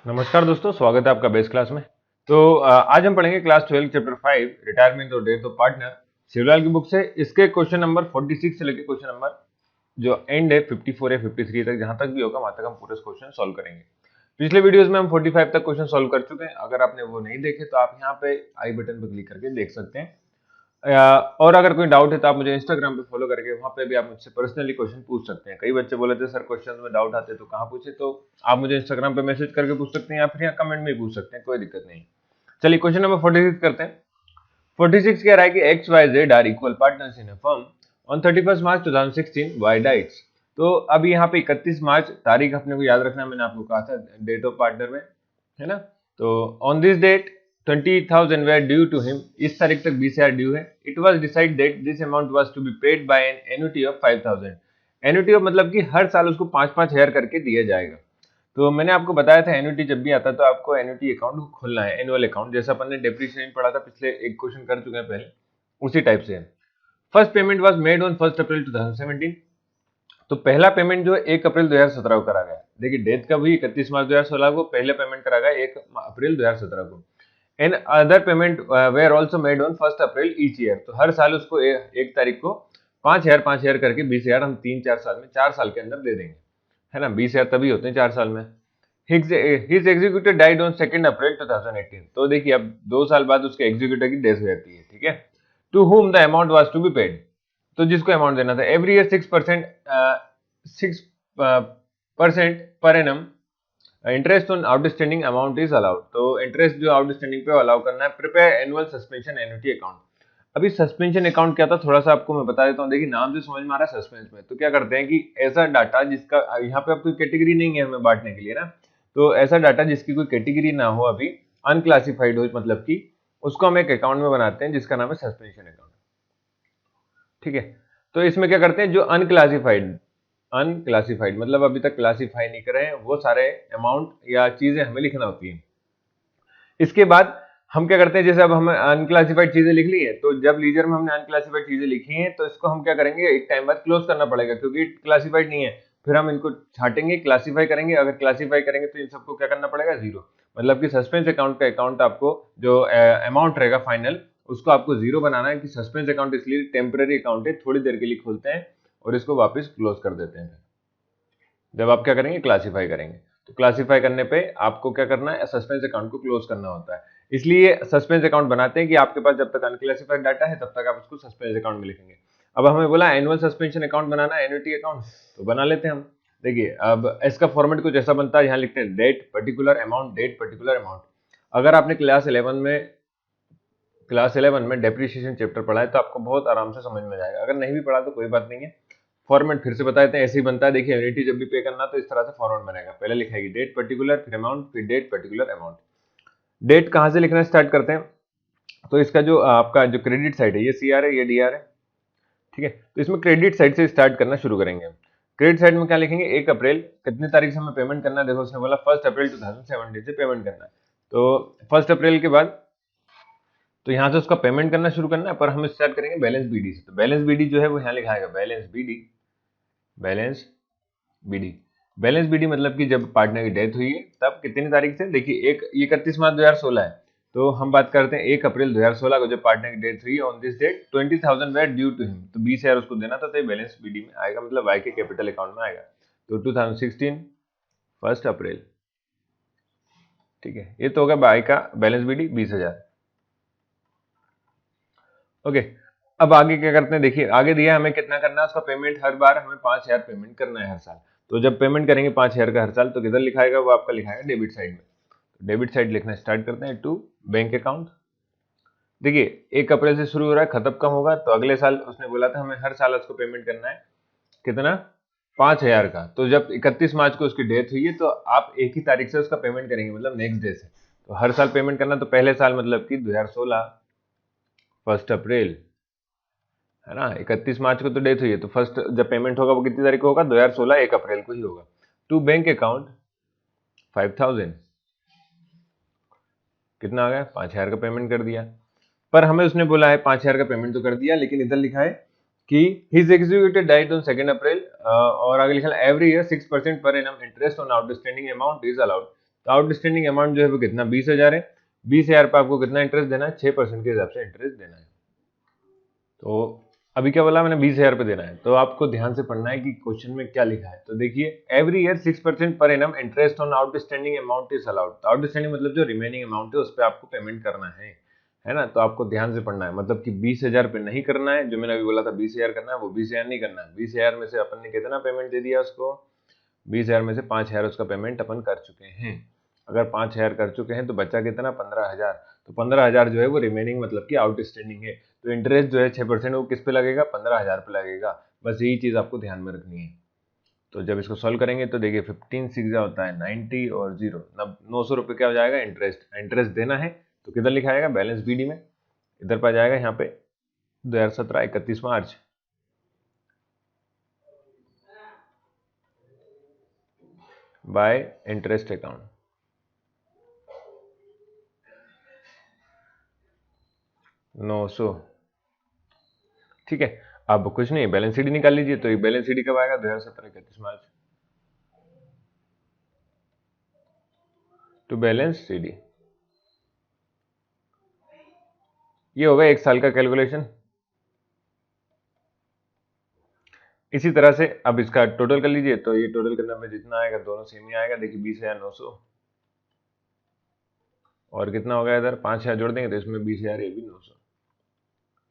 नमस्कार दोस्तों, स्वागत है आपका बेस क्लास में। आज हम पढ़ेंगे क्लास 12 चैप्टर 5 रिटायरमेंट और डेथ ऑफ पार्टनर शिवलाल की बुक से। इसके क्वेश्चन नंबर 46 से लेकर क्वेश्चन नंबर जो एंड है 54 या 53 तक, जहां तक भी होगा वहां तक हम पूरे क्वेश्चन सॉल्व करेंगे। पिछले वीडियोस में हम 45 तक क्वेश्चन सॉल्व कर चुके हैं। अगर आपने वो नहीं देखे तो आप यहाँ पे आई बटन पर क्लिक करके देख सकते हैं। और अगर कोई डाउट है तो आप मुझे इंस्टाग्राम पे फॉलो करके वहां पे भी आप मुझसे पर्सनली क्वेश्चन पूछ सकते हैं। कई बच्चे बोले थे सर क्वेश्चन में डाउट आते तो कहाँ पूछे, तो आप मुझे इंस्टाग्राम पे मैसेज करके पूछ सकते हैं या फिर यहाँ कमेंट में पूछ सकते हैं, कोई दिक्कत नहीं। चलिए क्वेश्चन नंबर 46 करते हैं। 46 कह रहा है कि X Y Z are equal partners in a firm on 31 March 2016 Y dies. तो अब यहाँ पे 31 मार्च तारीख अपने को याद रखना, मैंने आपको कहा था डेट ऑफ पार्टनर में, है ना। तो on this date 20,000 were due to him, इस तारीख तक 20,000 ड्यू है। It was decide that this amount was to be paid by an annuity of 5,000। Annuity of मतलब कि हर साल उसको 5-5 हजार करके दिया जाएगा। तो मैंने आपको बताया था एन्युटी जब भी आता है तो आपको एन्युटी अकाउंट खोलना है, एनुअल अकाउंट, जैसा अपन ने डेप्रिसिएशन पढ़ा था, पिछले एक क्वेश्चन कर चुके हैं पहले, उसी टाइप से। First payment was made on 1 April 2017। तो पहला पेमेंट जो है 1 अप्रैल 2017 को करा गया। देखिए डेट कब हुई, 31 मार्च 2016 को, पहले पेमेंट करा गया 1 अप्रैल 2017 को। And other payment where also made on 1 April each year. तो हर साल उसको एक तारीख को 5,000 करके 20,000 हम 3-4 साल में, 4 साल के अंदर दे देंगे, है ना। 20,000 तभी होते हैं 4 साल में। हिज एग्जीक्यूटिव डाइड ऑन 2 अप्रैल 2018। तो देखिए अब 2 साल बाद उसके एग्जीक्यूटिव की डेथ हो जाती है, ठीक है। To whom the amount was to be paid, तो जिसको अमाउंट देना था। Every year 6% per annum interest on outstanding amount is allowed. तो इंटरेस्ट जो आउटस्टैंडिंग पे अलाउ करना है। Prepare annual suspension annuity account. अभी सस्पेंशन अकाउंट क्या था थोड़ा सा आपको मैं बता देता हूँ। देखिए नाम से समझ में आ रहा है सस्पेंस में, तो क्या करते हैं कि ऐसा डाटा जिसका यहाँ पे कोई कैटेगरी नहीं है हमें बांटने के लिए ना, तो ऐसा डाटा जिसकी कोई कैटेगरी ना हो, अभी अनक्लासिफाइड हो, मतलब कि उसको हम एक अकाउंट में बनाते हैं जिसका नाम है सस्पेंशन अकाउंट, ठीक है। तो इसमें क्या करते हैं, जो अनक्लासिफाइड मतलब अभी तक क्लासिफाई नहीं करे हैं, वो सारे अमाउंट या चीजें हमें लिखना होती है। इसके बाद हम क्या करते हैं, जैसे अब हमें अनक्लासिफाइड चीजें लिख ली है, तो जब लीजर में हमने अनक्लासिफाइड चीजें लिखी हैं तो इसको हम क्या करेंगे, एक टाइम बाद क्लोज करना पड़ेगा क्योंकि क्लासिफाइड नहीं है। फिर हम इनको छाटेंगे, क्लासिफाई करेंगे। अगर क्लासिफाई करेंगे तो इन सबको क्या करना पड़ेगा, जीरो। मतलब कि सस्पेंस अकाउंट का अकाउंट आपको जो अमाउंट रहेगा फाइनल, उसको आपको जीरो बनाना है। कि सस्पेंस अकाउंट इसलिए टेम्पररी अकाउंट है, थोड़ी देर के लिए खोलते हैं और इसको वापस क्लोज कर देते हैं जब आप क्या करेंगे, क्लासिफाई करेंगे। तो क्लासिफाई करने पे आपको क्या करना है, सस्पेंस अकाउंट को क्लोज करना होता है। इसलिए सस्पेंस अकाउंट बनाते हैं कि आपके पास जब तक अनक्लासिफाइड डाटा है तब तक आप उसको सस्पेंस अकाउंट में लिखेंगे। अब हमें बोला एनुअल सस्पेंशन अकाउंट बनाना है, एन्युटी अकाउंट, तो बना लेते हैं हम। देखिए अब इसका फॉर्मेट कुछ ऐसा बनता है, यहाँ लिखते हैं date particular amount, date particular amount. अगर आपने क्लास 11 में डेप्रिसिएशन चैप्टर पढ़ा है तो आपको बहुत आराम से समझ में जाएगा। अगर नहीं भी पढ़ा तो कोई बात नहीं है, फॉर्मेट फिर से बता देते हैं, ऐसे ही बनता है। देखिए एन्युटी जब भी पे करना तो इस तरह से फॉर्मेट बनेगा, पहले लिखेगी डेट पर्टिकुलर, फिर अमाउंट, फिर डेट पर्टिकुलर अमाउंट। डेट कहाँ से लिखना स्टार्ट करते हैं, तो इसका जो आपका जो क्रेडिट साइड है, ये सीआर है, ये डीआर है, ठीक है। तो इसमें क्रेडिट साइड से स्टार्ट करना शुरू करेंगे। क्रेडिट साइड में क्या लिखेंगे, 1 अप्रैल, कितनी तारीख से हमें पेमेंट करना है, देखो उसने बोला 1 अप्रैल 2017 से पेमेंट करना है। तो 1 अप्रैल के बाद तो यहाँ से उसका पेमेंट करना शुरू करना है, पर हम स्टार्ट करेंगे बैलेंस बीडी से। तो बैलेंस बीडी जो है वो यहाँ लिखा है balance BD, balance BD. Balance BD मतलब कि जब पार्टनर की डेथ हुई है तब कितनी तारीख से, देखिए 31 मार्च 2016 है, तो हम बात करते हैं 1 अप्रैल 2016 को जब पार्टनर की डेथ हुई, on this date 20,000 were due to him. तो 20,000 उसको देना था, तो ये बैलेंस बीडी में आएगा, मतलब वाई के कैपिटल अकाउंट में आएगा। तो 2016 1 अप्रैल, ठीक है। ये तो होगा वाई का बैलेंस बीडी 20,000। ओके, अब आगे क्या करते हैं, देखिए आगे दिया हमें कितना करना है उसका पेमेंट, हर बार हमें 5,000 पेमेंट करना है हर साल। तो जब पेमेंट करेंगे 5,000 का हर साल, तो किधर लिखाएगा, वो आपका लिखाएगा डेबिट साइड में। तो डेबिट साइड लिखना स्टार्ट करते हैं, टू बैंक अकाउंट। देखिए 1 अप्रैल से शुरू हो रहा है, खत्म कब होगा, तो अगले साल उसने बोला था हमें हर साल उसको पेमेंट करना है, कितना, 5,000 का। तो जब 31 मार्च को उसकी डेथ हुई है तो आप एक ही तारीख से उसका पेमेंट करेंगे, मतलब नेक्स्ट डे से। तो हर साल पेमेंट करना, तो पहले साल मतलब कि 2016 1 अप्रैल, है ना। 31 मार्च को तो डेथ हुई है, तो फर्स्ट जब पेमेंट होगा वो कितनी तारीख को होगा, 2016 1 अप्रैल को ही होगा। टू बैंक अकाउंट 5,000, कितना आ गया, 5,000 का पेमेंट कर दिया। पर हमें उसने बोला है 5,000 का पेमेंट तो कर दिया, लेकिन इधर लिखा है कि हिज एग्जीक्यूटिव डाइट ऑन 2 अप्रैल, और आगे लिखा है every year 6% per annum interest on outstanding amount is allowed. तो आउटस्टैंडिंग अमाउंट जो है वो कितना 20,000 है। 20,000 पे आपको कितना इंटरेस्ट देना है, 6% के हिसाब से इंटरेस्ट देना है। तो अभी क्या बोला मैंने, 20,000 पे देना है। तो आपको ध्यान से पढ़ना है कि क्वेश्चन में क्या लिखा है। तो देखिए, every year 6% per annum interest on outstanding amount is allowed. तो आउटस्टैंडिंग मतलब जो रिमेनिंग अमाउंट है उस पर आपको पेमेंट करना है ना। तो आपको ध्यान से पढ़ना है, मतलब कि 20,000 पे नहीं करना है, जो मैंने अभी बोला था 20,000 करना है, वो 20,000 नहीं करना है। 20,000 में से अपन ने कितना पेमेंट दे दिया उसको, 20,000 में से 5,000 उसका पेमेंट अपन कर चुके हैं। अगर 5,000 कर चुके हैं तो बचा कितना, 15,000। तो 15,000 जो है वो रिमेनिंग मतलब कि आउटस्टैंडिंग है। तो इंटरेस्ट जो है 6% वो किस पे लगेगा, 15,000 पे लगेगा। बस यही चीज आपको ध्यान में रखनी है। तो जब इसको सॉल्व करेंगे तो देखिए 15 6 होता है 90 और 0 900 रुपये क्या हो जाएगा, इंटरेस्ट देना है। तो किधर लिखा जाएगा, बैलेंस बीडी में, इधर पर जाएगा यहाँ पे 2017 31 मार्च बाय इंटरेस्ट अकाउंट। ठीक है। अब कुछ नहीं, बैलेंस शीट निकाल लीजिए। तो ये बैलेंस शीट कब आएगा, 2017 31 मार्च टू बैलेंस सीडी। ये होगा एक साल का कैलकुलेशन। इसी तरह से अब इसका टोटल कर लीजिए। तो ये टोटल करने में जितना आएगा दोनों सेम ही आएगा। देखिए 20,900 और कितना हो गया इधर 5,000 जोड़ देंगे तो इसमें 20,000 ये भी 900।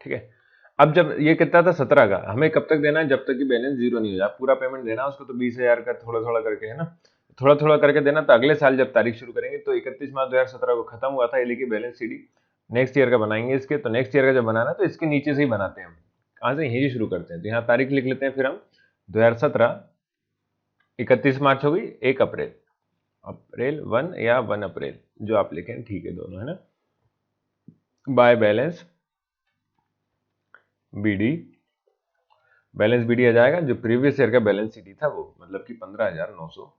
ठीक है। अब जब ये कितना था 17 का, हमें कब तक देना है, जब तक कि बैलेंस जीरो नहीं हो जाए। पूरा पेमेंट देना है उसको। तो 20,000 का थोड़ा थोड़ा करके, है ना, थोड़ा थोड़ा करके देना। तो अगले साल जब तारीख शुरू करेंगे तो 31 मार्च 2017 को खत्म हुआ था, ये लेके बैलेंस सीडी नेक्स्ट ईयर का बनाएंगे इसके। तो नेक्स्ट ईयर का जब बनाना है तो इसके नीचे से ही बनाते हैं हम। कहाँ से, यहीं से शुरू करते हैं। तो यहाँ तारीख लिख लेते हैं फिर हम 2017 31 मार्च हो गई, 1 अप्रैल, अप्रैल 1 या 1 अप्रैल जो आप लिखें, ठीक है दोनों, है ना। By balance BD, balance BD आ जाएगा जो प्रीवियस ईयर का बैलेंस सीडी था वो, मतलब कि 15,900।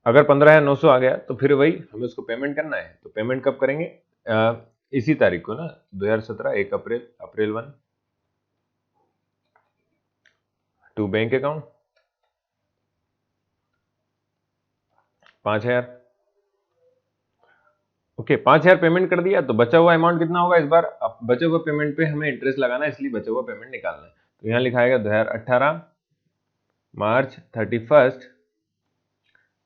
अगर 15,900 आ गया तो फिर वही हमें उसको पेमेंट करना है। तो पेमेंट कब करेंगे, इसी तारीख को ना, 2017 1 April, April 1 to bank account 5,000। Okay, 5,000 payment कर दिया। तो बचा हुआ अमाउंट कितना होगा इस बार, अब बचे हुए पेमेंट पे हमें इंटरेस्ट लगाना है, इसलिए बचा हुआ पेमेंट निकालना है। तो यहाँ लिखाएगा 2018 मार्च 31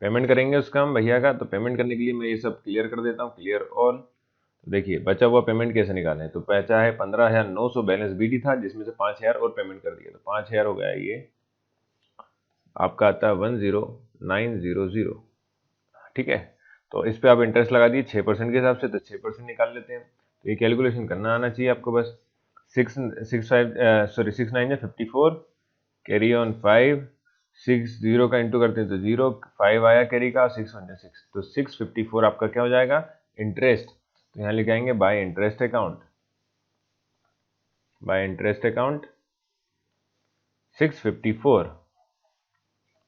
पेमेंट करेंगे उसका हम भैया का। तो पेमेंट करने के लिए मैं ये सब क्लियर कर देता हूँ, क्लियर ऑल। तो देखिए बचा हुआ पेमेंट कैसे निकालें। तो बचा है 15,900 बैलेंस बीडी था, जिसमें से 5,000 और पेमेंट कर दिया। तो 5,000 हो गया, ये आपका आता है 10,900। ठीक है। तो इस पे आप इंटरेस्ट लगा दिए 6% के हिसाब से। तो 6% निकाल लेते हैं। तो ये कैलकुलेशन करना आना चाहिए आपको बस। 6 9 54, कैरी ऑन 5, 6 0 का इंटू करते हैं तो 0, 5 आया कैरी का, 6 1 6। तो 654 आपका क्या हो जाएगा, इंटरेस्ट। तो यहाँ लिखाएंगे by interest account, by interest account 654।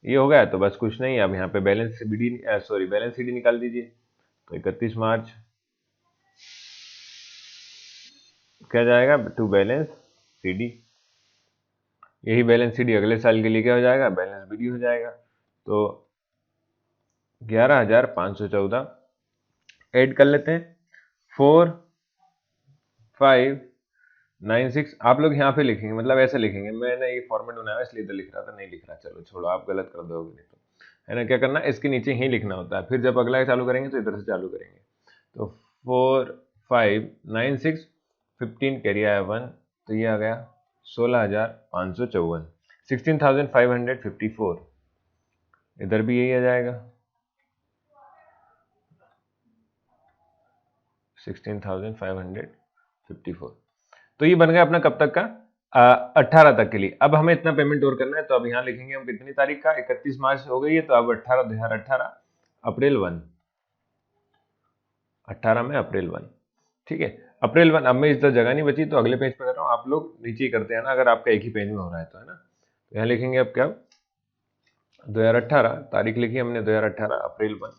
ये हो गया। तो बस कुछ नहीं, अब यहाँ पे बैलेंस बीडी बैलेंस सीडी निकाल दीजिए। तो 31 मार्च क्या जाएगा, टू बैलेंस सीडी। यही बैलेंस सीडी अगले साल के लिए क्या हो जाएगा, बैलेंस बीडी हो जाएगा। तो 11,514 ऐड कर लेते हैं। 4 5 9 6 आप लोग यहाँ पे लिखेंगे, मतलब ऐसे लिखेंगे। मैंने ये फॉर्मेट बनाया इसलिए इधर लिख रहा था, नहीं लिख रहा। चलो छोड़ो, आप गलत कर दोगे नहीं तो, है ना। क्या करना है, इसके नीचे ही लिखना होता है। फिर जब अगला चालू करेंगे तो इधर से चालू करेंगे। तो 4 5 9 6 15 कैरी आया 1, तो ये आ गया 16,554, 16,554। इधर भी यही आ जाएगा 16,554। तो ये बन गया अपना कब तक का, 18 तक के लिए। अब हमें इतना पेमेंट और करना है। तो अब यहाँ लिखेंगे हम कितनी तारीख का, 31 मार्च हो गई है। तो अब 2018 अप्रैल 1, 18 में अप्रैल 1। ठीक है, अप्रैल 1। अब मैं इस तरह जगह नहीं बची तो अगले पेज पे कर रहा हूँ। आप लोग नीचे ही करते हैं ना, अगर आपका एक ही पेज में हो रहा है तो, है ना। तो यहाँ लिखेंगे अब क्या, 2018 तारीख लिखी हमने, 2018 अप्रैल 1।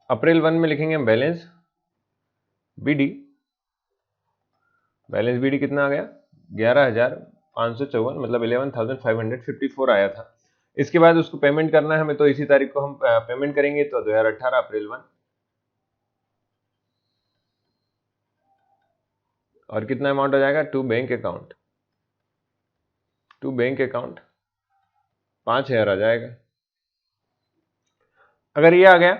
अप्रैल 1 में लिखेंगे हम बैलेंस बीडी। बैलेंस बीडी कितना आ गया, 11,554, मतलब 11,554 आया था। इसके बाद उसको पेमेंट करना है हमें, तो इसी तारीख को हम पेमेंट करेंगे, तो 2018 अप्रैल 1। और कितना अमाउंट हो जाएगा, टू बैंक अकाउंट 5,000 आ जाएगा। अगर ये आ गया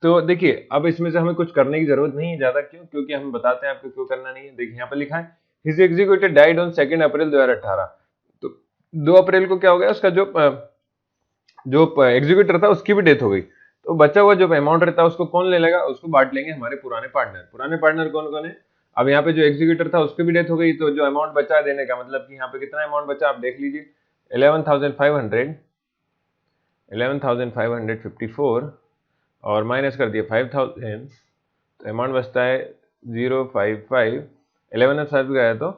तो देखिए अब इसमें से हमें कुछ करने की जरूरत नहीं है ज्यादा, क्यों, क्योंकि हम बताते हैं आपको क्यों करना नहीं है। देखिए यहाँ पे लिखा है हिज एग्जीक्यूटिव डाइड ऑन 2 अप्रैल 2018। तो 2 अप्रैल को क्या हो गया, उसका जो एग्जीक्यूटर था उसकी भी डेथ हो गई। तो बचा हुआ जो अमाउंट रहता है उसको कौन ले लेगा, उसको बांट लेंगे हमारे पुराने पार्टनर कौन कौन है। अब यहाँ पे जो एग्जीक्यूटर था उसकी भी डेथ हो गई, तो जो अमाउंट बचा है देने का, मतलब कि यहाँ पे कितना अमाउंट बचा आप देख लीजिए, 11,554 और माइनस कर दिया 5,000, तो अमाउंट बचता है 055, 11 साथ गया तो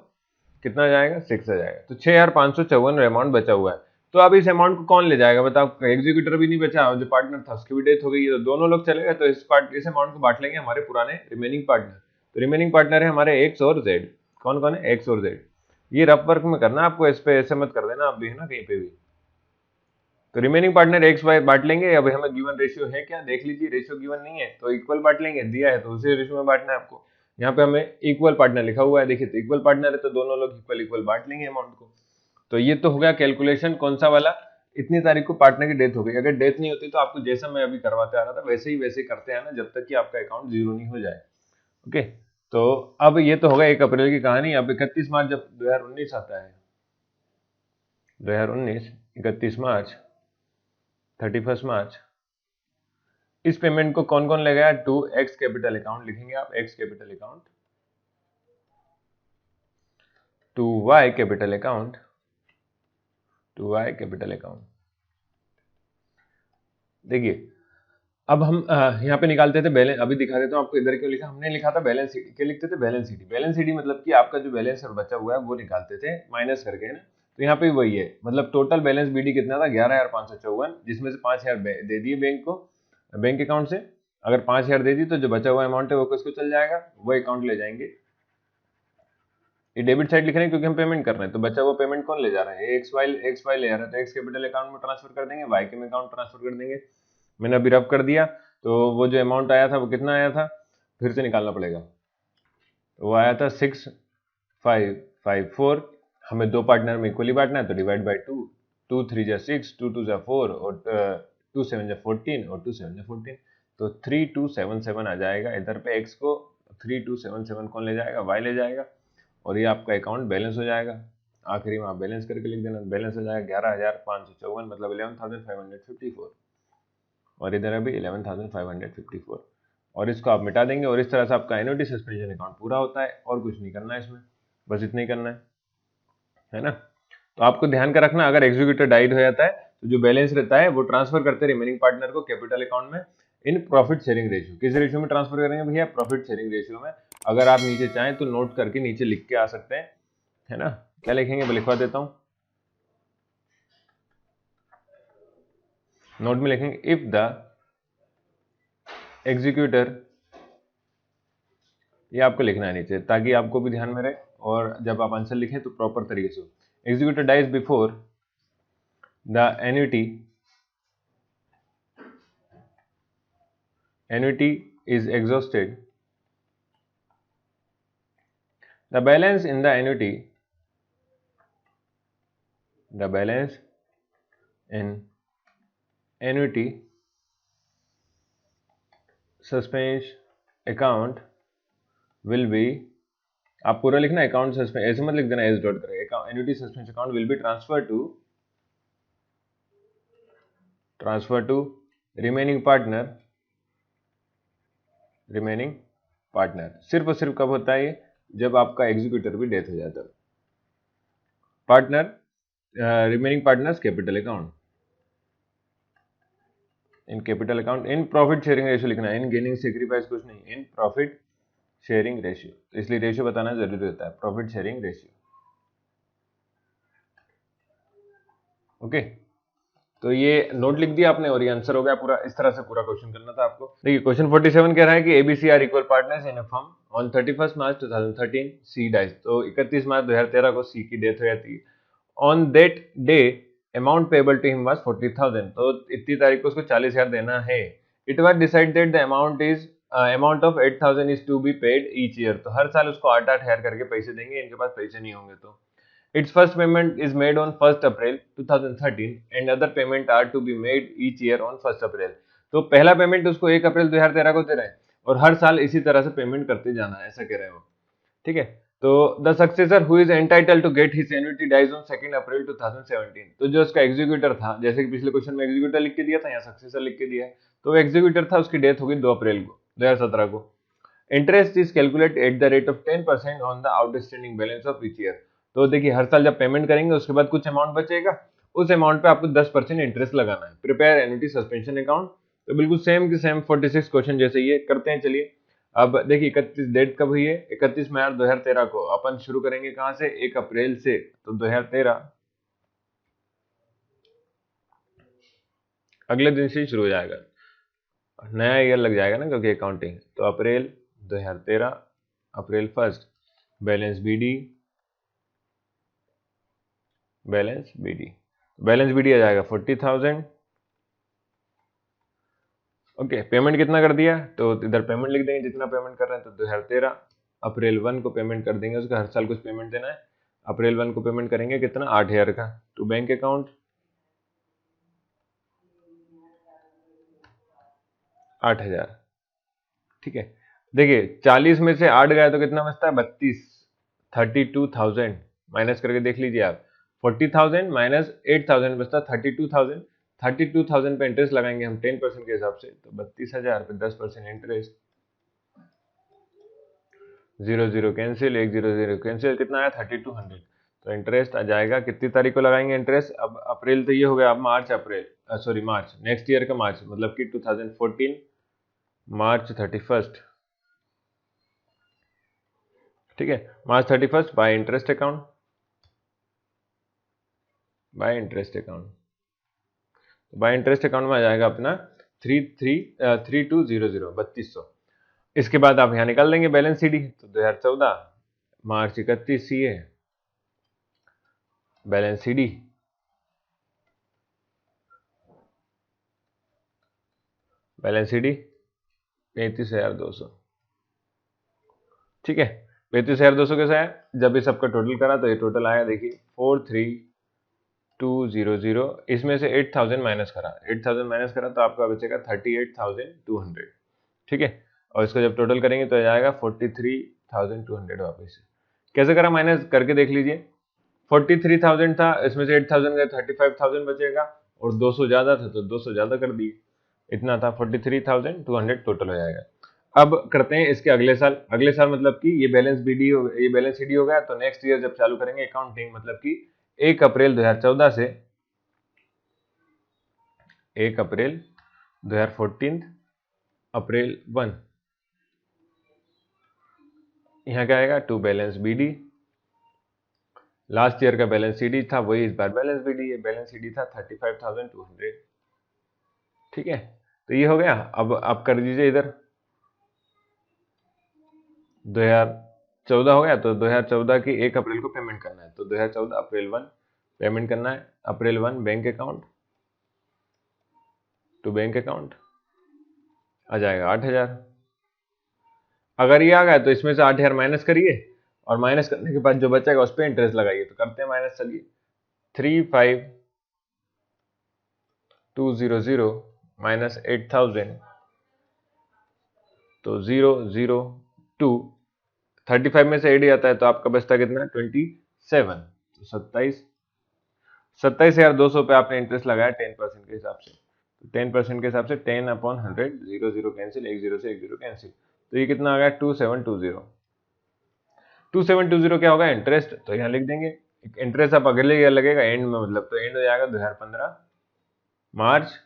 कितना जाएगा, 6 आ जाएगा। तो 6,554 अमाउंट बचा हुआ है। तो अब इस अमाउंट को कौन ले जाएगा बताओ, एग्जीक्यूटर भी नहीं बचा और जो पार्टनर था उसकी भी डेथ हो गई, तो दोनों लोग चले गए। तो इस अमाउंट को बांट लेंगे हमारे पुराने रिमेनिंग पार्टनर। तो रिमेनिंग पार्टनर है हमारे एक्स और जेड। कौन कौन है, एक्स और जेड। ये रफ वर्क में करना आपको, इस पे ऐसे मत कर देना आप भी, है ना, कहीं पे भी। तो रिमेनिंग पार्टनर एक्स वाई बांट लेंगे। अब हमें गिवन रेशियो है क्या, देख लीजिए, रेशियो गिवन नहीं है तो इक्वल बांट लेंगे, दिया है तो उसी रेशियो में बांटना है आपको। यहाँ पे हमें इक्वल पार्टनर लिखा हुआ है, देखिए तो इक्वल पार्टनर है तो दोनों लोग इक्वल इक्वल बांट लेंगे अमाउंट को। तो ये तो हो गया कैलकुलेशन, कौन सा वाला, इतनी तारीख को पार्टनर की डेथ हो गई। अगर डेथ नहीं होती तो आपको जैसा मैं अभी करवाते आ रहा था वैसे ही करते आना जब तक कि आपका अकाउंट जीरो नहीं हो जाए। ओके, तो अब ये तो होगा 1 अप्रैल की कहानी। अब 31 मार्च जब 2019 आता है, 2019 31 मार्च 31 मार्च, इस पेमेंट को कौन कौन ले गया, टू एक्स कैपिटल अकाउंट लिखेंगे आप, X capital account, to Y capital account, to Y capital account. देखिए अब हम यहाँ पे निकालते थे बैलेंस, अभी दिखा देता हूँ आपको इधर क्यों लिखा, हमने लिखा था बैलेंस शीट, क्या लिखते थे, बैलेंस शीट। बैलेंस शीट मतलब कि आपका जो बैलेंस और बचा हुआ है वो निकालते थे माइनस करके, है ना। तो यहाँ पे वही है, मतलब टोटल बैलेंस बीडी कितना था, 11,554, जिसमें से 5,000 दे दिए बैंक को, बैंक अकाउंट से। अगर 5,000 दे दी तो जो बचा हुआ अमाउंट है वो किसको चल जाएगा, वो अकाउंट ले जाएंगे। ये डेबिट साइड लिख रहे हैं क्योंकि हम पेमेंट कर रहे हैं, तो बचा हुआ पेमेंट कौन ले जा रहा है, एक्स वाई ले जा रहा है, तो एक्स कैपिटल अकाउंट में ट्रांसफर कर देंगे, वाई के अकाउंट ट्रांसफर कर देंगे। मैंने अभी रब कर दिया, तो वो जो अमाउंट आया था वो कितना आया था, फिर से निकालना पड़ेगा। तो वो आया था 6,554। हमें दो पार्टनर में इक्वली बांटना है तो डिवाइड बाई 2, 2 3 जा 6, 2 2 जा 4 और 2 7 जा 14 और 2 7 जा 14, तो 3277 आ जाएगा। इधर पे एक्स को 3277 कौन ले जाएगा, वाई ले जाएगा, और ये आपका अकाउंट बैलेंस हो जाएगा। आखिरी में आप बैलेंस करके लिख देना, बैलेंस हो जाएगा 11,554, मतलब 11,554, और इधर अभी 11,554, और इसको आप मिटा देंगे, और इस तरह से आपका एन्युटी सस्पेंशन अकाउंट पूरा होता है। और कुछ नहीं करना है इसमें, बस इतना ही करना है ना। तो आपको ध्यान का रखना, अगर एग्जीक्यूटिव डाइड हो जाता है तो जो बैलेंस रहता है वो ट्रांसफर करते हैं रिमेनिंग पार्टनर को कैपिटल अकाउंट में इन प्रॉफिट शेयरिंग रेशियो। किस रेशियो में ट्रांसफर करेंगे भैया, प्रॉफिट शेयरिंग रेशियो में। अगर आप नीचे चाहें तो नोट करके नीचे लिख के आ सकते हैं, है ना। क्या लिखेंगे, मैं लिखवा देता हूं, नोट में लिखेंगे, इफ द एग्जीक्यूटर, ये आपको लिखना है नीचे ताकि आपको भी ध्यान में रहे, और जब आप आंसर लिखें तो प्रॉपर तरीके से। Executor dies before the annuity is exhausted, the balance in the annuity suspense account will be, आप पूरा लिखना अकाउंट सस्पेंस, ऐसे मत लिख देना एस डॉट करें, annuity suspense account will be transfer to remaining partner. सिर्फ और सिर्फ कब होता है ये, जब आपका एग्जीक्यूटर भी डेथ हो जाता है। Partner, remaining partners capital account, in capital account, in profit sharing ratio लिखना है, इन गेनिंग सेक्रीफाइस कुछ नहीं, इन प्रॉफिट शेयरिंग रेशियो, इसलिए रेशियो बताना जरूरी होता है, प्रॉफिट शेयरिंग रेशियो। ओके, तो ये नोट लिख दिया आपने और ये आंसर हो गया पूरा। इस तरह से पूरा क्वेश्चन करना था आपको। देखिए क्वेश्चन 47 कह रहा है कि ABC are equal partners in a firm on 31 March 2013, C dies, तो 31 मार्च 2013 को सी की डेथ हो जाती है। On that day amount payable to him was 40,000, तो इतनी तारीख को उसको 40,000 देना है। It was decided the amount of 8,000 is to be paid each year, तो हर साल उसको 8,000 करके पैसे देंगे, इनके पास पैसे नहीं होंगे तो। Its first payment is made on 1 April 2013 and other payment are to be made each year on 1 April, तो पहला पेमेंट उसको 1 अप्रैल 2013 को दे रहे हैं और हर साल इसी तरह से पेमेंट करते जाना है, ऐसा कह रहे हैं वो। ठीक है, तो the successor who is entitled to get his annuity dies on 2 April 2017, तो जो उसका एग्जीक्यूटर था, जैसे कि पिछले क्वेश्चन में एग्जीक्यूटर लिख के दिया था, यहाँ सक्सेसर लिख के दिया है, तो एग्जीक्यूटर था, उसकी डेथ होगी 2 अप्रैल को 2017 को। Interest is calculate at the rate of 10% on the outstanding balance of each year, तो देखिए हर साल जब पेमेंट करेंगे उसके बाद कुछ अमाउंट बचेगा, उस अमाउंट पे आपको 10% इंटरेस्ट लगाना है। प्रिपेयर एन्युटी सस्पेंशन अकाउंट, तो बिल्कुल सेम की सेम 46 क्वेश्चन जैसे ये करते हैं। चलिए अब देखिए 31 डेट कब हुई है, 31 मार्च 2013 को। अपन शुरू करेंगे कहां से, 1 अप्रैल से, तो 2013 अगले दिन से ही शुरू हो जाएगा, नया ईयर लग जाएगा ना क्योंकि अकाउंटिंग। तो April 2013, April 1, balance BD, balance BD, balance BD आ जाएगा 40,000। ओके, पेमेंट कितना कर दिया, तो इधर पेमेंट लिख देंगे जितना पेमेंट कर रहे हैं, तो 2013 अप्रैल 1 को पेमेंट कर देंगे, उसका हर साल कुछ पेमेंट देना है। अप्रैल 1 को पेमेंट करेंगे कितना, 8,000 का, टू बैंक अकाउंट 8,000। ठीक है, देखिए 40 में से 8 गया तो कितना बचता है, 32,000 माइनस करके देख लीजिए आप, 40,000 माइनस 8,000 बचता 32,000। 32,000 पे इंटरेस्ट लगाएंगे हम 10% के हिसाब से, तो 32,000 पे 10% इंटरेस्ट, 0 0 कैंसिल, 1 0 0 कैंसिल, कितना आया 3200। तो इंटरेस्ट आ जाएगा, कितनी तारीख को लगाएंगे इंटरेस्ट, अब अप्रैल तो ये हो गया, अब मार्च अप्रैल सॉरी मार्च, नेक्स्ट ईयर का मार्च, मतलब कि 2014 मार्च 31। ठीक है, मार्च 31 bye interest account, by interest account, by interest account में आ जाएगा अपना 3200 3200। इसके बाद आप यहाँ निकाल देंगे बैलेंस सीडी, तो 2014 मार्च 31 CA, balance CD, balance CD 35,200। ठीक है, 35,200 कैसे आया, जब इस सबका टोटल करा तो ये टोटल आया, देखिए 43,200, इसमें से 8,000 माइनस करा, 8,000 माइनस करा तो आपका बचेगा 38,200। ठीक है, और इसको जब टोटल करेंगे तो आ जाएगा 43,200 वापस। कैसे करा, माइनस करके देख लीजिए, 43,000 था, इसमें से 8,000 गए, 35,000 बचेगा, और 200 ज्यादा था तो 200 ज्यादा कर दिए, इतना था 43,200 टोटल हो जाएगा। अब करते हैं इसके अगले साल, अगले साल मतलब कि ये बैलेंस बीडी हो, ये बैलेंस सीडी हो गया, तो नेक्स्ट ईयर जब चालू करेंगे अकाउंटिंग, मतलब कि 1 अप्रैल 2014 से 1 अप्रैल 2014 अप्रैल 1, यहाँ क्या आएगा, to balance BD, last year का बैलेंस सीडी था वही इस बार बैलेंस बीडी है, बैलेंस सीडी था 35,200। ठीक है, तो ये हो गया। अब आप कर दीजिए इधर 2014 हो गया, तो 2014 की 1 अप्रैल को पेमेंट करना है, तो 2014 अप्रैल 1 पेमेंट करना है, April 1 bank account to bank account आ जाएगा 8,000। अगर ये आ गया तो इसमें से 8,000 माइनस करिए, और माइनस करने के बाद जो बचेगा उस पर इंटरेस्ट लगाइए, तो करते हैं माइनस, चलिए 35,200 माइनस 8,000, तो 002, 35 में से 8 जाता है तो आपका बचता कितना, 27, तो 27,200 पे आपने इंटरेस्ट लगाया 10% के हिसाब से, तो 10% के हिसाब से 10/100, 0 0 कैंसिल, 1 0 से 1 0 कैंसिल, तो ये कितना आ गया 2720। 2720 क्या होगा, इंटरेस्ट, तो यहाँ लिख देंगे इंटरेस्ट, अब अगले ईयर लगेगा एंड में, मतलब तो एंड हो जाएगा 2015 मार्च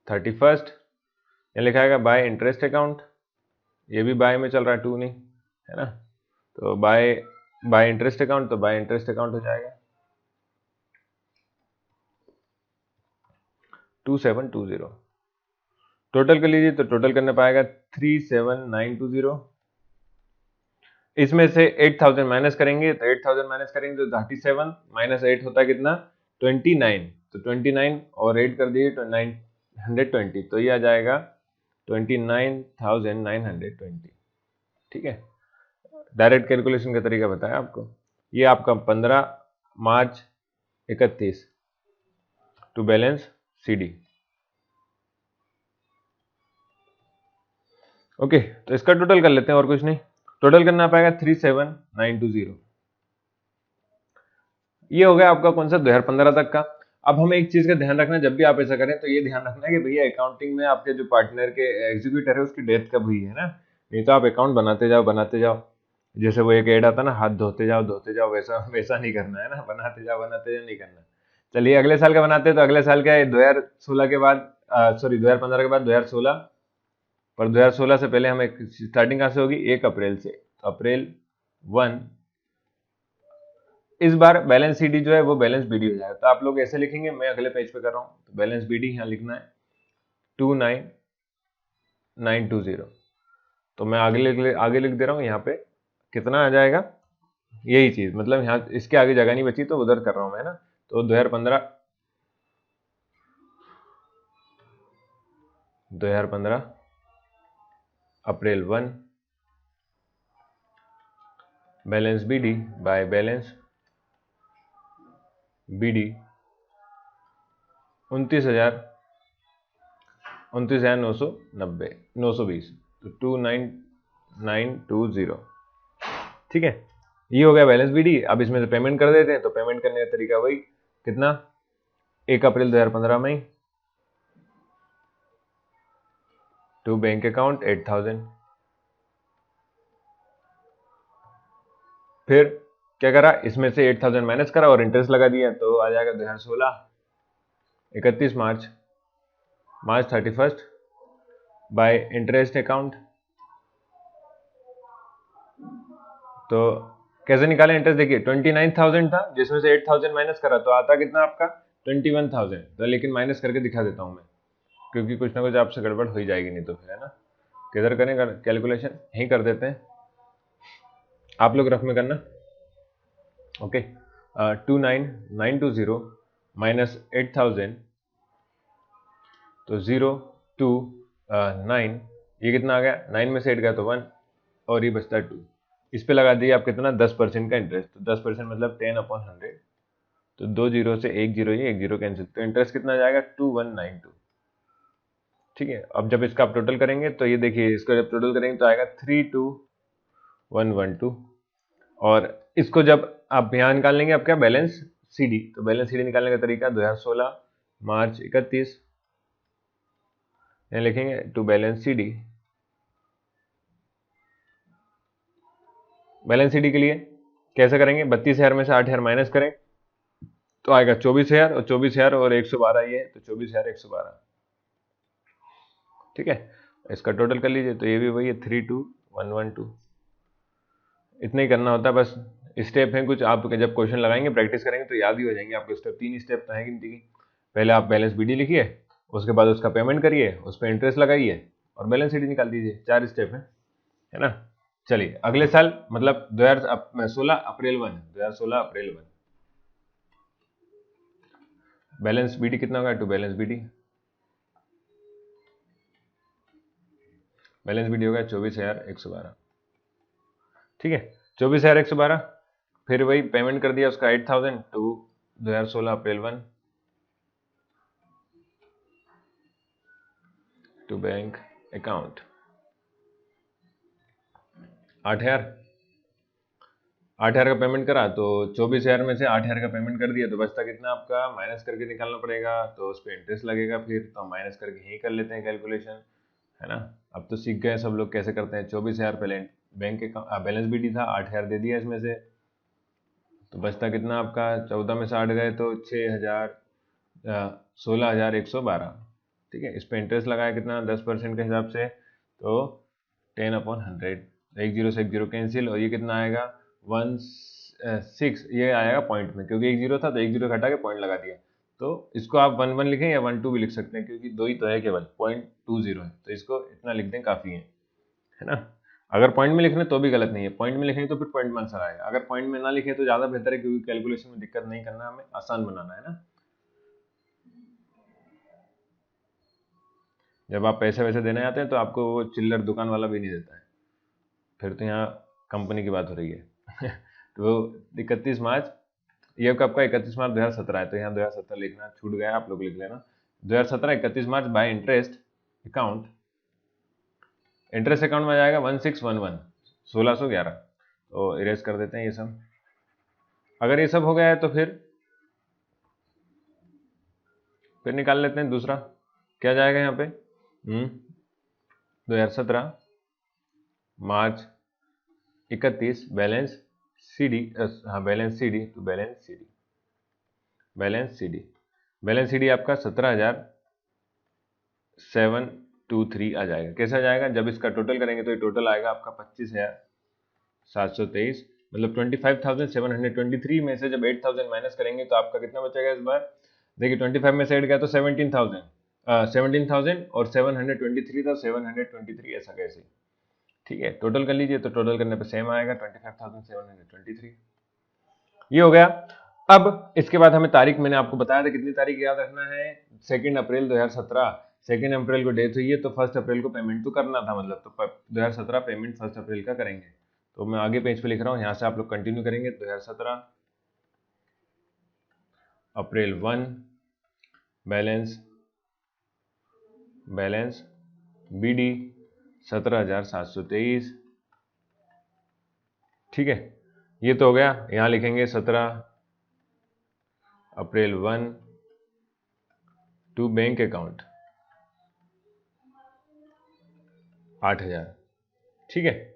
31। यहाँ लिखाएगा बाय इंटरेस्ट अकाउंट, ये भी बाय में चल रहा है, टू नहीं है ना, तो बाय इंटरेस्ट अकाउंट, तो बाय इंटरेस्ट अकाउंट हो जाएगा 2720। टोटल कर लीजिए, तो टोटल करने पाएगा 37,920। इसमें से 8,000 माइनस करेंगे, तो 8,000 माइनस करेंगे तो 37 माइनस 8 होता है कितना, 29, तो 29 और 8 कर दिए तो 920, तो ये आ जाएगा 29,920। ठीक है, डायरेक्ट कैलकुलेशन का तरीका बताया आपको। ये आपका 15 मार्च 31 टू बैलेंस CD। ओके, तो इसका टोटल कर लेते हैं, और कुछ नहीं। टोटल करना पाएगा 37,920। ये हो गया आपका कौन सा 2015 तक का। अब हमें एक चीज का ध्यान रखना, जब भी आप ऐसा करें तो ये ध्यान रखना है कि भैया अकाउंटिंग में आपके जो पार्टनर के एग्जीक्यूटर है उसकी डेथ कब हुई है ना। नहीं तो आप अकाउंट बनाते जाओ, जैसे वो एक ऐड आता है ना, हाथ धोते जाओ, वैसा वैसा नहीं करना है ना, बनाते जाओ नहीं करना। चलिए अगले साल का बनाते हैं, तो अगले साल का है 2016 के बाद, सॉरी 2015 के बाद 2016, पर 2016 से पहले हमें स्टार्टिंग कहाँ से होगी, 1 अप्रैल से। तो अप्रैल 1, इस बार बैलेंस CD जो है वो बैलेंस BD हो जाएगा। तो आप लोग ऐसे लिखेंगे, मैं अगले पेज पे कर रहा हूँ, तो बैलेंस BD यहाँ लिखना है 29,920। तो मैं आगे लिख दे रहा हूँ यहाँ पे, कितना आ जाएगा, यही चीज, मतलब यहाँ इसके आगे जगह नहीं बची तो उधर कर रहा हूँ मैं ना। तो 2015 अप्रैल 1, balance BD by balance BD 29,920, तो 29,920। ठीक है, ये हो गया बैलेंस BD। अब इसमें से पेमेंट कर देते हैं, तो पेमेंट करने का तरीका वही, कितना, 1 अप्रैल 2015 में टू बैंक अकाउंट 8,000। फिर क्या करा, इसमें से 8,000 माइनस करा और इंटरेस्ट लगा दिया, तो आ जाएगा 2016 31 मार्च 31 बाय इंटरेस्ट अकाउंट। तो कैसे निकाले इंटरेस्ट, देखिए 29,000 था, जिसमें से 8,000 माइनस करा, तो आता कितना आपका 21,000। तो लेकिन माइनस करके दिखा देता हूं मैं, क्योंकि कुछ ना कुछ आपसे गड़बड़ हो ही जाएगी नहीं तो फिर, है ना। किधर करें कैलकुलेशन, यही कर देते हैं, आप लोग रफ में करना। ओके, 29,920 माइनस 8,000, तो 0,2,9, ये कितना आ गया, 9 में से 8 गया तो 1, और ये बचता है 2। इस पे लगा दिए आप कितना, 10% का इंटरेस्ट। तो 10% मतलब 10/100, तो 2 जीरो से 1 जीरो, ये 1 जीरो कैंसिल, तो इंटरेस्ट कितना आ जाएगा 2192। ठीक है, अब जब इसका आप टोटल करेंगे तो ये देखिए, इसको जब टोटल करेंगे तो आएगा 32,112। और इसको जब आप यहाँ निकाल लेंगे, आप क्या, बैलेंस CD। तो बैलेंस CD निकालने का तरीका 2016 मार्च 31, यहाँ लिखेंगे to balance CD। Balance CD के लिए कैसे करेंगे, 32,000 में से 8,000 माइनस करें तो आएगा 24,000, और 24,000 और 112 ये, तो 24,112। ठीक है, इसका टोटल कर लीजिए, तो ये भी वही है 32,112। इतना ही करना होता है बस। स्टेप है कुछ, आप जब क्वेश्चन लगाएंगे प्रैक्टिस करेंगे तो याद ही हो जाएंगे आपको स्टेप। 3 स्टेप तो है गिनती की। पहले आप बैलेंस BD लिखिए, उसके बाद उसका पेमेंट करिए, उस पर इंटरेस्ट लगाइए और बैलेंस CD निकाल दीजिए। 4 स्टेप है ना। चलिए अगले साल, मतलब 2016 अप्रैल 1, 2016 अप्रैल 1, बैलेंस BD कितना होगा, to balance BD, balance BD होगा 24,112। ठीक है, 24,112। फिर वही पेमेंट कर दिया उसका 8,000 to 2016 April 1 to bank account 8,000 का पेमेंट करा, तो 24,000 में से 8,000 का पेमेंट कर दिया, तो बचता कितना आपका, माइनस करके निकालना पड़ेगा, तो उस पर इंटरेस्ट लगेगा। फिर तो हम माइनस करके ही कर लेते हैं कैलकुलेशन, है ना। अब तो सीख गए सब लोग कैसे करते हैं। 24,000 पहले बैंक अकाउंट बैलेंस BD था, 8,000 दे दिया इसमें से, तो बचता कितना आपका, 14 में से 8 गए तो 6,000, 16,112। ठीक है, इस पर इंटरेस्ट लगाया कितना, 10% के हिसाब से, तो 10/100, 1 जीरो से 1 जीरो कैंसिल, और ये कितना आएगा 16, ये आएगा पॉइंट में, क्योंकि 1 जीरो था तो 1 जीरो घटा के पॉइंट लगा दिया। तो इसको आप 11 लिखें या 12 भी लिख सकते हैं, क्योंकि 2 ही तो है केवल, 0.20 है, तो इसको इतना लिख दें काफ़ी है ना। अगर पॉइंट में लिख रहे हैं तो भी गलत नहीं है, पॉइंट में लिखेंगे तो फिर पॉइंट में आंसर आएगा, अगर पॉइंट में ना लिखे तो ज्यादा बेहतर है, क्योंकि कैलकुलेशन में दिक्कत नहीं करना, हमें आसान बनाना है ना। जब आप पैसे वैसे देने आते हैं तो आपको वो चिल्लर दुकान वाला भी नहीं देता है, फिर तो यहाँ कंपनी की बात हो रही है। तो 31 मार्च, ये आपका 31 मार्च 2017 है, तो यहाँ 2017 लिखना छूट गया, आप लोग लिख लेना 2017 31 March by interest account. Interest account में जाएगा 1611 1611, तो इरेज कर देते हैं ये सब। अगर ये सब हो गया है तो फिर निकाल लेते हैं दूसरा, क्या जाएगा यहाँ पे 2017 मार्च 31 बैलेंस सीडी, हाँ बैलेंस सीडी, तो बैलेंस सीडी आपका 17,723 आ जाएगा। कैसे आ जाएगा, जब इसका टोटल करेंगे तो ये टोटल आएगा आपका 25,723, मतलब 25,723 में से जब 8,000 माइनस करेंगे तो आपका कितना बचेगा इस बार, देखिए 25 में से 8 गया तो 17,000 और 723 था, 723 ऐसा कैसे, ठीक है। टोटल कर लीजिए, तो टोटल करने पे सेम आएगा 25,723, ये हो गया। अब इसके बाद हमें तारीख, मैंने आपको बताया था कितनी तारीख याद रखना है, 2 अप्रैल 2017, 2 अप्रैल को डेथ हुई है तो 1 अप्रैल को पेमेंट तो करना था, मतलब तो 2017 पेमेंट 1 अप्रैल का करेंगे। तो मैं आगे पेज पे लिख रहा हूँ, यहाँ से आप लोग कंटिन्यू करेंगे। 2017 अप्रैल 1 बैलेंस बीडी 17,723, ठीक है, ये तो हो गया। यहाँ लिखेंगे 17 अप्रैल 1 टू बैंक अकाउंट 8,000, ठीक है।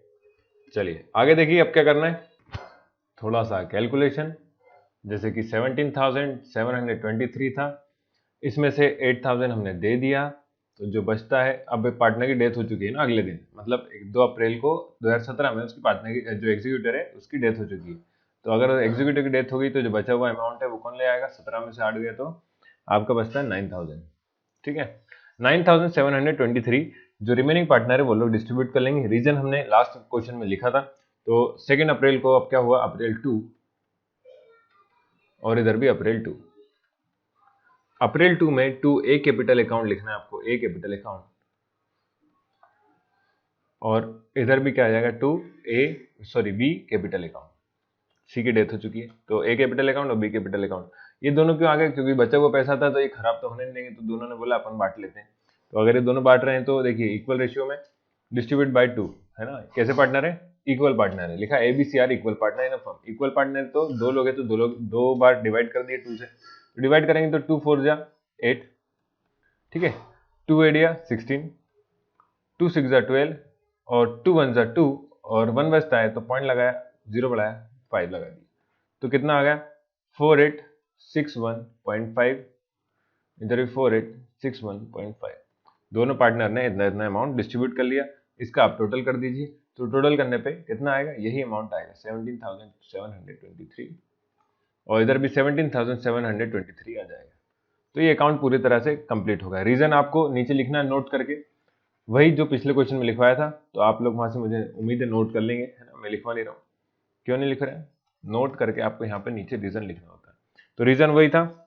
चलिए आगे देखिए, अब क्या करना है, थोड़ा सा कैलकुलेशन, जैसे कि 17,723 था, इसमें से 8,000 हमने दे दिया, तो जो बचता है, अब पार्टनर की डेथ हो चुकी है ना अगले दिन, मतलब 2 अप्रैल को 2017 में उसकी पार्टनर की, जो एग्जीक्यूटर है उसकी डेथ हो चुकी है, तो अगर एग्जीक्यूटर की डेथ हो गई तो जो बचा हुआ अमाउंट है वो कौन ले आएगा, 17 में से 8 गया तो आपका बचता है 9,000, ठीक है। 9,723 जो रिमेनिंग पार्टनर है वो लोग डिस्ट्रीब्यूट कर लेंगे। रीजन हमने लास्ट क्वेश्चन में लिखा था, तो 2 अप्रैल को अब क्या हुआ, अप्रैल 2, और इधर भी अप्रैल 2 में 2 ए कैपिटल अकाउंट लिखना है आपको, ए कैपिटल अकाउंट, और इधर भी क्या आ जाएगा, बी कैपिटल अकाउंट, सी की डेथ हो चुकी है, तो ए कैपिटल अकाउंट और बी कैपिटल अकाउंट। ये दोनों क्यों आ गए, क्योंकि बचा हुआ पैसा था तो ये खराब तो होने नहीं देंगे, तो दोनों ने बोला अपन बांट लेते हैं। तो अगर ये दोनों बांट रहे हैं तो देखिए इक्वल रेशियो में डिस्ट्रीब्यूट बाय 2 है ना, कैसे पार्टनर है, इक्वल पार्टनर है, लिखा ABCR equal partner in a firm, equal partner तो 2 लोग है तो 2 बार डिवाइड कर दिए 2 से, तो डिवाइड करेंगे तो 2 4 जा 8, ठीक है, 2 8 या 16, 2 6 जा 12, और 2 1 जा 2, और 1 बचता है तो पॉइंट लगाया, 0 बढ़ाया 5 लगा दिया, तो कितना आ गया 4861.5, इधर भी 4861.5, दोनों पार्टनर ने इतना इतना अमाउंट डिस्ट्रीब्यूट कर लिया। इसका आप टोटल कर दीजिए, तो टोटल करने पे कितना आएगा, यही अमाउंट आएगा 17,723, और इधर भी 17,723 आ जाएगा। तो ये अकाउंट पूरी तरह से कंप्लीट होगा। रीजन आपको नीचे लिखना है नोट करके, वही जो पिछले क्वेश्चन में लिखवाया था, तो आप लोग वहां से मुझे उम्मीद है नोट कर लेंगे, है ना, मैं लिखवा नहीं रहा हूँ, क्यों नहीं लिख रहे हैं, नोट करके आपको यहाँ पे नीचे रीजन लिखना होता है। तो रीजन वही था,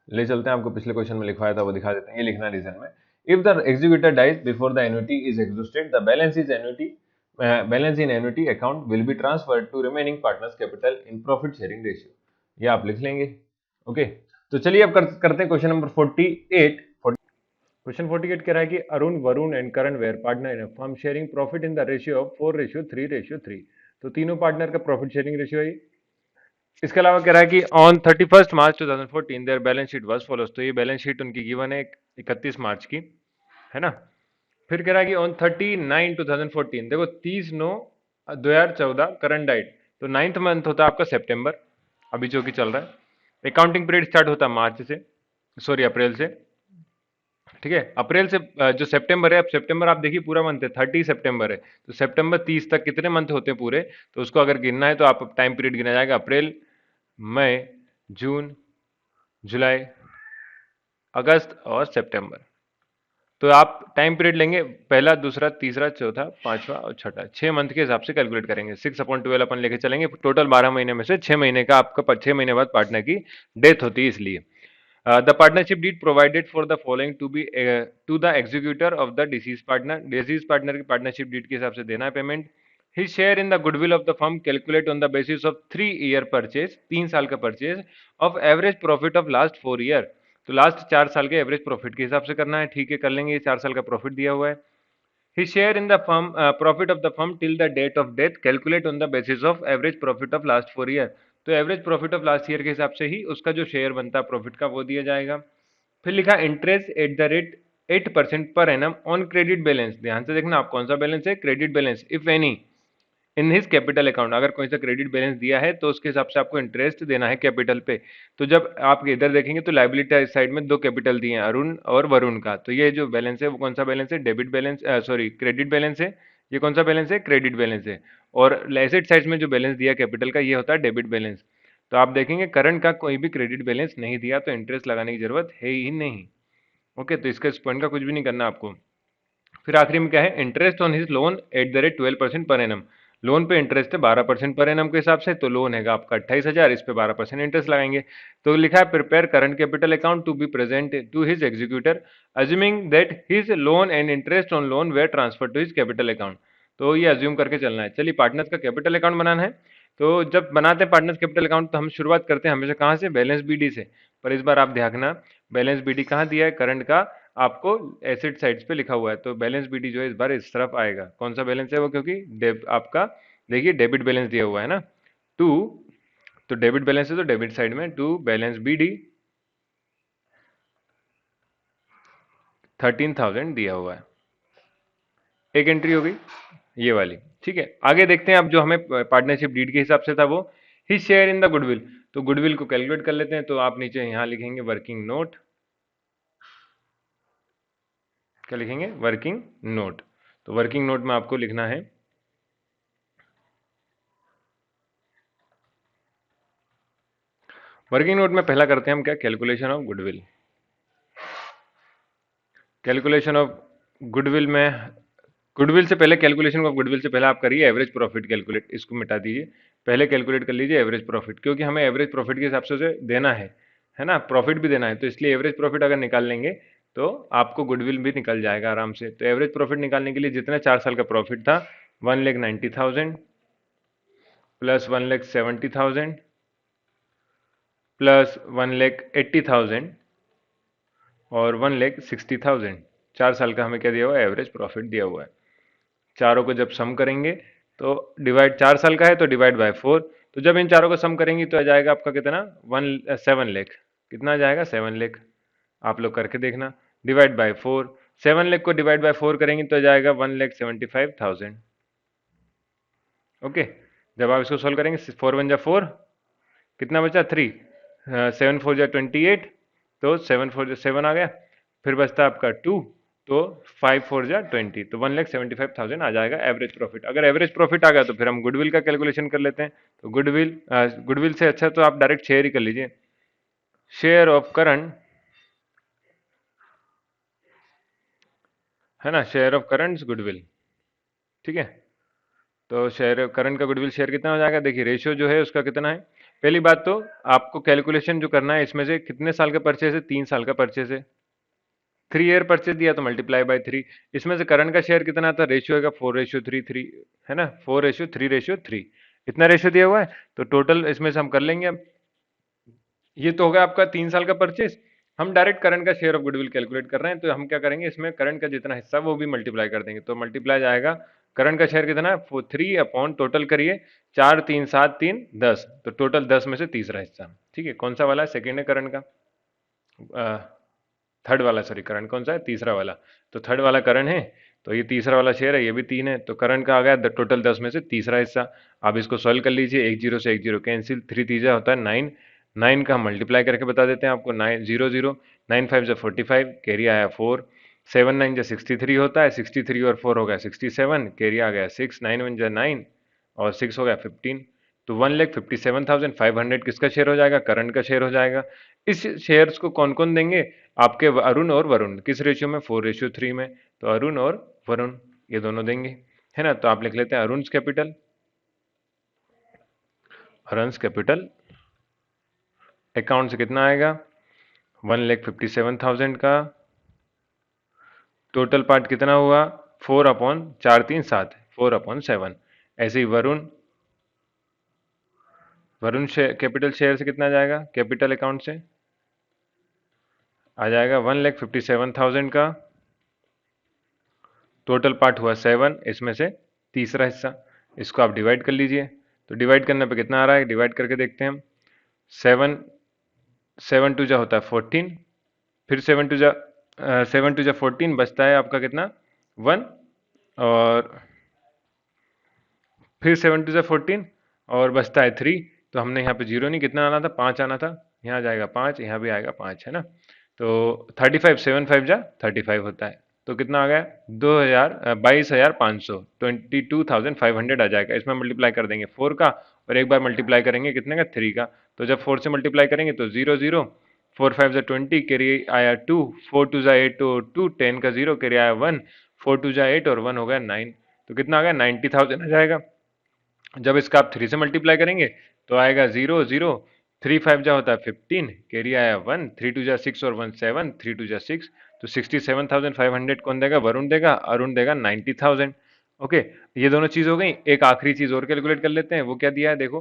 ले चलते हैं, आपको पिछले क्वेश्चन में लिखवाया था वो दिखा देते हैं, ये लिखना रीजन में, if the executor dies before the annuity is exhausted the balance in annuity account will be transferred to remaining partners capital in profit sharing ratio, ये आप लिख लेंगे। ओके, तो चलिए अब करते हैं क्वेश्चन नंबर 48। क्वेश्चन 48 कह रहा है कि Arun, Varun and Karan were partner in firm sharing profit in the ratio of 4:3:3, तो तीनों पार्टनर का प्रॉफिट शेयरिंग रेशियो है। इसके अलावा कह रहा है कि on 31 March 2014 their balance sheet was follows, तो ये बैलेंस शीट उनकी गिवन है 31 मार्च की, है ना। फिर कह रहा है कि ऑन 39 2014, देखो 30/9/2014 करंट डाइट, तो 9th मंथ होता है आपका सितंबर, अभी जो कि चल रहा है। अकाउंटिंग पीरियड स्टार्ट होता है अप्रैल से, ठीक है। अप्रैल से जो सितंबर है, अब सितंबर आप देखिए पूरा मंथ है, 30 सितंबर है, तो सितंबर 30 तक कितने मंथ होते हैं पूरे, तो उसको अगर गिनना है तो आप टाइम पीरियड गिना जाएगा, अप्रैल, मई, जून, जुलाई, अगस्त और सितंबर। तो आप टाइम पीरियड लेंगे पहला, दूसरा, तीसरा, चौथा, पांचवा और छठा, 6 मंथ के हिसाब से कैलकुलेट करेंगे। 6/12 अपन लेके चलेंगे। टोटल 12 महीने में से 6 महीने का आपका 6 महीने बाद पार्टनर की डेथ होती है, इसलिए the partnership deed provided for the following to be to the executor of the deceased partner. Deceased partner की पार्टनरशिप डीड के हिसाब से देना है payment. His share in the goodwill of the firm calculate on the basis of 3 year purchase, 3 साल का purchase of average profit of last 4 year। तो last 4 साल के एवरेज प्रॉफिट के हिसाब से करना है। ठीक है, कर लेंगे। 4 साल का प्रॉफिट दिया हुआ है। His share in the firm profit of the firm till the date of death calculate on the basis of average profit of last 4 year। तो average profit of last year के हिसाब से ही उसका जो शेयर बनता है प्रॉफिट का वो दिया जाएगा। फिर लिखा interest at the rate 8% per annum on credit balance. ध्यान से देखना आप कौन सा बैलेंस है, credit balance, if any in his capital account. अगर कोई सा क्रेडिट बैलेंस दिया है तो उसके हिसाब से आपको इंटरेस्ट देना है कैपिटल पे। तो जब आप इधर देखेंगे तो लाइबिलिटी साइड में 2 कैपिटल दिए हैं, अरुण और वरुण का। तो ये जो बैलेंस है वो कौन सा बैलेंस है, debit balance, sorry credit balance है। ये कौन सा बैलेंस है, क्रेडिट बैलेंस है। और एसेट साइड में जो बैलेंस दिया कैपिटल का ये होता है डेबिट बैलेंस। तो आप देखेंगे करंट का कोई भी क्रेडिट बैलेंस नहीं दिया तो इंटरेस्ट लगाने की जरूरत है ही नहीं। ओके, तो इसका इस पॉइंट का कुछ भी नहीं करना आपको। फिर आखिरी में क्या है, interest on his loan at the rate 12% per annum. Loan पे इंटरेस्ट है 12% पर एनम के हिसाब से। तो लोन है आपका 28,000, इस पे 12% इंटरेस्ट लगाएंगे। तो लिखा है prepare current capital account to be present to his executor assuming that his loan and interest on loan were transfer to his capital account. तो ये अज्यूम करके चलना है। चलिए, पार्टनर्स का कैपिटल अकाउंट बनाना है। तो जब बनाते हैं पार्टनर्स कैपिटल अकाउंट तो हम शुरुआत करते हैं हमेशा कहाँ से, बैलेंस बीडी से। पर इस बार आप ध्यान, बैलेंस बीडी कहाँ दिया है, करंट का आपको एसेट साइड्स पे लिखा हुआ है। तो बैलेंस बीडी जो है इस बार इस तरफ आएगा। कौन सा बैलेंस है वो, क्योंकि आपका देखिए डेबिट बैलेंस दिया हुआ है ना, टू, तो डेबिट बैलेंस है तो डेबिट साइड में टू बैलेंस बीडी 13,000 दिया हुआ है। एक एंट्री हो गई ये वाली। ठीक है, आगे देखते हैं अब जो हमें पार्टनरशिप डीड के हिसाब से था वो his share in the goodwill. तो गुडविल को कैलकुलेट कर लेते हैं। तो आप नीचे यहां लिखेंगे वर्किंग नोट। क्या लिखेंगे, वर्किंग नोट। तो वर्किंग नोट में आपको लिखना है वर्किंग नोट में पहला करते हैं हम क्या, calculation of goodwill. Calculation of goodwill में, गुडविल से पहले, कैलकुलेशन ऑफ गुडविल से पहले आप करिए एवरेज प्रॉफिट कैलकुलेट। इसको मिटा दीजिए, पहले कैलकुलेट कर लीजिए एवरेज प्रॉफिट, क्योंकि हमें एवरेज प्रॉफिट के हिसाब से उसे देना है ना, प्रॉफिट भी देना है। तो इसलिए एवरेज प्रॉफिट अगर निकाल लेंगे तो आपको गुडविल भी निकल जाएगा आराम से। तो एवरेज प्रॉफिट निकालने के लिए जितना 4 साल का प्रॉफिट था 1,90,000 प्लस 1,70,000 प्लस 1,80,000 और 1,60,000, 4 साल का हमें क्या दिया हुआ है, एवरेज प्रॉफिट दिया हुआ है। चारों को जब सम करेंगे तो डिवाइड, 4 साल का है तो डिवाइड बाय 4। तो जब इन चारों को सम करेंगे तो आ जाएगा आपका कितना, 7 लाख। कितना आ जाएगा, 7 लाख। आप लोग करके देखना, डिवाइड बाय 4, 7 लाख को डिवाइड बाय 4 करेंगे तो आ जाएगा 1,75,000। ओके, जब आप इसको सोल्व करेंगे 4 1 जा 4, कितना बचा 3, 7 4 जा 28, तो 7 4 जा 7 आ गया। फिर बचता आपका 2, तो 5 4 जा 20, तो 1,75,000 आ जाएगा एवरेज प्रॉफिट। अगर एवरेज प्रॉफिट आ गया तो फिर हम गुडविल का कैलकुलेशन कर लेते हैं। तो गुडविल से अच्छा तो आप डायरेक्ट शेयर ही कर लीजिए। शेयर ऑफ करंट, है ना, शेयर ऑफ करंट गुडविल। ठीक है, तो शेयर करंट का गुडविल शेयर कितना हो जाएगा, देखिए रेशियो जो है उसका कितना है। पहली बात तो आपको कैलकुलेशन जो करना है इसमें से कितने साल का परचेज है, 3 साल का परचेज है। 3 ईयर परचेज दिया तो मल्टीप्लाई बाय 3। इसमें से करंट का शेयर कितना आता है, रेशियो है 4:3, है ना, 4:3:3, इतना रेशियो दिया हुआ है। तो टोटल इसमें से हम कर लेंगे अब। ये तो होगा आपका 3 साल का परचेज। हम डायरेक्ट करंट का शेयर ऑफ गुडविल कैलकुलेट कर रहे हैं, तो हम क्या करेंगे, इसमें करंट का जितना हिस्सा वो भी मल्टीप्लाई कर देंगे। तो मल्टीप्लाई जाएगा, करंट का शेयर कितना है, 3 अपॉन, टोटल करिए 4 3 7 3 10, तो टोटल 10 में से तीसरा हिस्सा। ठीक है, कौन सा वाला है, सेकेंड है करंट का, थर्ड वाला, सॉरी करंट कौन सा है, तीसरा वाला। तो थर्ड वाला करंट है, तो ये तीसरा वाला शेयर है, ये भी 3 है। तो करंट का आ गया टोटल 10 में से तीसरा हिस्सा। आप इसको सॉल्व कर लीजिए, 1 0 से 1 0 कैंसिल, 3 3 होता है 9, 9 का हम मल्टीप्लाई करके बता देते हैं आपको, 9 0 0, 9 5 जा 45, कैरी आया 4, 7 9 जा 63 होता है, 63 और 4 हो गया 67, कैरी आ गया 6, 9 1 जा 9 और 6 हो गया 15। तो 1,57,500 किसका शेयर हो जाएगा, करंट का शेयर हो जाएगा। इस शेयर्स को कौन कौन देंगे, आपके अरुण और वरुण किस रेशियो में, 4:3 में, तो अरुण और वरुण ये दोनों देंगे, है ना। तो आप लिख लेते हैं अरुण्स कैपिटल, अरुण्स कैपिटल अकाउंट से कितना आएगा, 1,57,000 का टोटल पार्ट कितना हुआ, 4/437, 4/7। ऐसे ही वरुण, वरुण कैपिटल शेयर से कितना जाएगा, कैपिटल अकाउंट से आ जाएगा 1,57,000 का टोटल पार्ट हुआ 7, इसमें से तीसरा हिस्सा, इसको आप डिवाइड कर लीजिए। तो डिवाइड करने पे कितना आ रहा है, डिवाइड करके देखते हैं हम। 7 टू जा होता है 14, फिर 7 टू जा 14, बचता है आपका कितना 1, और फिर 7 टू जा 14 और बचता है 3। तो हमने यहाँ पे 0 नहीं, कितना आना था, 5 आना था, यहाँ जाएगा 5, यहाँ भी आएगा 5, है ना। तो 35, 7 5 जा 35 होता है, तो कितना आ गया 22,500, 22,500 आ जाएगा। इसमें मल्टीप्लाई कर देंगे 4 का, और एक बार मल्टीप्लाई करेंगे कितने का, 3 का। तो जब 4 से मल्टीप्लाई करेंगे तो 0 0, 4 5 जा 20, कैरी आया 2, 4 2 जा 8 तो 2, 10 का 0, कैरी आया 1, 4 2 जा 8 और 1 हो गया 9। तो कितना आ गया 90,000 आ जाएगा। जब इसका आप 3 से मल्टीप्लाई करेंगे तो आएगा 0 0, 3 5 जा होता है 15, कैरी आया 1, 3 2 जा 6 और 1 7, 3 2 जा 6, तो 67,500 कौन देगा, वरुण देगा, अरुण देगा 90,000। ओके, ये दोनों चीज हो गई। एक आखिरी चीज और कैलकुलेट कर लेते हैं, वो क्या दिया है देखो,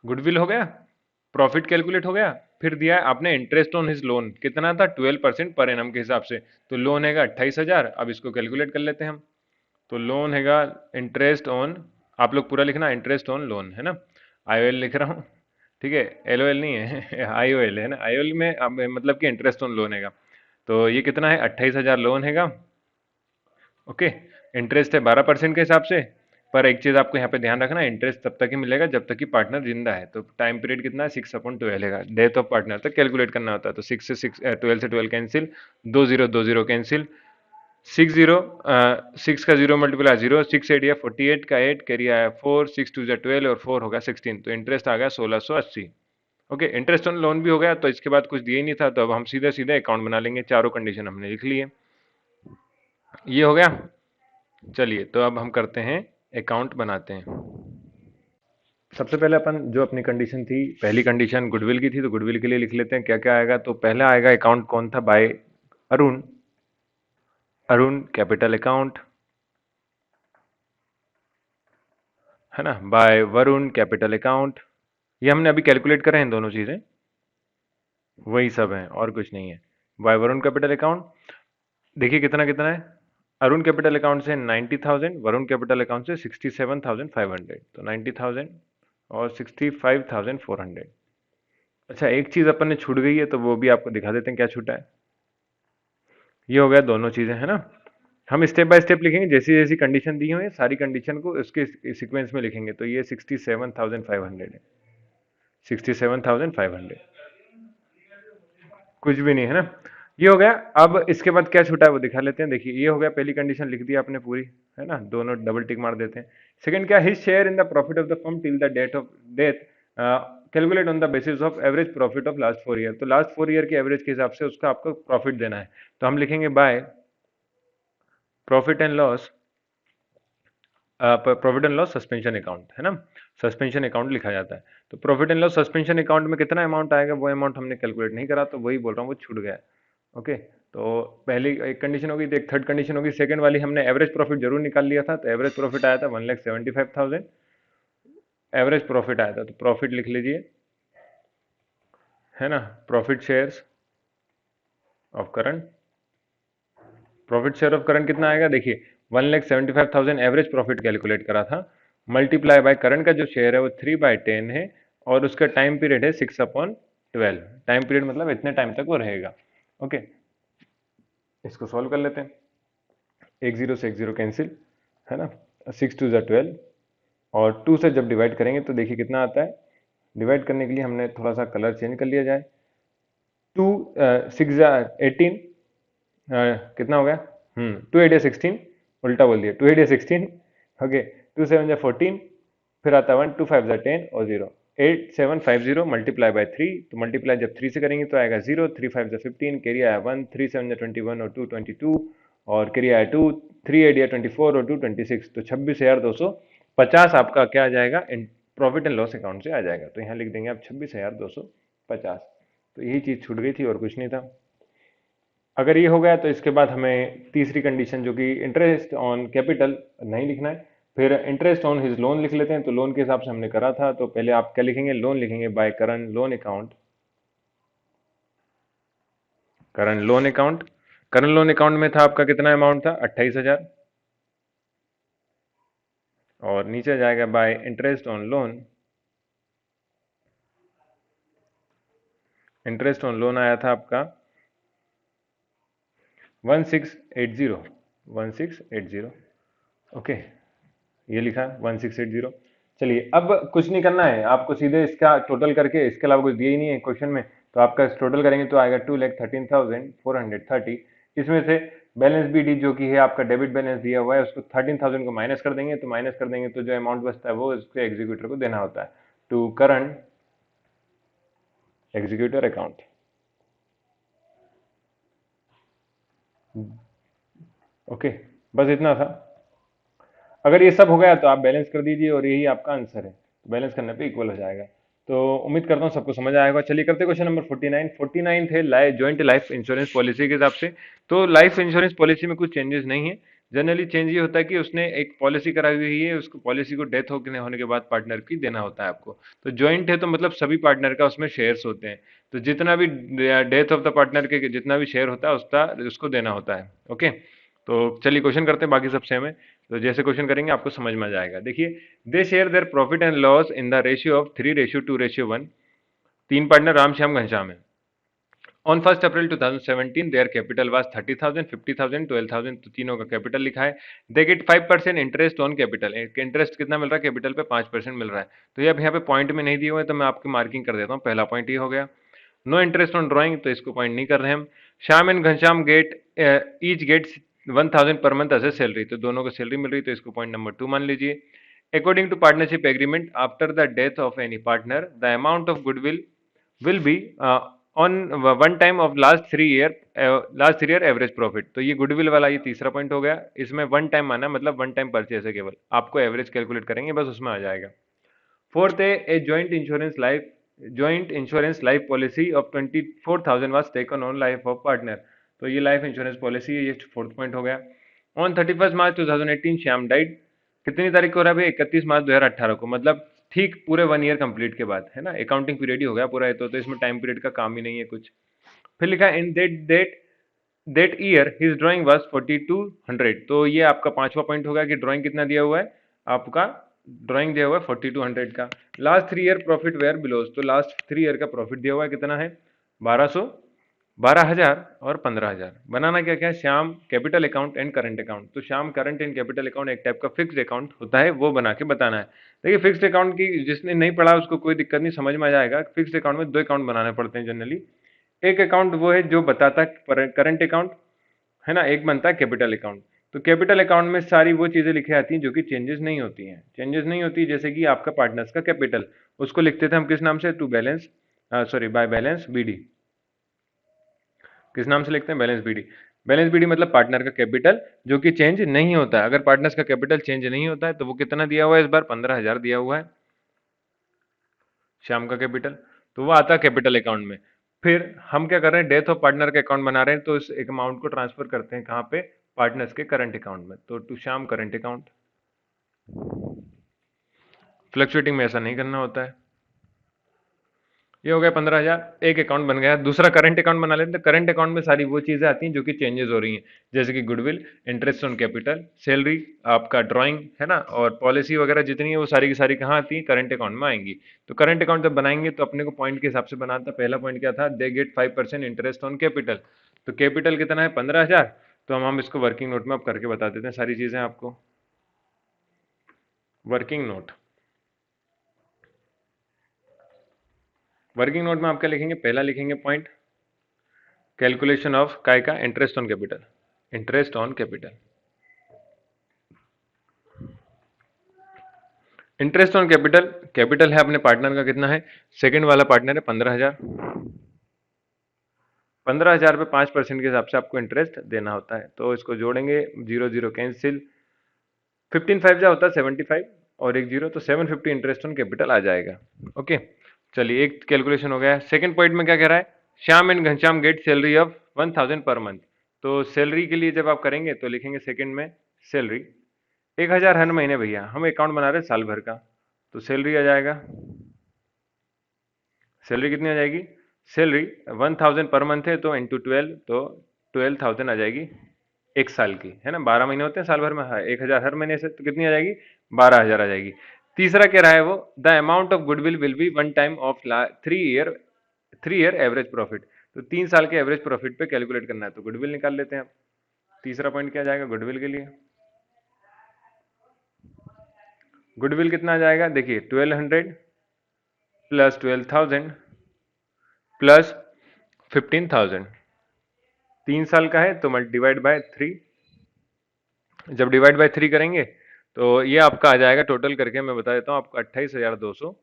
गुडविल हो गया, प्रॉफिट कैलकुलेट हो गया, फिर दिया है आपने इंटरेस्ट ऑन हिज लोन, कितना था 12% पर एनम के हिसाब से, तो लोन हैगा 28,000। अब इसको कैलकुलेट कर लेते हैं हम। तो लोन हैगा इंटरेस्ट ऑन, आप लोग पूरा लिखना इंटरेस्ट ऑन लोन, है ना, IOL लिख रहा हूँ, ठीक है, LOL नहीं है IOL है ना, IOL में अब मतलब कि इंटरेस्ट ऑन लोन हैगा। तो ये कितना है 28,000 लोन हैगा। ओके, इंटरेस्ट है 12% के हिसाब से। पर एक चीज आपको यहाँ पे ध्यान रखना, इंटरेस्ट तब तक ही मिलेगा जब तक कि पार्टनर जिंदा है। तो टाइम पीरियड कितना है 6/12 है, डेथ ऑफ पार्टनर तक कैलकुलेट करना होता है। तो 6 से 6, 12 से 12 कैंसिल, 2 0 कैंसिल, 6 का 0 मल्टीप्लाई 0, 6 8 या 48 का 8, कैरी आया 4, 6 2 12 और 4 होगा 16, तो इंटरेस्ट आ गया 1680। ओके, इंटरेस्ट ऑन लोन भी हो गया। तो इसके बाद कुछ दिए ही नहीं था, तो अब हम सीधे सीधे अकाउंट बना लेंगे, चारों कंडीशन हमने लिख ली है, ये हो गया। चलिए, तो अब हम करते हैं अकाउंट बनाते हैं। सबसे पहले अपन जो अपनी कंडीशन थी, पहली कंडीशन गुडविल की थी, तो गुडविल के लिए लिख लेते हैं क्या क्या आएगा। तो पहला आएगा अकाउंट कौन था, by Arun, Arun capital account, है ना, बाय वरुण कैपिटल अकाउंट। ये हमने अभी कैलकुलेट करे हैं दोनों चीजें, वही सब हैं और कुछ नहीं है। बाय वरुण कैपिटल अकाउंट, देखिए कितना कितना है, अरुण कैपिटल अकाउंट से 90,000, वरुण कैपिटल अकाउंट से 67,500, तो 90,000 और 65,400। अच्छा, एक चीज अपन ने छूट गई है, तो वो भी आपको दिखा देते हैं क्या छूटा है। ये हो गया दोनों चीजें, है ना। हम स्टेप बाय स्टेप लिखेंगे, जैसी जैसी कंडीशन दी हुई है सारी कंडीशन को उसके सीक्वेंस में लिखेंगे। तो ये 67,500 है, 67,500, कुछ भी नहीं है ना। ये हो गया। अब इसके बाद क्या छूटा है वो दिखा लेते हैं। देखिए, ये हो गया, पहली कंडीशन लिख दी आपने पूरी, है ना, दोनों डबल टिक मार देते हैं। सेकंड क्या, his share in the profit of the firm till the date of death calculate on the basis of average profit of last 4 year. तो लास्ट 4 ईयर के एवरेज के हिसाब से उसका आपको प्रॉफिट देना है। तो हम लिखेंगे by profit and loss, profit and loss suspension account, है ना, सस्पेंशन अकाउंट लिखा जाता है। तो profit and loss suspension account में कितना अमाउंट आएगा, वो अमाउंट हमने कैलकुलेट नहीं करा, तो वही बोल रहा हूँ, वो छूट गया। ओके, तो पहली एक कंडीशन होगी, तो एक थर्ड कंडीशन होगी। सेकंड वाली हमने एवरेज प्रॉफिट जरूर निकाल लिया था, तो एवरेज प्रॉफिट आया था 1,75,000, एवरेज प्रॉफिट आया था। तो प्रॉफिट लिख लीजिए, है ना, profit shares of current, profit share of current कितना आएगा, देखिए 1,75,000 एवरेज प्रॉफिट कैलकुलेट करा था, मल्टीप्लाई बाय करंट का जो शेयर है वो 3/10 है, और उसका टाइम पीरियड है 6/12। टाइम पीरियड मतलब इतने टाइम तक वो रहेगा। ओके, इसको सॉल्व कर लेते हैं। एक जीरो से एक जीरो कैंसिल, है ना, 6 2 12, और 2 से जब डिवाइड करेंगे तो देखिए कितना आता है। डिवाइड करने के लिए हमने थोड़ा सा कलर चेंज कर लिया जाए। 2 6 18, कितना हो गया, 2 8 16, उल्टा बोल दिया, 2 8 16। ओके, 2 7 14, फिर आता है 1, 2 5 10 और 0, 8750 मल्टीप्लाई बाय 3, तो मल्टीप्लाई जब 3 से करेंगे तो आएगा 0, 3 5 जा 15, कैरी आया 1, 3 7 जा 21 और 2 22, और कैरी आया 2, 3 8 या 24 और 2 26, तो 26,250 आपका क्या आ जाएगा, प्रॉफिट एंड लॉस अकाउंट से आ जाएगा। तो यहाँ लिख देंगे आप 26,250। तो यही चीज़ छूट गई थी और कुछ नहीं था। अगर ये हो गया तो इसके बाद हमें तीसरी कंडीशन जो कि इंटरेस्ट ऑन कैपिटल नहीं लिखना है, फिर इंटरेस्ट ऑन हिज लोन लिख लेते हैं। तो लोन के हिसाब से हमने करा था, तो पहले आप क्या लिखेंगे, लोन लिखेंगे by current loan account. Current loan account, current loan account में था आपका कितना अमाउंट था, 28,000, और नीचे जाएगा bye interest on loan. Interest on loan आया था आपका 1680, 1680, ओके, ये लिखा 1680। चलिए अब कुछ नहीं करना है आपको, सीधे इसका टोटल करके, इसके अलावा कुछ दिया ही नहीं है क्वेश्चन में, तो आपका टोटल करेंगे तो आएगा 2,13,430। इसमें से बैलेंस बी डी जो कि है आपका डेबिट बैलेंस दिया हुआ है, उसको 13,000 को माइनस कर देंगे, तो माइनस कर देंगे तो जो अमाउंट बचता है वो उसके एग्जीक्यूटर को देना होता है, to current executor account. Okay, बस इतना था। अगर ये सब हो गया तो आप बैलेंस कर दीजिए और यही आपका आंसर है, तो बैलेंस करने पे इक्वल हो जाएगा। तो उम्मीद करता हूँ सबको समझ आएगा। चलिए करते क्वेश्चन नंबर 49। 49 थे जॉइंट लाइफ इंश्योरेंस पॉलिसी के हिसाब से। तो लाइफ इंश्योरेंस पॉलिसी में कुछ चेंजेस नहीं है। जनरली चेंज ये होता है कि उसने एक पॉलिसी कराई हुई है, उसको पॉलिसी को डेथ होने के बाद पार्टनर की देना होता है आपको। तो ज्वाइंट है तो मतलब सभी पार्टनर का उसमें शेयर्स होते हैं, तो जितना भी डेथ ऑफ द पार्टनर के जितना भी शेयर होता है उसका उसको देना होता है। ओके, तो चलिए क्वेश्चन करते हैं, बाकी सब सेम है। तो जैसे क्वेश्चन करेंगे आपको समझ में आ जाएगा। देखिए, they share their profit and loss in the ratio of 3:2:1। तीन पार्टनर राम श्याम घनश्याम है। On 1 April 2017 their capital was 30,000, 50,000, 12,000, तो तीनों का कैपिटल लिखा है। They get 5% interest on capital. Interest कितना मिल रहा है, कैपिटल पे 5% मिल रहा है। तो ये अब यहाँ पे पॉइंट में नहीं दिए हुए, तो मैं आपकी मार्किंग कर देता हूँ। पहला पॉइंट ये हो गया। नो इंटरेस्ट ऑन ड्राइंग, तो इसको पॉइंट नहीं कर रहे हम। Shyam and Ghanshyam get each gets 1,000 per month as a salary, तो दोनों को सैलरी मिल रही, तो इसको पॉइंट नंबर 2 मान लीजिए। According to partnership agreement, after the death of any partner the amount of goodwill will be on one time of last 3 year average profit. तो ये गुडविल वाला ये तीसरा पॉइंट हो गया। इसमें वन टाइम माना, मतलब वन टाइम परचेज है, केवल आपको एवरेज कैलकुलेट करेंगे बस, उसमें आ जाएगा। फोर्थ है a joint insurance life policy of 24,000 was taken on life of partner. तो ये लाइफ इंश्योरेंस पॉलिसी है, ये फोर्थ पॉइंट हो गया। On 31 March 2018 Shyam died. कितनी तारीख को हो रहा है भाई, 31 मार्च 2018 को, मतलब ठीक पूरे 1 ईयर कंप्लीट के बाद, है ना, अकाउंटिंग पीरियड ही हो गया पूरा, तो इसमें टाइम पीरियड का काम ही नहीं है कुछ। फिर लिखा in that year his drawing was 4200। तो ये आपका पांचवा पॉइंट होगा कि ड्राइंग कितना दिया हुआ है आपका, ड्राइंग दिया हुआ है 4200 का। Last 3 year profit were below, तो लास्ट 3 ईयर का प्रॉफिट दिया हुआ है कितना है, 1200, 12,000 और 15,000। बनाना क्या क्या है, Shyam capital account and current account. तो Shyam current and capital account एक टाइप का फिक्स्ड अकाउंट होता है, वो बना के बताना है। देखिए, फिक्स्ड अकाउंट की जिसने नहीं पढ़ा उसको कोई दिक्कत नहीं, समझ में आ जाएगा। फिक्स्ड अकाउंट में 2 अकाउंट बनाने पड़ते हैं जनरली। एक अकाउंट वो है जो बताता है करंट अकाउंट, है ना, एक बनता है कैपिटल अकाउंट। तो कैपिटल अकाउंट में सारी वो चीजें लिखी आती हैं जो कि चेंजेस नहीं होती हैं, चेंजेस नहीं होती, जैसे कि आपका पार्टनर्स का कैपिटल, उसको लिखते थे हम किस नाम से, to balance, sorry by balance BD. किस नाम से लिखते हैं, बैलेंस बीडी। बैलेंस बीडी मतलब पार्टनर का कैपिटल जो कि चेंज नहीं होता है। अगर पार्टनर्स का कैपिटल चेंज नहीं होता है तो वो कितना दिया हुआ है, इस बार 15,000 दिया हुआ है श्याम का कैपिटल, तो वो आता है कैपिटल अकाउंट में। फिर हम क्या कर रहे हैं, डेथ ऑफ पार्टनर का अकाउंट बना रहे हैं, तो इस एक अमाउंट को ट्रांसफर करते हैं कहाँ पे, पार्टनर्स के करंट अकाउंट में, तो to Shyam current account. Fluctuating में ऐसा नहीं करना होता है। ये हो गया 15,000, एक अकाउंट बन गया। दूसरा करंट अकाउंट बना लेते हैं। करंट अकाउंट में सारी वो चीजें आती हैं जो कि चेंजेस हो रही हैं, जैसे कि goodwill, interest on capital, salary, आपका ड्राइंग, है ना, और पॉलिसी वगैरह जितनी है वो सारी की सारी कहाँ आती है, करंट अकाउंट में आएंगी। तो करंट अकाउंट जब बनाएंगे तो अपने को पॉइंट के हिसाब से बनाना था। पहला पॉइंट क्या था, दे गेट 5% इंटरेस्ट ऑन कैपिटल। तो कैपिटल कितना है, 15,000। तो हम इसको वर्किंग नोट में अब करके बता देते हैं सारी चीजें आपको। वर्किंग नोट, वर्किंग नोट में आप क्या लिखेंगे, पहला लिखेंगे पॉइंट, कैलकुलेशन ऑफ काय का, interest on capital, interest on capital. Interest on capital, capital है अपने पार्टनर का कितना है, सेकंड वाला पार्टनर है 15,000। 15,000 पे 5% के हिसाब से आपको इंटरेस्ट देना होता है, तो इसको जोड़ेंगे, 0 0 कैंसिल, 15 5 जा होता है 75 और एक जीरो, तो 750 इंटरेस्ट ऑन कैपिटल आ जाएगा। ओके, चलिए एक कैलकुलेशन हो गया। सेकंड पॉइंट में क्या कह रहा है, Shyam and Ghanshyam get salary of 1000 per month. तो सैलरी के लिए जब आप करेंगे तो लिखेंगे सेकंड में सैलरी 1000 हर महीने, भैया हम अकाउंट बना रहे हैं साल भर का, तो सैलरी आ जाएगा, सैलरी कितनी आ जाएगी, सैलरी 1000 पर मंथ है तो इंटू 12, तो 12,000 आ जाएगी एक साल की, है ना, 12 महीने होते हैं साल भर में, हाँ 1000 हर महीने से, तो कितनी आ जाएगी, 12,000 आ जाएगी। तीसरा कह रहा है वो, the amount of goodwill will B one time of 3 year average profit. तो 3 साल के एवरेज प्रॉफिट पे कैलकुलेट करना है, तो गुडविल निकाल लेते हैं। तीसरा पॉइंट क्या जाएगा गुडविल के लिए, गुडविल कितना आ जाएगा, देखिए 1200 प्लस 12,000 प्लस 15,000, 3 साल का है तो डिवाइड बाय 3, जब डिवाइड बाय 3 करेंगे तो ये आपका आ जाएगा टोटल करके, मैं बता देता हूँ आपको, 28,200,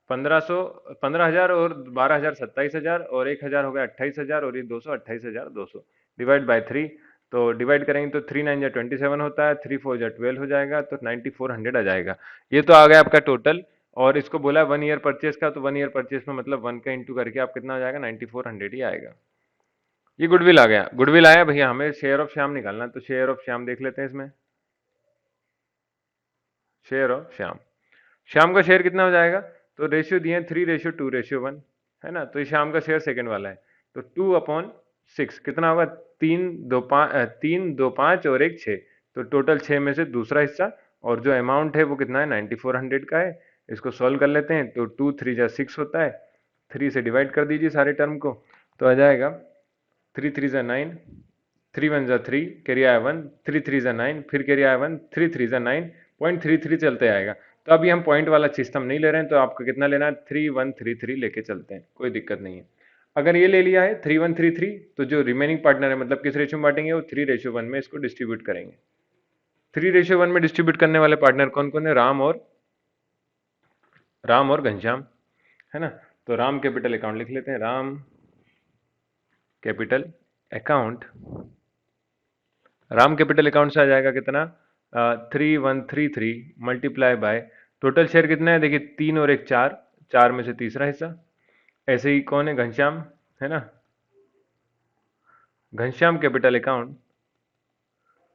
1500, 15,000 और 12,000 27,000 और 1,000 हो गया 28,000 और ये 200 28,200 डिवाइड बाय 3, तो डिवाइड करेंगे तो 3 9 जा 27 होता है, 3 4 जा 12 हो जाएगा, तो 9400 आ जाएगा। ये तो आ गया आपका टोटल, और इसको बोला 1 ईयर परचेज का, तो 1 ईयर परचेज में मतलब 1 का इंटू करके आप कितना आ जाएगा, 9400 ही आएगा। ये गुडविल आ गया, गुडविल आया भैया, हमें शेयर ऑफ श्याम निकालना है, तो शेयर ऑफ श्याम देख लेते हैं इसमें, शेयर ऑफ श्याम, श्याम का शेयर कितना हो जाएगा, तो रेशियो दिए 3:2:1, है ना, तो ये श्याम का शेयर सेकंड वाला है, तो 2/6 कितना होगा, 3 2 5 और एक 6, तो टोटल 6 में से दूसरा हिस्सा, और जो अमाउंट है वो कितना है 9400 का है। इसको सॉल्व कर लेते हैं, तो 2 3 जा 6 होता है, 3 से डिवाइड कर दीजिए सारे टर्म को, तो आ जाएगा 3 3 जा 9, 3 1 जा 3, कैरी आया 1, 3 3 जा 9, फिर कैरी आया 1, 3 3 जा 9, 0.33 चलते आएगा। तो अभी हम पॉइंट वाला सिस्टम नहीं ले रहे हैं, तो आपको कितना लेना है, 3133 लेके चलते हैं, कोई दिक्कत नहीं है। अगर ये ले लिया है 3133, तो जो रिमेनिंग पार्टनर है, मतलब किस रेशियो में बांटेंगे, वो 3:1 में इसको डिस्ट्रीब्यूट करेंगे। 3:1 में डिस्ट्रीब्यूट करने वाले पार्टनर कौन कौन है, राम और घनश्याम, है ना, तो राम कैपिटल अकाउंट लिख लेते हैं, Ram capital account, Ram capital account से आ जाएगा कितना, 3133 मल्टीप्लाई बाय, टोटल शेयर कितना है, देखिए 3 और एक 4, 4 में से तीसरा हिस्सा। ऐसे ही कौन है, घनश्याम, है ना, घनश्याम कैपिटल अकाउंट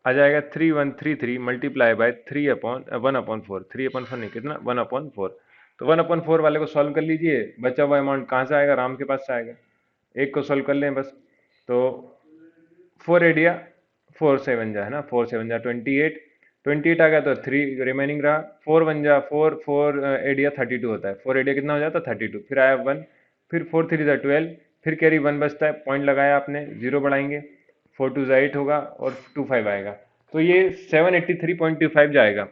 आ जाएगा 3133 मल्टीप्लाई बाय 1/4, 3/4 नहीं, कितना 1/4, तो 1/4 वाले को सॉल्व कर लीजिए, बचा हुआ अमाउंट कहाँ से आएगा, राम के पास से आएगा, एक को सॉल्व कर लें बस, तो 4 एडिया 4 7 जा, है ना, 4 7 जा 28, 28 आ गया तो 3 रिमेनिंग रहा, 4 1 जा 4, 4 एडिया 32 होता है, 4 एडिया कितना हो जाता है 32, फिर आया 1, फिर 4 3 जा 12, फिर कैरी 1 बचता है, पॉइंट लगाया आपने, 0 बढ़ाएंगे, 4 2 जा 8 होगा और 25 आएगा, तो ये 783.25 जाएगा।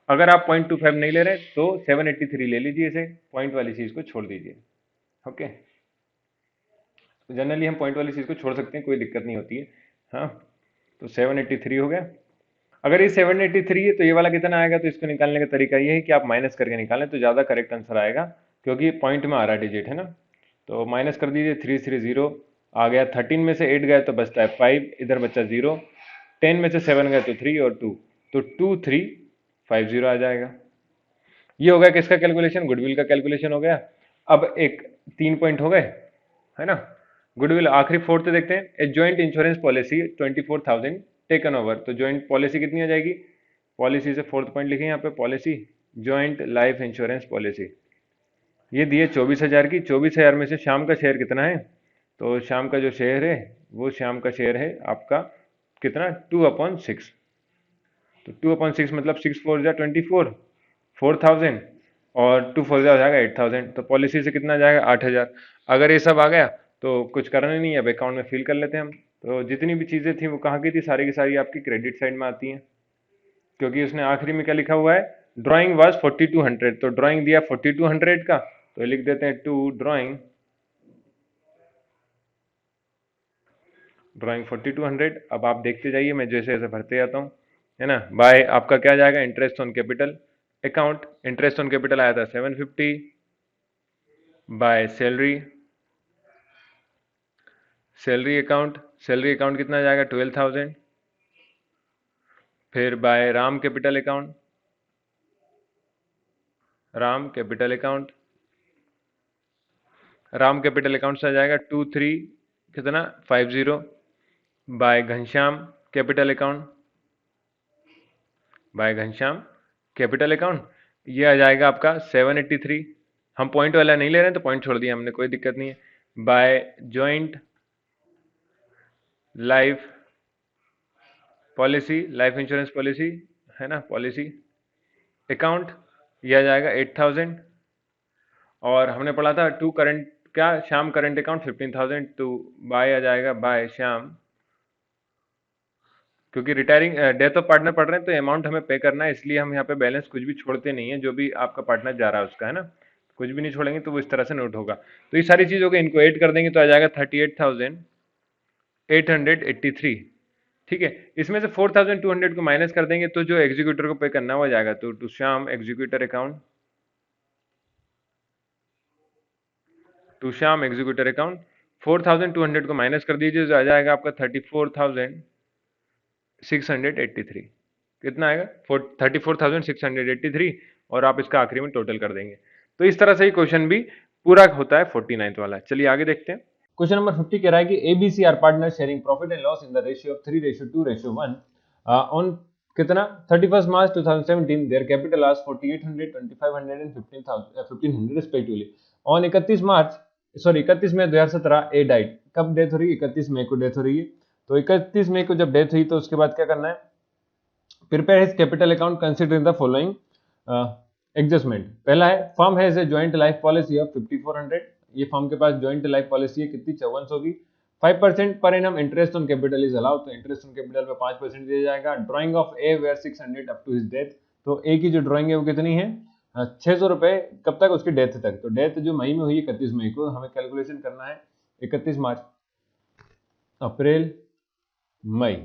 अगर आप 0.25 नहीं ले रहे तो 783 ले लीजिए, इसे पॉइंट वाली चीज को छोड़ दीजिए। ओके, तो जनरली हम पॉइंट वाली चीज को छोड़ सकते हैं, कोई दिक्कत नहीं होती है। हाँ, तो 783 हो गया। अगर ये 783 है तो ये वाला कितना आएगा, तो इसको निकालने का तरीका ये है कि आप माइनस करके निकालें तो ज़्यादा करेक्ट आंसर आएगा, क्योंकि पॉइंट में आ रहा है डिजिट, है ना, तो माइनस कर दीजिए, 330 आ गया, 13 में से 8 गए तो बचता है 5, इधर बचा 0, 10 में से 7 गए तो 3 और 2, तो 2350 आ जाएगा। ये हो गया किसका कैलकुलेशन, गुडविल का कैलकुलेशन हो गया। अब एक 3 पॉइंट हो गए, है ना, गुडविल आखिरी फोर्थ देखते हैं, a joint insurance policy 24,000 taken over, तो जॉइंट पॉलिसी कितनी आ जाएगी, पॉलिसी से फोर्थ पॉइंट लिखें यहाँ पे, policy joint life insurance policy, ये दिए 24,000 की, 24,000 में से शाम का शेयर कितना है, तो शाम का जो शेयर है वो शाम का शेयर है आपका कितना, 2/6, तो 2/6 मतलब 6 4 जा 24, 4,000 और 2 4 जा हो जाएगा 8,000, तो पॉलिसी से कितना जाएगा 8,000। अगर ये सब आ गया तो कुछ करना नहीं है, अब अकाउंट में फिल कर लेते हैं हम। तो जितनी भी चीज़ें थी वो कहाँ की थी, सारी की सारी आपकी क्रेडिट साइड में आती हैं, क्योंकि उसने आखिरी में क्या लिखा हुआ है, ड्राइंग वाज 4200, तो ड्राइंग दिया 4200 का, तो लिख देते हैं टू ड्राइंग, ड्राइंग 4200। अब आप देखते जाइए, मैं जैसे जैसे भरते जाता हूँ, है ना, बाय आपका क्या जाएगा, interest on capital account interest on capital आया था 750 बाय सैलरी अकाउंट कितना जाएगा 12,000, फिर बाय राम कैपिटल अकाउंट से आ जाएगा 23 कितना 50 बाय घनश्याम कैपिटल अकाउंट ये आ जाएगा आपका 783। हम पॉइंट वाला नहीं ले रहे हैं तो पॉइंट छोड़ दिया हमने, कोई दिक्कत नहीं है। By joint life insurance policy है ना, पॉलिसी अकाउंट ये आ जाएगा 8,000। और हमने पढ़ा था टू करंट क्या Shyam current account 15,000 to by आ जाएगा बाय श्याम, क्योंकि रिटायरिंग डेथ ऑफ पार्टनर पढ़ रहे हैं तो अमाउंट हमें पे करना है, इसलिए हम यहाँ पे बैलेंस कुछ भी छोड़ते नहीं है, जो भी आपका पार्टनर जा रहा है उसका, है ना, कुछ भी नहीं छोड़ेंगे तो वो इस तरह से नोट होगा। तो ये सारी चीज़ों को इनको ऐड कर देंगे तो आ जाएगा 38,883। ठीक है, इसमें से 4,200 को माइनस कर देंगे तो जो एग्जीक्यूटर को पे करना हो जाएगा, तो टू श्याम एग्जीक्यूटर अकाउंट 4,200 को माइनस कर दीजिए तो आ जाएगा आपका 34,683। कितना आएगा 34,683, और आप इसका आखिरी में टोटल कर देंगे। तो इस तरह से ही क्वेश्चन भी पूरा होता है 49th वाला। चलिए आगे देखते हैं। क्वेश्चन नंबर 50 कह रहा है कि ABC are partner sharing profit and loss in the ratio of 3:2:1 on कितना 31 March 2017 their capital as 4,800, 2,500 and 1,500 respectively. On 31 May 2017 A died. कब डेथ हो रही है 31 मई को डेथ हो रही है, तो 31 मई को जब डेथ हुई तो उसके बाद क्या करना है, prepare his capital account considering the following adjustment. पहला है firm has a joint life policy of 5,400, ये फर्म के पास जॉइंट लाइफ पॉलिसी है कितनी 5400 की। 5% per annum interest on capital is allowed, तो इंटरेस्ट ऑन कैपिटल पे 5% दिया जाएगा। Drawing of A were 600 up to his death, तो ए की जो ड्राइंग है वो कितनी है 600 रुपए, कब तक उसकी डेथ तक। तो डेथ जो मई में हुई 31 मई को, हमें कैलकुलेशन करना है 31 मार्च अप्रैल मई,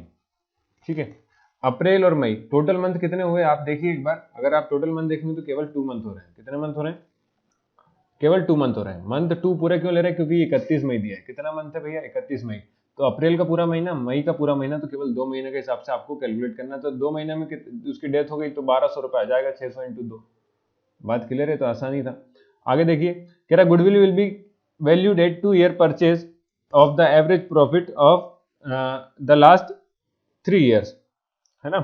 ठीक है, अप्रैल और मई टोटल मंथ कितने हुए आप देखिए एक बार। अगर आप टोटल मंथ देखेंगे तो केवल 2 मंथ हो रहे हैं। कितने मंथ हो रहे हैं, केवल 2 मंथ हो रहे हैं। मंथ 2 पूरे क्यों ले रहे हैं, क्योंकि 31 मई दिया है। कितना मंथ है भैया 31 मई, तो अप्रैल का पूरा महीना, मई का पूरा महीना, तो केवल 2 महीने के हिसाब से आपको कैलकुलेट करना है। तो 2 महीने में उसकी डेथ हो गई तो 1,200 रुपए आ जाएगा, 600 इंटू 2। बात क्लियर है, तो आसानी था। आगे देखिए कह रहा goodwill will be valued at 2 year purchase of the average profit of the last 3 years, है ना।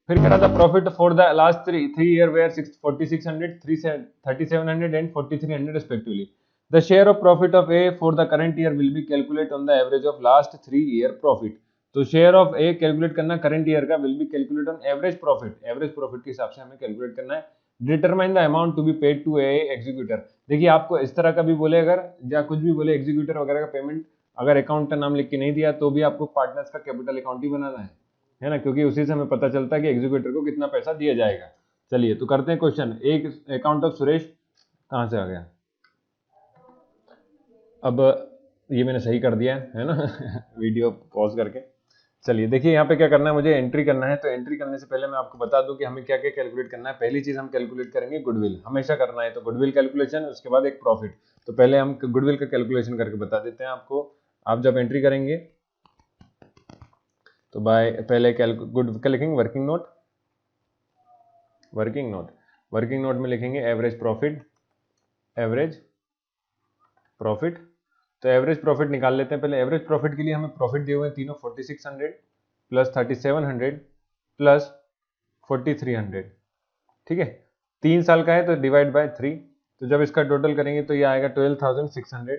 फिर कह रहा था profit for the last 3 year were 4,600, 3,700 and 4,300 respectively. The share of profit of A for the current year will be calculate on the average of last 3 year profit. तो share of A calculate करना current year का, will be calculate on average profit के हिसाब से हमें calculate करना है। Determine the amount to be paid to A executor. देखिए आपको इस तरह का भी बोले अगर, या कुछ भी बोले एग्जीक्यूटर वगैरह का पेमेंट, अगर अकाउंट का नाम लिख के नहीं दिया तो भी आपको पार्टनर्स का कैपिटल अकाउंट ही बनाना है ना, क्योंकि उसी से हमें पता चलता है कि एग्जीक्यूटर को कितना पैसा दिया जाएगा। चलिए तो करते हैं क्वेश्चन। एक अकाउंट ऑफ सुरेश कहां से आ गया, अब ये मैंने सही कर दिया है ना वीडियो पॉज करके। चलिए देखिए यहाँ पे क्या करना है, मुझे एंट्री करना है। तो एंट्री करने से पहले मैं आपको बता दूं कि हमें क्या क्या कैलकुलेट करना है। पहली चीज हम कैलकुलेट करेंगे गुडविल, हमेशा करना है, तो गुडविल कैलकुलेशन, उसके बाद एक प्रॉफिट। तो पहले हम गुडविल का कैलकुलेशन करके बता देते हैं आपको। आप जब एंट्री करेंगे तो बाय पहले गुड का लिखेंगे वर्किंग नोट में लिखेंगे एवरेज प्रॉफिट। तो एवरेज प्रॉफिट निकाल लेते हैं। पहले एवरेज प्रॉफिट के लिए हमें प्रॉफिट दिए हुए हैं तीनों, 4,600 प्लस 3,700 प्लस 4,300, ठीक है। 3 साल का है तो डिवाइड बाय 3, तो जब इसका टोटल करेंगे तो ये आएगा 12,600,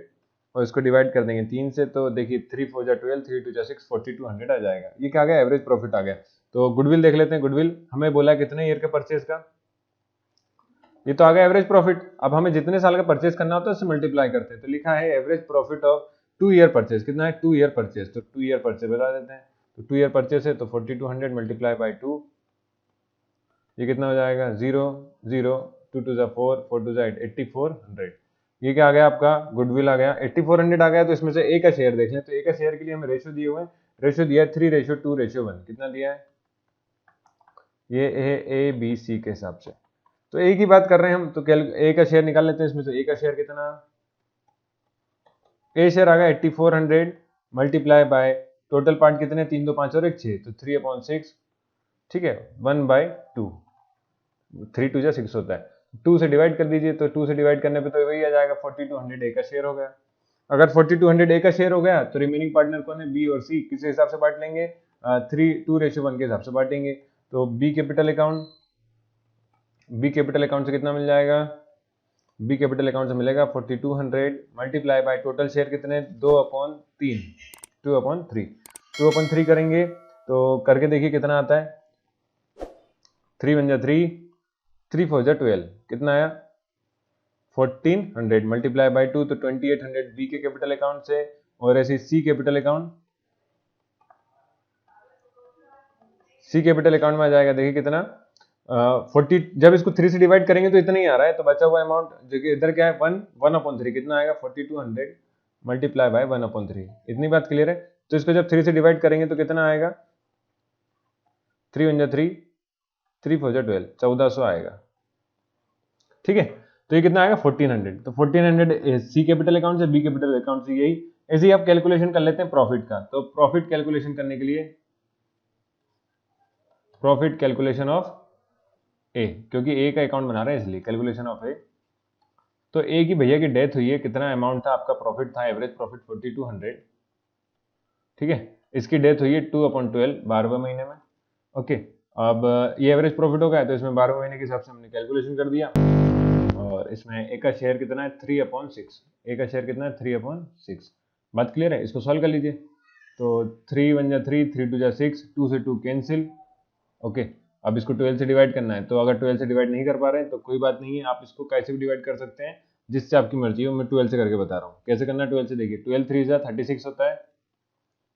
और इसको डिवाइड कर देंगे 3 से, तो देखिए 3 4 जा 12, 3 2 जा 6, 4,200 आ जाएगा। ये क्या आ गया, एवरेज प्रॉफिट आ गया। तो गुडविल देख लेते हैं। गुडविल हमें बोला कितने ईयर का परचेज का, ये तो आ गया एवरेज प्रॉफिट। अब हमें जितने साल का परचेज करना होता है उससे मल्टीप्लाई करते हैं, तो लिखा है average profit of 2 year purchase. कितना है 2 ईयर परचेज, तो 2 ईयर परचेज बता देते हैं। तो 2 ईयर परचेज है तो 4,200 मल्टीप्लाई बाय 2, ये कितना हो जाएगा 0 0 2 2 जा 4 4 2 जा 8, 8,400। ये क्या आ गया आपका गुडविल आ गया 8,400 आ गया। तो इसमें से ए का शेयर देख लें, तो ए का शेयर के लिए हमें रेशियो दिए हुए हैं, रेशियो दिया है 3:2:1। कितना दिया है, ये है ए बी सी के हिसाब से। तो ए की बात कर रहे हैं हम, तो ए का शेयर निकाल लेते हैं इसमें। तो ए का शेयर कितना, ए शेयर आ गया 8400 मल्टीप्लाई बाय टोटल पार्ट कितने, 3 2 5 और 1 6, तो 3/6, ठीक है, 1/2, 3 2 जा 6 होता है, 2 से डिवाइड कर दीजिए, तो 2 से डिवाइड करने पे तो वही आ जाएगा 4200 ए का शेयर हो गया। अगर 4200 ए का शेयर हो गया तो रिमेनिंग पार्टनर कौन है, बी और सी, किस हिसाब से बांट लेंगे, 2:1 के हिसाब से बांटेंगे। तो बी कैपिटल अकाउंट से कितना मिल जाएगा, बी कैपिटल अकाउंट से मिलेगा 4200 मल्टीप्लाई बाय टोटल शेयर कितने, 2/3 करेंगे तो करके देखिए कितना आता है, 3 1 जा 3, 3 4 जा 12, कितना आया 1400 मल्टीप्लाई बाय 2, तो 2800 बी के कैपिटल अकाउंट से, और ऐसे सी कैपिटल अकाउंट में आ जाएगा, देखिए कितना 40, जब इसको 3 से डिवाइड करेंगे तो इतना ही आ रहा है, तो बचा हुआ अमाउंट जो कि इधर क्या है 1/3, कितना आएगा 4200 मल्टीप्लाई बाय 1/3, इतनी बात क्लियर है। तो इसको जब 3 से डिवाइड करेंगे तो कितना आएगा, 3 1 जा 3, 3 4 जा 12, 1400 आएगा, ठीक है। तो ये कितना आएगा 1400, तो 1400 सी कैपिटल अकाउंट से, बी कैपिटल अकाउंट से, यही ऐसे ही आप कैलकुलेशन कर लेते हैं प्रॉफिट का। तो प्रॉफिट कैलकुलेशन करने के लिए प्रॉफिट कैलकुलेशन ऑफ ए, क्योंकि ए का अकाउंट बना रहे हैं इसलिए कैलकुलेशन ऑफ ए। तो ए की भैया की डेथ हुई है, कितना अमाउंट था आपका, प्रॉफिट था एवरेज प्रॉफिट 4200, ठीक है। इसकी डेथ हुई है 2/12 12वें महीने में, ओके। अब ये एवरेज प्रॉफिट हो गया, तो इसमें 12वें महीने के हिसाब से हमने कैलकुलेशन कर दिया, और इसमें ए का शेयर कितना है 3/6, ए का शेयर कितना है 3/6, बात क्लियर है। इसको सॉल्व कर लीजिए, तो 3 1 जा 3, 3 2 जा 6, 2 से 2 कैंसिल, ओके। अब इसको 12 से डिवाइड करना है, तो अगर 12 से डिवाइड नहीं कर पा रहे हैं तो कोई बात नहीं है, आप इसको कैसे भी डिवाइड कर सकते हैं, जिससे आपकी मर्जी हो। मैं 12 से करके बता रहा हूँ कैसे करना है। 12 से देखिए, 12 3 जा 36 होता है,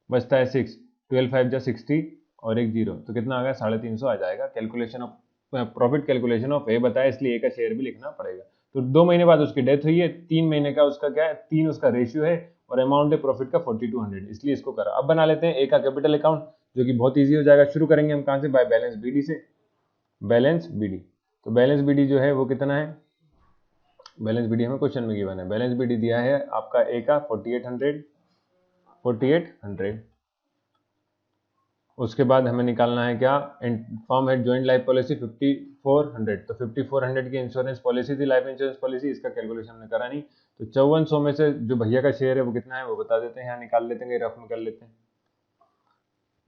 बचता है 6, 12 5 जा 60 और एक 0, तो कितना आ गया 350 आ जाएगा। Calculation of profit calculation of A बताया, इसलिए ए का शेयर भी लिखना पड़ेगा। तो 2 महीने बाद उसकी डेथ हुई है, 3 महीने का उसका क्या है, 3 उसका रेशियो है, और अमाउंट है प्रॉफिट का 4200, इसलिए इसको करा। अब बना लेते हैं ए का कैपिटल अकाउंट, जो कि बहुत ईजी हो जाएगा। शुरू करेंगे हम कहाँ से, बाय बैलेंस बीडी से, बैलेंस बीडी। तो बैलेंस बीडी जो है वो कितना है, बैलेंस बीडी हमें क्वेश्चन में गिवन है, बैलेंस बीडी दिया है आपका ए का 4800। उसके बाद हमें निकालना है क्या, फॉर्म है जॉइंट लाइफ पॉलिसी 5400, तो 5400 की इंश्योरेंस पॉलिसी थी, लाइफ इंश्योरेंस पॉलिसी, इसका कैलकुलेशन हमने करा नहीं। तो 5400 में से जो भैया का शेयर है वो कितना है वो बता देते हैं, यहाँ निकाल लेते हैं, रफ में कर लेते हैं,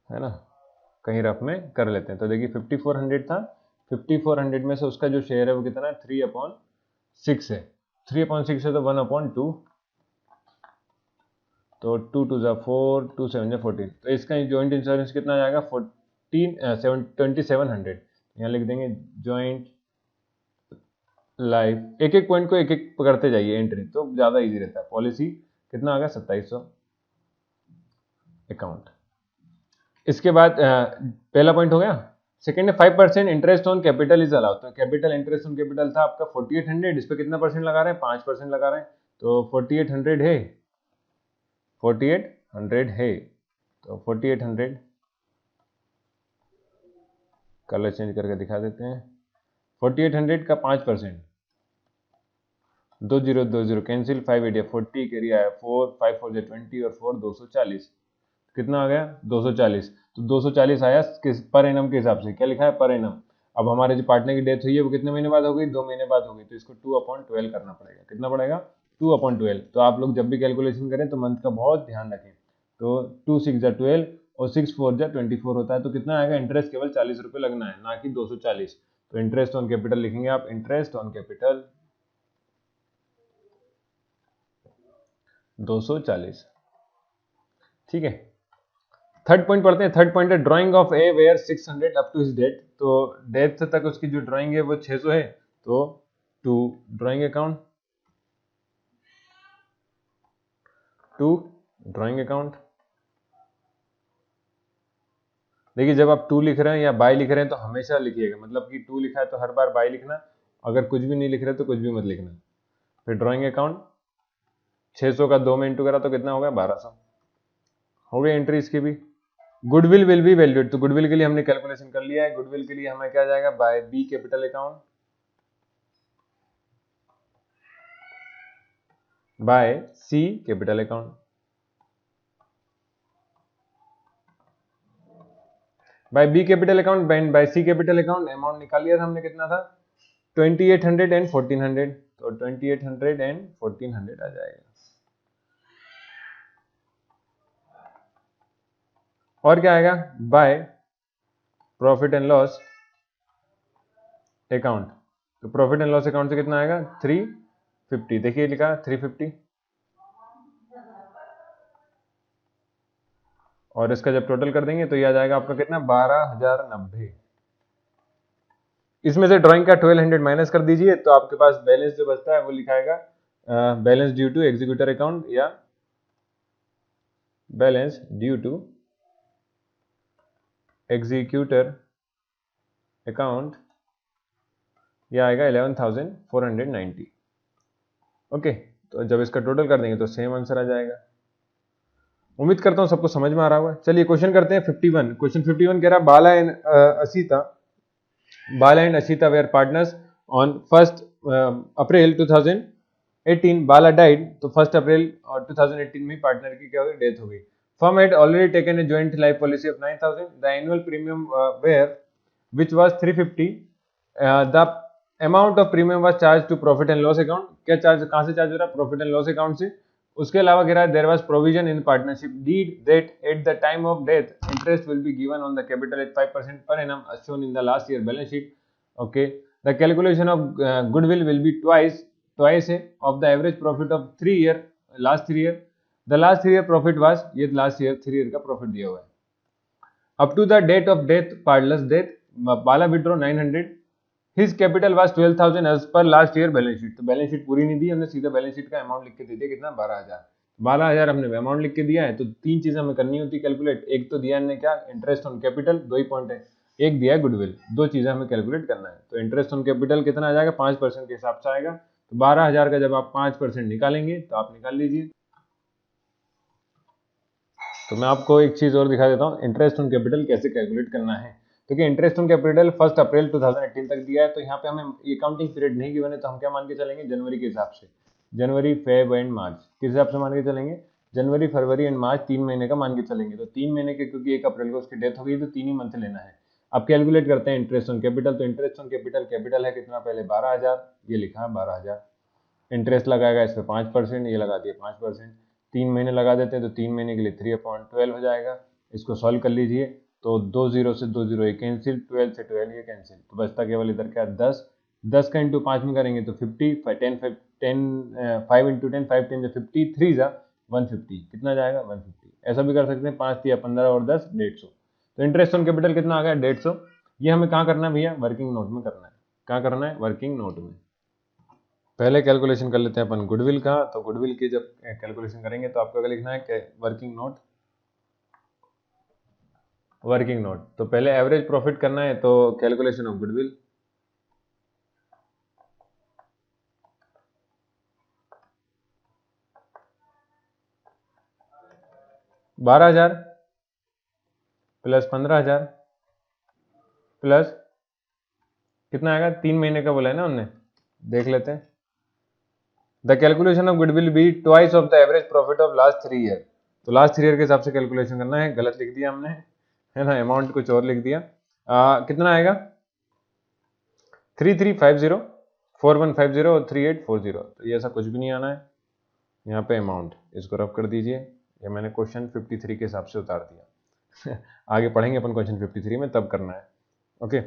है ना, कहीं रफ में कर लेते हैं। तो देखिए 5400 था, 5400 में से उसका जो शेयर है वो कितना है 3/6 है, 3/6 है तो 1/2, तो 2 2 जा 4, 2 7 जा 14, तो इसका जॉइंट इंश्योरेंस कितना आ जाएगा 2700। यहाँ लिख देंगे जॉइंट लाइफ, एक एक पॉइंट को एक एक पकड़ते जाइए एंट्री, तो ज्यादा इजी रहता है। पॉलिसी कितना आ गया 2700 अकाउंट। इसके बाद पहला पॉइंट हो गया। सेकंड है 5% interest on capital is allowed, तो कैपिटल इंटरेस्ट ऑन कैपिटल था आपका 4800, इस पे कितना परसेंट लगा रहे हैं 5% लगा रहे हैं, तो 4800 है, 4800 है, तो 4800 कलर चेंज करके दिखा देते हैं। 4800 का 5%, 2020 कैंसिल, 5 8 40 कैरिया है 4, 5 4 20 और 4 240, कितना आ गया 240। तो 240 आया किस पर एनम के हिसाब से, क्या लिखा है पर एनम। अब हमारे जो पार्टनर की डेथ हुई है वो कितने महीने बाद हो गई, 2 महीने बाद हो गई, तो इसको 2/12 करना पड़ेगा, कितना पड़ेगा 2/12। तो आप लोग जब भी कैलकुलेशन करें तो मंथ का बहुत ध्यान रखें। तो 2 6 जा 12 और 6 4 जा 24 होता है, तो कितना आएगा, इंटरेस्ट केवल 40 रुपये लगना है, ना कि 240। तो इंटरेस्ट ऑन कैपिटल लिखेंगे आप, इंटरेस्ट ऑन कैपिटल 240, ठीक है। थर्ड पॉइंट पढ़ते हैं। थर्ड पॉइंट है drawing of A were 600 up to his death, तो डेथ तक उसकी जो ड्राइंग है वो 600 है, तो to drawing account, to drawing account. देखिए जब आप टू लिख रहे हैं या बाय लिख रहे हैं तो हमेशा लिखिएगा, मतलब कि टू लिखा है तो हर बार बाय लिखना, अगर कुछ भी नहीं लिख रहे तो कुछ भी मत लिखना। फिर ड्राइंग अकाउंट 600 का 2 में इंटू करा तो कितना हो गया 1200, हो गई एंट्री इसकी भी। गुडविल विल बी वैल्यूड, तो गुडविल के लिए हमने कैलकुलेशन कर लिया है, गुडविल के लिए हमें क्या जाएगा by B capital account, by C capital account. By B capital account and by C capital account amount निकाल लिया था हमने, कितना था 2800 एंड 1400, तो 2800 एंड 1400 आ जाएगा। और क्या आएगा by profit and loss account, तो प्रॉफिट एंड लॉस अकाउंट से कितना आएगा 350, देखिए लिखा 350, और इसका जब टोटल कर देंगे तो ये आ जाएगा आपका कितना 12090। इसमें से ड्राइंग का 1200 माइनस कर दीजिए तो आपके पास बैलेंस जो बचता है वो लिखाएगा balance due to executor account या balance due to executor account, यह आएगा 11490। ओके, तो जब इसका टोटल कर देंगे तो सेम आंसर आ जाएगा। उम्मीद करता हूं सबको समझ में आ रहा होगा। चलिए क्वेश्चन करते हैं 51। क्वेश्चन 51 कह रहा Bala and Ashita were partners on 1st April 2018। Bala died, तो 1st अप्रैल 2018 में पार्टनर की क्या हो गई डेथ हो गई। Firm had already taken a joint life policy of 9000. The annual premium were which was 350. The amount of premium was charged to profit and loss account. क्या charge कहां से चार्ज हो रहा है प्रॉफिट एंड लॉस अकाउंट से। उसके अलावा कह रहा है there was provision in partnership deed that at the time of death interest will be given on the capital at 5% per annum as shown in the last year balance sheet. Okay, the calculation of goodwill will be twice of the average profit of last 3 year. The last 3 year profit was, ये last year 3 year का profit दिया हुआ है। up to the date of death, Bala's death, Bala withdraw 900. His capital was 12,000 as per last year balance sheet. तो balance sheet पूरी नहीं दी हमने, सीधा बैलेंस शीट का अमाउंट लिख के दे दिया कितना 12000 हमने अमाउंट लिख के दिया है। तो तीन चीजें हमें करनी होती कैलकुलेट, एक तो दिया हमने क्या interest on capital, 2 he point है, एक दिया है गुडविल, दो चीजें हमें कैलकुलेट करना है। तो इंटरेस्ट ऑन कैपिटल कितना आ जाएगा 5% के हिसाब से आएगा, तो 12000 का जब आप 5% निकालेंगे तो आप निकाल लीजिए। तो मैं आपको एक चीज और दिखा देता हूँ इंटरेस्ट ऑन कैपिटल कैसे कैलकुलेट करना है। क्योंकि इंटरेस्ट ऑन कैपिटल 1 अप्रैल 2018 तक दिया है, तो यहाँ पे हमें अकाउंटिंग पीरियड नहीं गिवन है, तो हम क्या मान के चलेंगे जनवरी के हिसाब से, जनवरी फेब एंड मार्च किस हिसाब से मान के चलेंगे, जनवरी फरवरी एंड मार्च 3 महीने का मान के चलेंगे। तो 3 महीने के, क्योंकि 1 अप्रैल को उसकी डेथ हो गई तो 3 ही मंथ लेना है। अब कैलकुलेट करते हैं इंटरेस्ट ऑन कैपिटल। तो इंटरेस्ट ऑन कैपिटल है कितना, पहले 12000, ये लिखा 12000, इंटरेस्ट लगाएगा इस पर 5%, ये लगा दिया 5%, 3 महीने लगा देते हैं तो 3 महीने के लिए 3/12 हो जाएगा। इसको सॉल्व कर लीजिए तो 2 0 से 2 0 ये कैंसिल, 12 से 12 ये कैंसिल, तो बचता केवल इधर क्या 10, 10 का इंटू 5 में करेंगे तो 50, 5 इंटू 10, 5 10 50, 3 जा 150, कितना जाएगा 150। ऐसा भी कर सकते हैं 5 या 15 और 10 150। तो इंटरेस्ट ऑन कैपिटल कितना आ गया 150। ये हमें कहाँ करना है भैया, वर्किंग नोट में करना है। कहाँ करना है, वर्किंग नोट में। पहले कैलकुलेशन कर लेते हैं अपन गुडविल का। तो गुडविल की जब कैलकुलेशन करेंगे तो आपको क्या लिखना है वर्किंग नोट, वर्किंग नोट। तो पहले एवरेज प्रॉफिट करना है, तो calculation of goodwill, $12,000 plus 15,000 plus कितना आएगा 3 महीने का बोला है ना हमने, देख लेते हैं। The calculation of goodwill be twice of the average profit of last 3 year. तो लास्ट 3 ईयर के हिसाब से कैलकुलेशन करना है, गलत लिख दिया हमने है ना, अमाउंट कुछ और लिख दिया। कितना आएगा 3350, 4150 और 3840। तो ये ऐसा कुछ भी नहीं आना है यहाँ पे अमाउंट, इसको रफ कर दीजिए। ये मैंने क्वेश्चन 53 के हिसाब से उतार दिया आगे पढ़ेंगे अपन क्वेश्चन 53 में, तब करना है। ओके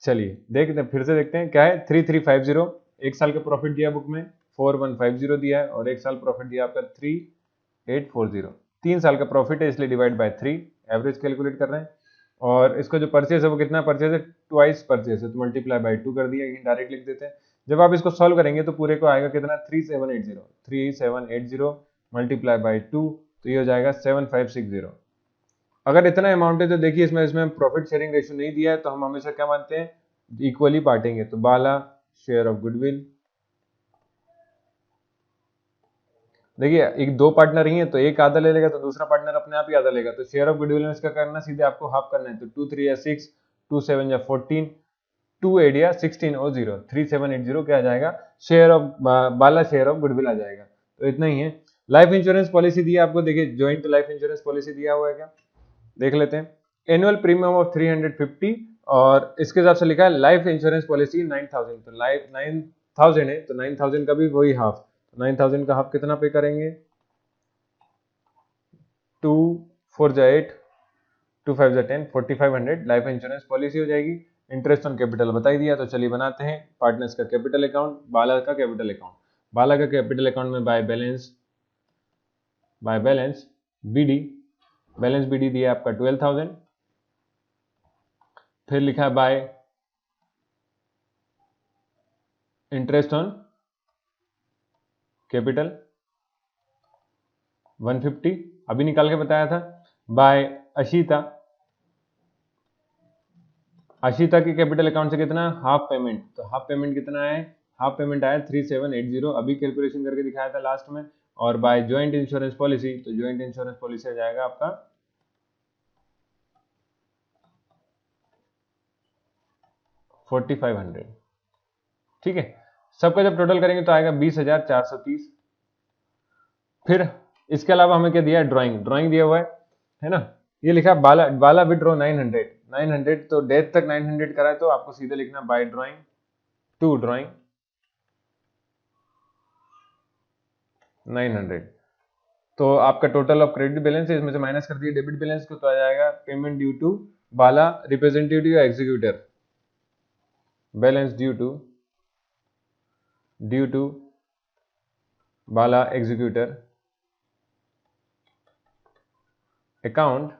चलिए देखते फिर से देखते हैं क्या है। 3350 एक साल का प्रॉफिट दिया बुक में, 4150 दिया है और एक साल प्रॉफिट दिया आपका 3840। 3 साल का प्रॉफिट है इसलिए डिवाइड बाय 3, एवरेज कैलकुलेट कर रहे हैं। और इसका जो परचेज है वो कितना परचेज है, ट्वाइस परचेज है, तो मल्टीप्लाई बाय 2 कर दिया, डायरेक्ट लिख देते हैं। जब आप इसको सॉल्व करेंगे तो पूरे को आएगा कितना 3780 मल्टीप्लाई बाय 2, तो ये हो जाएगा 7560। अगर इतना अमाउंट है तो देखिए इसमें प्रॉफिट शेयरिंग रेशियो नहीं दिया है, तो हम हमेशा क्या मानते हैं इक्वली बांटेंगे। तो बाला शेयर ऑफ गुडविल, देखिए एक 2 पार्टनर ही है तो एक आधा ले लेगा तो दूसरा पार्टनर अपने आप ही आधा लेगा। तो शेयर ऑफ गुडविल में इसका करना सीधे आपको हाफ करना है। तो 2 3 या 6, 2 7 या 14, 2 8 या 16 और 0, 3780 क्या आ जाएगा share of Bala share of goodwill आ जाएगा। तो इतना ही है। लाइफ इंश्योरेंस पॉलिसी दी है आपको, देखिए ज्वाइंट लाइफ इंश्योरेंस पॉलिसी दिया हुआ है क्या, देख लेते हैं। एनुअल प्रीमियम ऑफ 350 और इसके हिसाब से लिखा है लाइफ इंश्योरेंस पॉलिसी 9000, तो लाइफ 9000 है तो 9000 का भी वही हाफ, 9000 का हाफ कितना पे करेंगे, 2 4 जा 8, 2 5 जा 10, 4500 लाइफ इंश्योरेंस पॉलिसी हो जाएगी। इंटरेस्ट ऑन कैपिटल बता ही दिया, तो चलिए बनाते हैं पार्टनर्स का कैपिटल अकाउंट, बाला का कैपिटल अकाउंट। बाला का कैपिटल अकाउंट में by balance BD, balance BD दिया आपका 12000, फिर लिखा है बाय इंटरेस्ट ऑन कैपिटल 150, अभी निकाल के बताया था। बाय अशीता, अशीता के कैपिटल अकाउंट से कितना हाफ पेमेंट, तो हाफ पेमेंट कितना है, हाफ पेमेंट आया 3780, अभी कैलकुलेशन करके दिखाया था लास्ट में। और बाय ज्वाइंट इंश्योरेंस पॉलिसी, तो ज्वाइंट इंश्योरेंस पॉलिसी आ जाएगा आपका 4500, ठीक है। सबका जब टोटल करेंगे तो आएगा 20430। फिर इसके अलावा हमें क्या दिया है, ड्राइंग दिया हुआ है ना, ये लिखा बाला बाला विड्रॉ 900, तो डेथ तक 900 करा है, तो आपको सीधे लिखना बाय ड्राइंग टू ड्राइंग 900। तो आपका टोटल ऑफ क्रेडिट बैलेंस है, इसमें से माइनस कर दिए डेबिट बैलेंस को, तो आ जाएगा payment due to Bala representative या executor, balance due to Bala executor account,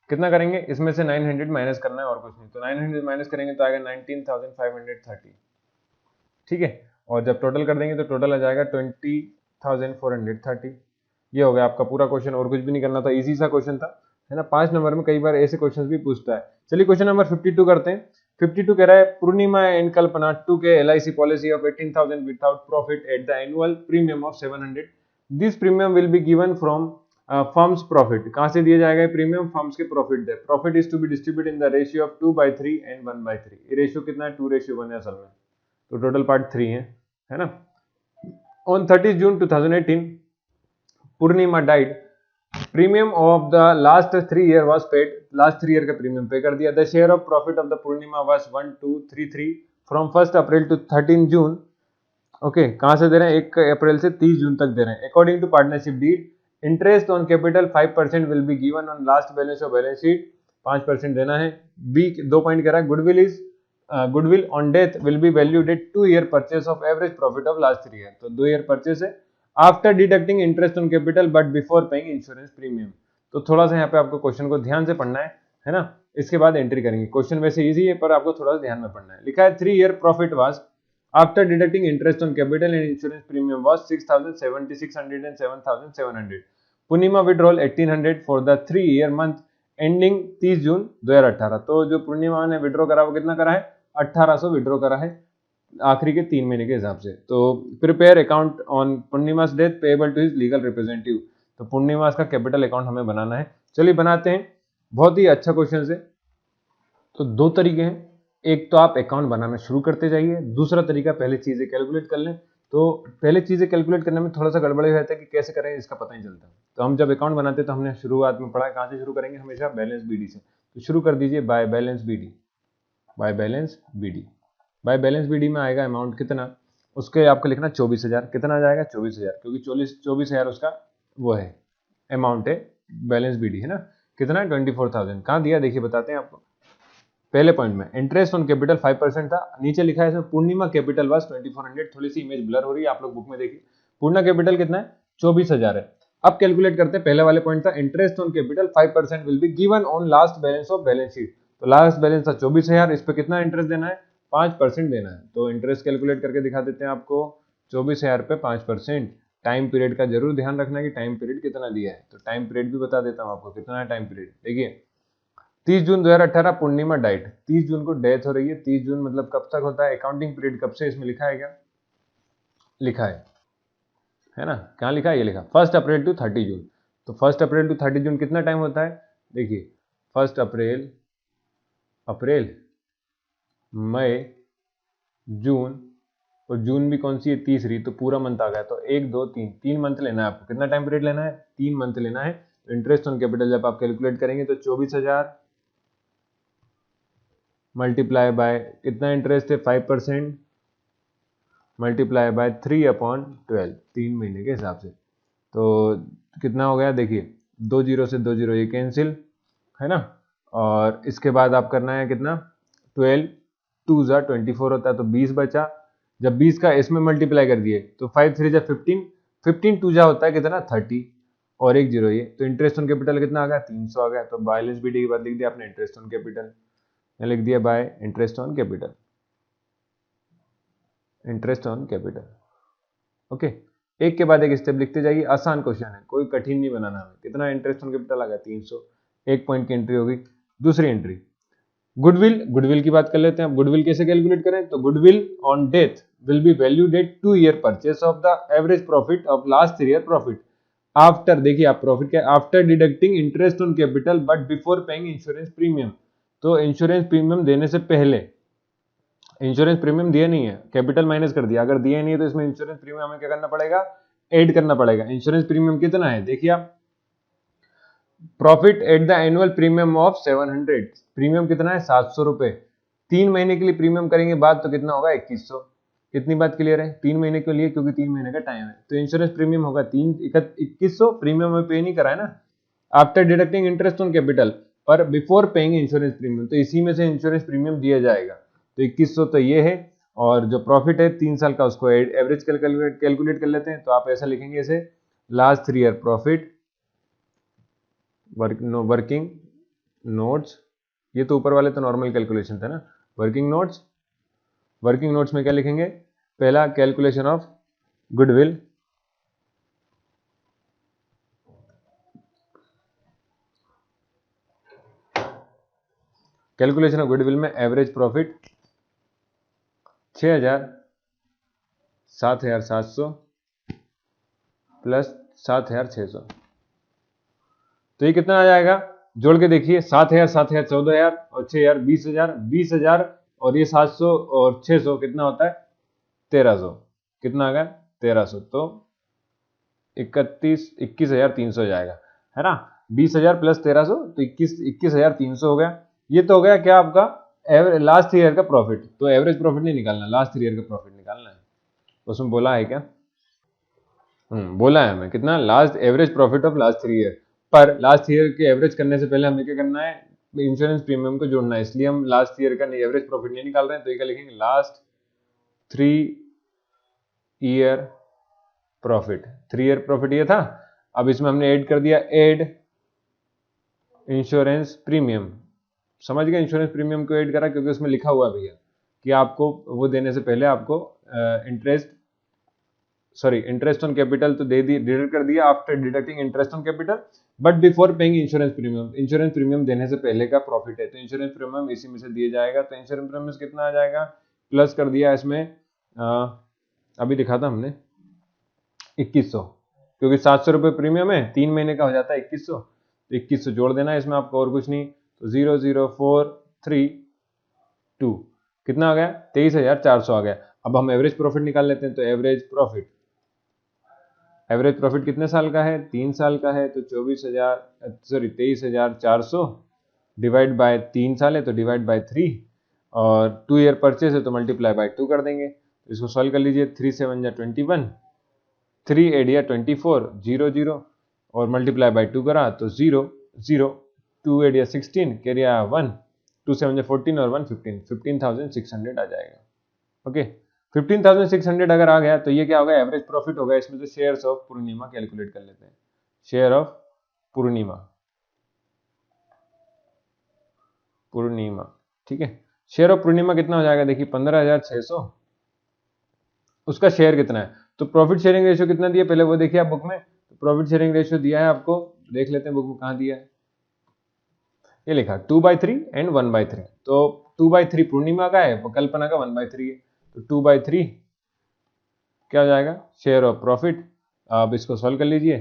कितना करेंगे, इसमें से 900 माइनस करना है और कुछ नहीं, तो 900 माइनस करेंगे तो आएगा 19,530, ठीक है। और जब टोटल कर देंगे तो टोटल आ जाएगा 20,430। ये हो गया आपका पूरा क्वेश्चन, और कुछ भी नहीं करना था, इजी सा क्वेश्चन था, है ना। 5 नंबर में कई बार ऐसे क्वेश्चन भी पूछता है। चलिए क्वेश्चन नंबर 52 करते हैं। 52 कह रहा है पूर्णिमा एंड कल्पना 2 के LIC policy of 18,000 without profit at the annual premium of 700, this premium will be given from firms profit, कहां से दिया जाएगा प्रीमियम, फर्म्स के प्रॉफिट दे, profit is to be distributed in the ratio of 2/3 and 1/3, ये ratio कितना है 2:1 है असल में, तो टोटल पार्ट 3 है ना। On 30 June 2018 Purnima died, premium of the last 3 year was paid, last 3 year का प्रीमियम पे कर दिया। The share of profit of the Purnima was 1233 from 1 April to 13 June, okay कहां से दे रहे हैं 1 अप्रैल से 30 जून तक दे रहे हैं। According to partnership deed, interest on capital 5% will be given on last balance of balance sheet, 5% देना है। बी 2 पॉइंट कह रहा है goodwill on death will be valued at 2 year purchase of average profit of last 3 year, तो 2 year purchase है after deducting interest on capital but before paying insurance premium. तो थोड़ा सा यहाँ पे आपको क्वेश्चन को ध्यान से पढ़ना है ना, इसके बाद एंट्री करेंगे। क्वेश्चन वैसे इजी है पर आपको थोड़ा सा ध्यान में पढ़ना है। लिखा है 3 year profit was after deducting interest on capital and insurance premium was 6,700 and 7,700. Purnima withdrawal 1,800 for the 3-year month ending 30 June 2018। तो जो पूर्णिमा ने विड्रॉ करा वो कितना करा है 1800 विड्रॉ करा है आखिरी के 3 महीने के हिसाब से। तो prepare account on Purnima's death payable to his legal representative, तो पूर्णिमास का कैपिटल अकाउंट हमें बनाना है। चलिए बनाते हैं, बहुत ही अच्छा क्वेश्चन है। तो 2 तरीके हैं, एक तो आप अकाउंट बनाना शुरू करते जाइए, दूसरा तरीका पहले चीजें कैलकुलेट कर लें। तो पहले चीजें कैलकुलेट करने में थोड़ा सा गड़बड़ हो जाता है कि कैसे करें इसका पता नहीं चलता। तो हम जब अकाउंट बनाते हैं तो हमने शुरुआत में पढ़ा कहाँ से शुरू करेंगे, हमेशा बैलेंस बीडी से। तो शुरू कर दीजिए by balance B D, by balance B D. By balance B D में आएगा अमाउंट कितना, उसके आपको लिखना 24,000, कितना आ जाएगा 24,000, क्योंकि 24,000 उसका वो है अमाउंट है, बैलेंस बीडी है ना। कितना 24,000 कहाँ दिया देखिए बताते हैं आपको। पहले पॉइंट में इंटरेस्ट ऑन कैपिटल 5% था, नीचे लिखा है इसमें पूर्णिमा कैपिटल वाज 2400, थोड़ी सी इमेज ब्लर हो रही है, आप लोग बुक में देखिए। पूर्णा कैपिटल कितना है 24,000 है। अब कैलकुलेट करते हैं, पहले वाले पॉइंट था interest on capital 5% will be given on last balance of balance sheet, तो लास्ट बैलेंस था 24,000, इस पे कितना इंटरेस्ट देना है 5% देना है। तो इंटरेस्ट कैलकुलेट करके दिखा देते हैं आपको, 24,000 पे 5%। टाइम पीरियड का जरूर ध्यान रखना कि टाइम पीरियड कितना दिया है, तो टाइम पीरियड भी बता देता हूँ आपको कितना है टाइम पीरियड। देखिए 30 जून 2018 पूर्णिमा डाइट, 30 जून को डेथ हो रही है। 30 जून मतलब कब तक होता है, अकाउंटिंग पीरियड कब से इसमें लिखा है, क्या लिखा है ना, क्या लिखा है, ये लिखा 1 अप्रैल टू 30 जून। तो 1 अप्रैल टू 30 जून कितना टाइम होता है, देखिए 1 अप्रैल मई जून और जून भी कौन सी है, तीसरी, तो पूरा मंथ आ गया। तो 1 2 3, 3 मंथ लेना है आपको। कितना टाइम पीरियड लेना है, 3 मंथ लेना है। तो इंटरेस्ट ऑन कैपिटल जब आप कैलकुलेट करेंगे तो 24,000 मल्टीप्लाई बाय कितना इंटरेस्ट है 5% मल्टीप्लाई बाय 3/12, 3 महीने के हिसाब से। तो कितना हो गया देखिए, 2 जीरो से 2 जीरो ये कैंसिल है ना। और इसके बाद आप करना है कितना, 12 2 जा 24 होता है, तो 20 बचा। जब 20 का इसमें मल्टीप्लाई कर दिए तो 5 3 जा 15, 15 2 जा होता है कितना 30 और 1 जीरो ये। तो इंटरेस्ट ऑन कैपिटल कितना आ गया 300 आ गया। तो बैलेंस बीटी के बाद लिख दिया आपने इंटरेस्ट ऑन कैपिटल, लिख दिया bye interest on capital, interest on capital. Okay, एक के बाद एक स्टेप लिखते जाइए, आसान क्वेश्चन है, कोई कठिन नहीं बनाना हमें। कितना इंटरेस्ट ऑन कैपिटल आ गया 300, एक पॉइंट की एंट्री होगी। दूसरी एंट्री गुडविल, गुडविल की बात कर लेते हैं। गुडविल कैसे कैलकुलेट करें, तो goodwill on death will be valued at 2 year purchase of the average profit of last 3 year profit after, देखिए आप प्रॉफिट क्या, after deducting interest on capital but before paying insurance premium. तो insurance premium देने से पहले, insurance premium दिया नहीं है, कैपिटल माइनस कर दिया। अगर दिया नहीं है तो इसमें इंश्योरेंस प्रीमियम हमें क्या करना पड़ेगा, ऐड करना पड़ेगा। इंश्योरेंस प्रीमियम कितना है देखिए आप, profit at the annual premium of 700, premium कितना है 700 रुपए। 3 महीने के लिए प्रीमियम करेंगे बाद तो कितना होगा 2100। कितनी बात क्लियर है, 3 महीने के लिए, क्योंकि 3 महीने का टाइम है। तो इंश्योरेंस प्रीमियम होगा 2100, प्रीमियम में पे नहीं करा है ना, after deducting interest on capital पर बिफोर पेइंग इंश्योरेंस प्रीमियम, तो इसी में से इंश्योरेंस प्रीमियम दिया जाएगा। तो 2100 तो ये है, और जो प्रॉफिट है 3 साल का उसको एवरेज कैलकुलेट कर लेते हैं। तो आप ऐसा लिखेंगे इसे, last 3 year profit working notes, ये तो ऊपर वाले तो नॉर्मल कैलकुलेशन थे ना। वर्किंग नोट्स, वर्किंग नोट्स में क्या लिखेंगे, पहला calculation of goodwill, calculation of goodwill में एवरेज प्रॉफिट 6000 7700 प्लस 7600, तो ये कितना आ जाएगा, जोड़ के देखिए, 7000 7000 14000 और 6000 20000 20000 और ये 700 और 600 कितना होता है 1300, कितना आ गया 1300। तो 21300 जाएगा है ना, 20000 प्लस 1300 तो 21300 हो गया। ये तो हो गया क्या आपका लास्ट ईयर का प्रॉफिट। तो एवरेज प्रॉफिट नहीं निकालना, लास्ट ईयर का प्रॉफिट निकालना है। उसमें बोला है क्या, बोला है हमें कितना, last average profit of last 3 year. पर लास्ट ईयर के एवरेज करने से पहले हमें क्या करना है, इंश्योरेंस प्रीमियम को जोड़ना है, इसलिए हम लास्ट ईयर का एवरेज प्रॉफिट नहीं निकाल रहे हैं। तो ये क्या लिखेंगे, last 3 year profit, 3 year profit ये था। अब इसमें हमने ऐड कर दिया, ऐड इंश्योरेंस प्रीमियम, समझ गए, इंश्योरेंस प्रीमियम को ऐड करा क्योंकि उसमें लिखा हुआ है भैया कि आपको वो देने से पहले आपको इंटरेस्ट ऑन कैपिटल तो दे दी, डिडक्ट कर दिया after deducting interest on capital but before paying insurance premium, insurance premium देने से पहले का प्रॉफिट है। तो इंश्योरेंस प्रीमियम इसी में से दिया जाएगा। तो इंश्योरेंस प्रीमियम कितना आ जाएगा, प्लस कर दिया इसमें अभी दिखा था हमने 2100, क्योंकि 700 रुपये प्रीमियम है, 3 महीने का हो जाता है 2100, तो 2100 जोड़ देना है इसमें आपको, और कुछ नहीं। तो 00432 कितना आ गया 23400 आ गया। अब हम एवरेज प्रॉफिट निकाल लेते हैं। तो एवरेज प्रॉफिट कितने साल का है, 3 साल का है। तो 23400 डिवाइड बाय 3 साल है तो डिवाइड बाय 3, और 2 ईयर परचेज है तो मल्टीप्लाई बाय 2 कर देंगे। तो इसको सॉल्व कर लीजिए, 3 7 जा 21, 3 8 या 24 0 0 और मल्टीप्लाई बाय 2 करा तो 0 0, 2 8 या 16 कैरी आया 1, 2 7 जा 14 और 1 15, 15600 आ जाएगा। ओके, 15600 अगर आ गया तो ये क्या होगा, एवरेज प्रॉफिट होगा। इसमें से शेयर्स ऑफ पूर्णिमा कैलकुलेट कर लेते हैं, शेयर ऑफ पूर्णिमा, ठीक है। शेयर ऑफ पूर्णिमा कितना हो जाएगा, देखिए 15600, उसका शेयर कितना है। तो प्रॉफिट शेयरिंग रेशियो कितना दिया पहले वो देखिए आप बुक में, तो प्रॉफिट शेयरिंग रेशियो दिया है आपको, देख लेते हैं बुक में कहाँ दिया है, ये लिखा 2/3 एंड 1/3। तो 2/3 पूर्णिमा का है, कल्पना का 1/3 है। तो 2/3 क्या हो जाएगा, शेयर ऑफ प्रॉफिट। अब इसको सॉल्व कर लीजिए,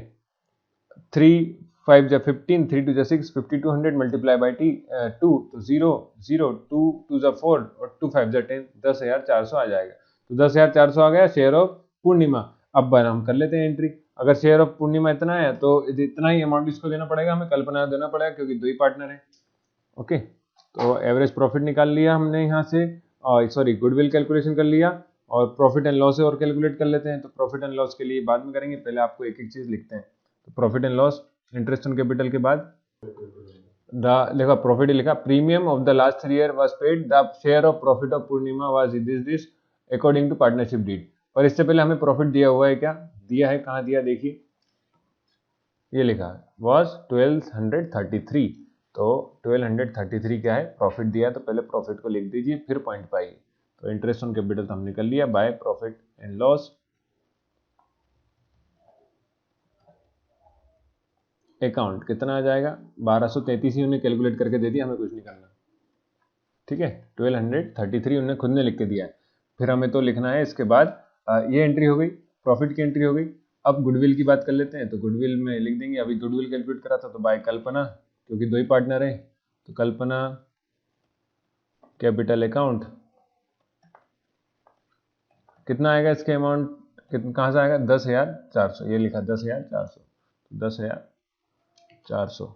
3 5 जा 15, 3 2 जा 6, 5200 मल्टीप्लाई बाई 2 तो 0 0, 2 2 जा 4 और 2 5 जा 10, 10400 आ जाएगा। तो 10,400 आ गया शेयर ऑफ पूर्णिमा। अब हम कर लेते हैं एंट्री। अगर शेयर ऑफ पूर्णिमा इतना है तो इतना ही अमाउंट इसको देना पड़ेगा, हमें कल्पना देना पड़ेगा, क्योंकि दो ही पार्टनर है। ओके, तो एवरेज प्रॉफिट निकाल लिया हमने यहाँ से, सॉरी गुडविल कैलकुलेशन कर लिया, और प्रॉफिट एंड लॉस और कैलकुलेट कर लेते हैं। तो प्रॉफिट एंड लॉस के लिए बाद में करेंगे, पहले आपको एक एक चीज लिखते हैं। तो profit and loss, interest on capital के बाद लिखा प्रॉफिट, लिखा premium of the last 3 year was paid, the share of profit of Purnima was this according to partnership deed. पर इससे पहले हमें प्रॉफिट दिया हुआ है, क्या दिया है, कहाँ दिया, देखिए ये लिखा है वाज 1233। तो 1233 क्या है, प्रॉफिट दिया, तो पहले प्रॉफिट को लिख दीजिए, फिर पॉइंट पाइए। तो इंटरेस्ट ऑन कैपिटल तो हमने कर लिया by profit and loss account. कितना आ जाएगा, 1233 ही उन्हें कैलकुलेट करके दे दिया, हमें कुछ नहीं करना। ठीक है, 1233 उन्हें खुद ने लिख के दिया है। फिर हमें तो लिखना है इसके बाद, ये एंट्री हो गई, प्रॉफिट की एंट्री हो गई। अब गुडविल की बात कर लेते हैं। तो गुडविल में लिख देंगे, अभी गुडविल कैलकुलेट करा था तो बाय कल्पना, क्योंकि दो ही पार्टनर है, तो कल्पना कैपिटल अकाउंट। कितना आएगा इसके अमाउंट, कहाँ से आएगा, 10,400, ये लिखा 10,400, 10,400,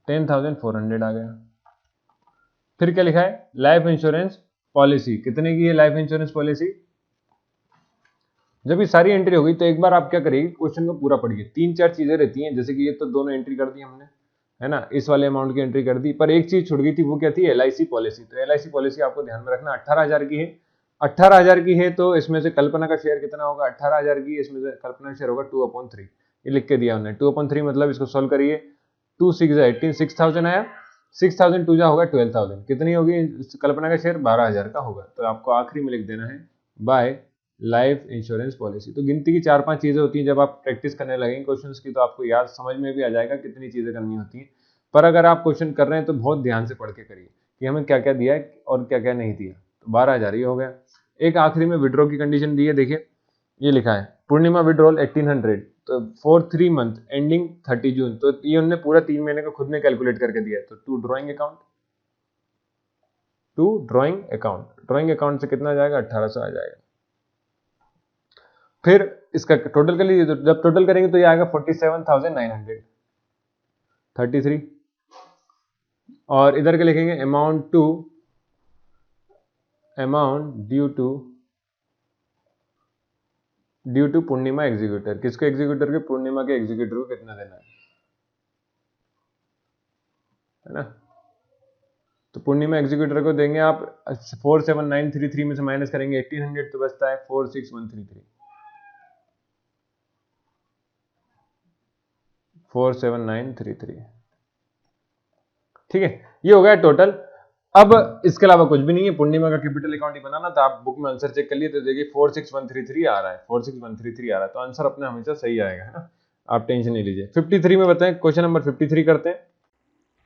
10,400 आ गया। फिर क्या लिखा है, लाइफ इंश्योरेंस पॉलिसी, कितने की है लाइफ इंश्योरेंस पॉलिसी। जब ये सारी एंट्री हो गई तो एक बार आप क्या करिए, क्वेश्चन को पूरा पढ़िए। 3-4 चीजें रहती हैं, जैसे कि ये तो दोनों एंट्री कर दी हमने, है ना, इस वाले अमाउंट की एंट्री कर दी, पर एक चीज छूट गई थी, वो क्या थी, LIC पॉलिसी। तो LIC पॉलिसी आपको ध्यान में रखना 18,000 की है। 18,000 की है तो इसमें से कल्पना का शेयर कितना होगा, 18,000 की, इसमें से कल्पना का शेयर होगा 2/3। ये लिख के दिया उन्होंने 2/3, मतलब इसको सोल्व करिए, 2 6 18, 6,000 आया, 6,000 2 जा होगा 12,000, कितनी होगी कल्पना का शेयर, 12,000 का होगा। तो आपको आखिरी में लिख देना है बाय लाइफ इंश्योरेंस पॉलिसी। तो गिनती की 4-5 चीजें होती हैं, जब आप प्रैक्टिस करने लगेंगे क्वेश्चंस की तो आपको याद समझ में भी आ जाएगा कितनी चीजें करनी होती हैं। पर अगर आप क्वेश्चन कर रहे हैं तो बहुत ध्यान से पढ़ के करिए कि हमें क्या क्या दिया है और क्या क्या नहीं दिया। तो 12,000 ये हो गया। एक आखिरी में विड्रॉ की कंडीशन दी है, देखिए ये लिखा है पूर्णिमा विड्रॉल 1800, तो फॉर 3 मंथ एंडिंग 30 जून। तो ये उन्होंने पूरा 3 महीने का खुद ने कैलकुलेट करके दिया है। तो to drawing account, drawing account से कितना आ जाएगा, 1800 आ जाएगा। फिर इसका टोटल कर लीजिए, तो जब टोटल करेंगे तो ये आएगा 47,933। और इधर के लिखेंगे amount due to Purnima executor. किसको एग्जीक्यूटर के, पूर्णिमा के एग्जीक्यूटर को कितना देना है ना। तो पूर्णिमा एग्जीक्यूटर को देंगे आप 47,933 में से माइनस करेंगे 1,800, तो बचता है 47,133। 47,933, ठीक है, ये हो गया टोटल। अब इसके अलावा कुछ भी नहीं है, पूर्णिमा का कैपिटल अकाउंट ही बनाना था। आप बुक में आंसर चेक कर लिए तो देखिए 46,133 आ रहा है, 46,133 आ रहा है, तो आंसर अपने हमेशा सही आएगा, है ना, आप टेंशन नहीं लीजिए। 53 में बताएं, क्वेश्चन नंबर 53 करते हैं।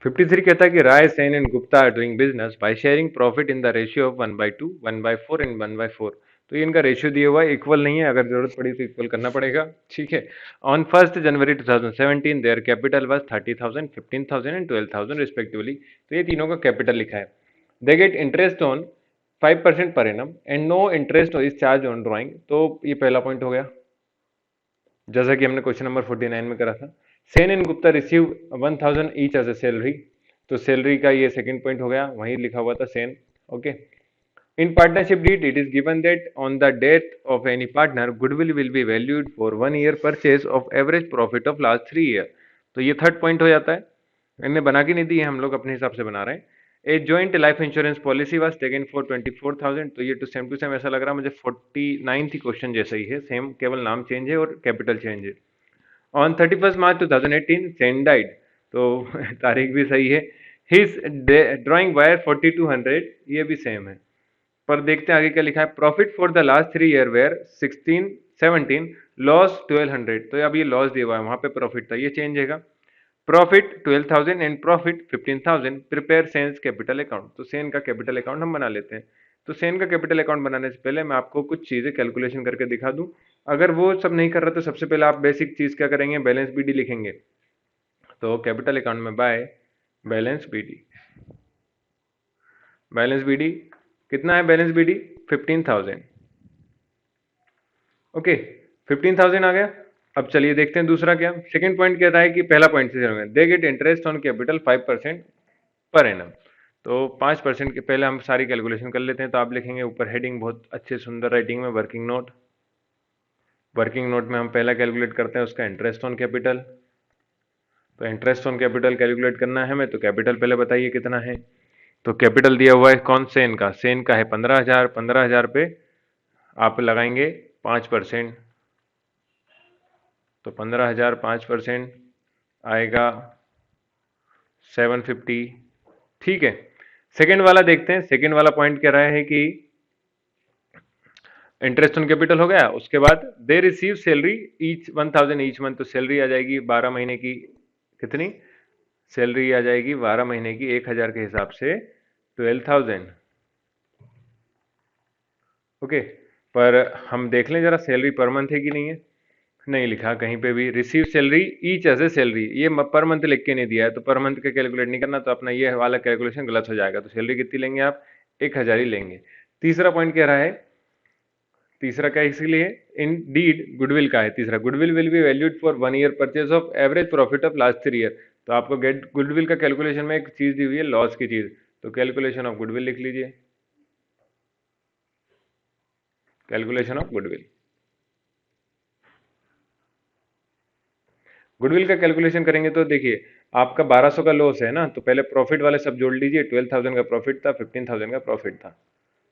53 कहता है कि Rai, Sen and Gupta are doing business by sharing profit in the ratio of 1/2, 1/4 and 1/4। तो ये इनका रेशियो दिया हुआ है, इक्वल नहीं है, अगर जरूरत पड़ी तो इक्वल करना पड़ेगा, ठीक है। On 1 January 2017 their capital was 30,000, 15,000 and 12,000 respectively. तो ये तीनों का कैपिटल लिखा है। They gate interest on 5% per annum and no interest is charge on drawing. तो ये पहला पॉइंट हो गया, जैसा कि हमने क्वेश्चन नंबर 49 में करा था। Sen and Gupta receive 1,000 each as a salary. तो सैलरी का ये सेकंड पॉइंट हो गया, वहीं लिखा हुआ था Sen, okay. In partnership did it is given that on the death of any partner goodwill will be valued for 1 year purchase of average profit of last 3 year. तो ये थर्ड पॉइंट हो जाता है, इन्हें बना के नहीं दी है, हम लोग अपने हिसाब से बना रहे हैं। A joint life insurance policy was taken for 24,000। तो ये टू सेम ऐसा लग रहा है मुझे 49 थी क्वेश्चन जैसा ही है, सेम, केवल नाम चेंज है और कैपिटल चेंज है। On 31 March 2018 Sen died. तो तारीख भी सही है। हिज ड्राइंग वायर 4200, ये भी सेम है। पर देखते हैं आगे क्या लिखा है। Profit for the last 3 year were 17 loss 1200। तो अब ये लॉस दिया हुआ है, वहां पे प्रॉफिट था, ये चेंज है। Profit 12,000 and profit 15,000। Prepare sense capital account. तो सेन का कैपिटल अकाउंट हम बना लेते हैं। तो सेन का कैपिटल अकाउंट बनाने से पहले मैं आपको कुछ चीजें कैलकुलेशन करके दिखा दूं। अगर वो सब नहीं कर रहा तो सबसे पहले आप बेसिक चीज क्या करेंगे, बैलेंस बीडी लिखेंगे। तो कैपिटल अकाउंट में by balance BD, balance B D कितना है बैलेंस बीडी? 15,000। ओके, 15,000 आ गया। अब चलिए देखते हैं दूसरा क्या। सेकंड पॉइंट कहता है कि पहला पॉइंट से चलेंगे, they get interest on capital 5% per annum. तो 5% के पहले हम सारी कैलकुलेशन कर लेते हैं। तो आप लिखेंगे ऊपर हेडिंग बहुत अच्छे सुंदर राइटिंग में, वर्किंग नोट। वर्किंग नोट में हम पहला कैलकुलेट करते हैं उसका इंटरेस्ट ऑन कैपिटल। तो इंटरेस्ट ऑन कैपिटल कैलकुलेट करना है हमें, तो कैपिटल पहले बताइए कितना है। तो कैपिटल दिया हुआ है कौन? सेन का। सेन का है 15,000। 15,000 पे आप लगाएंगे 5%। तो 15,000 5% आएगा 750। ठीक है, सेकेंड वाला देखते हैं। सेकेंड वाला पॉइंट कह रहा है कि इंटरेस्ट ऑन कैपिटल हो गया, उसके बाद they receive salary each 1,000 each month. तो सैलरी आ जाएगी 12 महीने की। कितनी सैलरी आ जाएगी? 12 महीने की 1,000 के हिसाब से 12,000। ओके, पर हम देख लें जरा सैलरी पर मंथ है कि नहीं है। नहीं लिखा कहीं पे भी। Receive salary each as a salary, ये पर मंथ लिख के नहीं दिया है, तो पर मंथ का कैलकुलेट नहीं करना, तो अपना ये वाला कैलकुलेशन गलत हो जाएगा। तो सैलरी कितनी लेंगे आप? 1,000 ही लेंगे। तीसरा पॉइंट कह रहा है, तीसरा क्या इसीलिए इन डीड गुडविल का है। तीसरा, goodwill will be valued for 1 year purchase of average profit of last 3 year. तो आपको गेट गुडविल का कैलकुलेशन में एक चीज दी हुई है, लॉस की चीज। तो कैलकुलेशन ऑफ गुडविल लिख लीजिए, कैलकुलेशन ऑफ गुडविल। गुडविल का कैलकुलेशन करेंगे तो देखिए आपका 1200 का लॉस है ना, तो पहले प्रॉफिट वाले सब जोड़ लीजिए। 12,000 का प्रॉफिट था, 15,000 का प्रॉफिट था।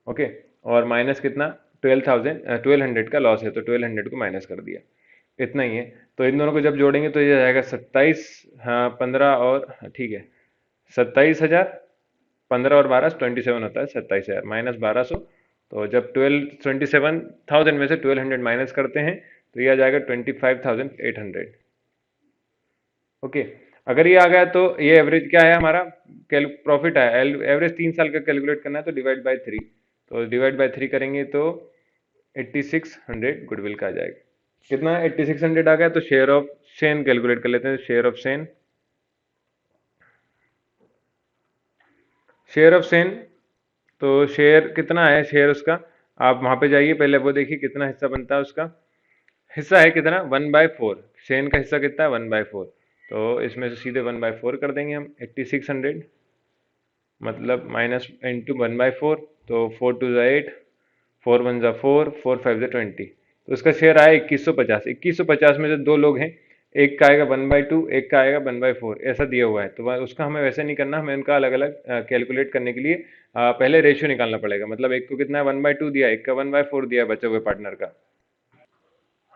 ओके, और माइनस कितना? 1200 का लॉस है, तो 1200 को माइनस कर दिया, इतना ही है। तो इन दोनों को जब जोड़ेंगे तो ये जाएगा 27, हाँ 15 और ठीक है 27,000। 15 और 12 27 होता है, 27,000 माइनस 1200। तो जब 27,000 में से 1200 माइनस करते हैं तो ये आ जाएगा 25,800। ओके, अगर ये आ गया तो ये एवरेज क्या है हमारा? प्रॉफिट है। एवरेज 3 साल का कैलकुलेट करना है, तो डिवाइड बाय 3। तो डिवाइड बाय 3 करेंगे तो 8600 गुडविल का आ जाएगा। कितना? 8600 आ गया। तो शेयर ऑफ सेन कैलकुलेट कर लेते हैं। Share of Sen, share of Sen, तो शेयर कितना है? शेयर उसका आप वहां पे जाइए, पहले वो देखिए कितना हिस्सा बनता है उसका। हिस्सा है कितना? 1/4। सेन का हिस्सा कितना है? 1/4। तो इसमें से सीधे 1/4 कर देंगे हम। 8600 मतलब माइनस इंटू 1/4। तो 4 2 8, 4 1 4, 4 5 20। तो उसका शेयर आया 2150। 2150 में से दो लोग हैं, एक का आएगा 1/2, एक का आएगा 1/4, ऐसा दिया हुआ है। तो उसका हमें वैसे नहीं करना, हमें उनका अलग अलग कैलकुलेट करने के लिए पहले रेशियो निकालना पड़ेगा। मतलब एक को कितना है? 1/2 दिया, एक का 1/4 दिया है बचे हुए पार्टनर का,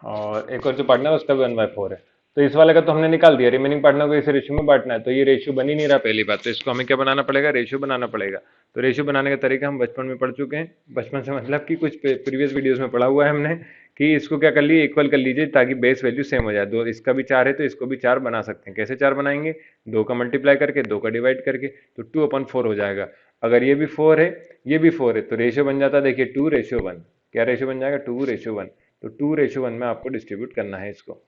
और एक और जो पार्टनर है उसका भी 1/4 है। तो इस वाले का तो हमने निकाल दिया, रिमेनिंग पार्टनर को इस रेशियो में बांटना है। तो ये रेशियो बन ही नहीं रहा पहली बात, तो इसको हमें क्या बनाना पड़ेगा? रेशियो बनाना पड़ेगा। तो रेशियो बनाने का तरीका हम बचपन में पढ़ चुके हैं। बचपन से मतलब कि कुछ प्रीवियस वीडियोस में पढ़ा हुआ है हमने कि इसको क्या कर लिए, इक्वल कर लीजिए ताकि बेस वैल्यू सेम हो जाए। दो इसका भी 4 है तो इसको भी 4 बना सकते हैं। कैसे 4 बनाएंगे? 2 का मल्टीप्लाई करके, 2 का डिवाइड करके, तो 2/4 हो जाएगा। अगर ये भी 4 है, ये भी 4 है, तो रेशियो बन जाता है, देखिए 2:1। क्या रेशियो बन जाएगा? 2:1। तो 2:1 में आपको डिस्ट्रीब्यूट करना है इसको।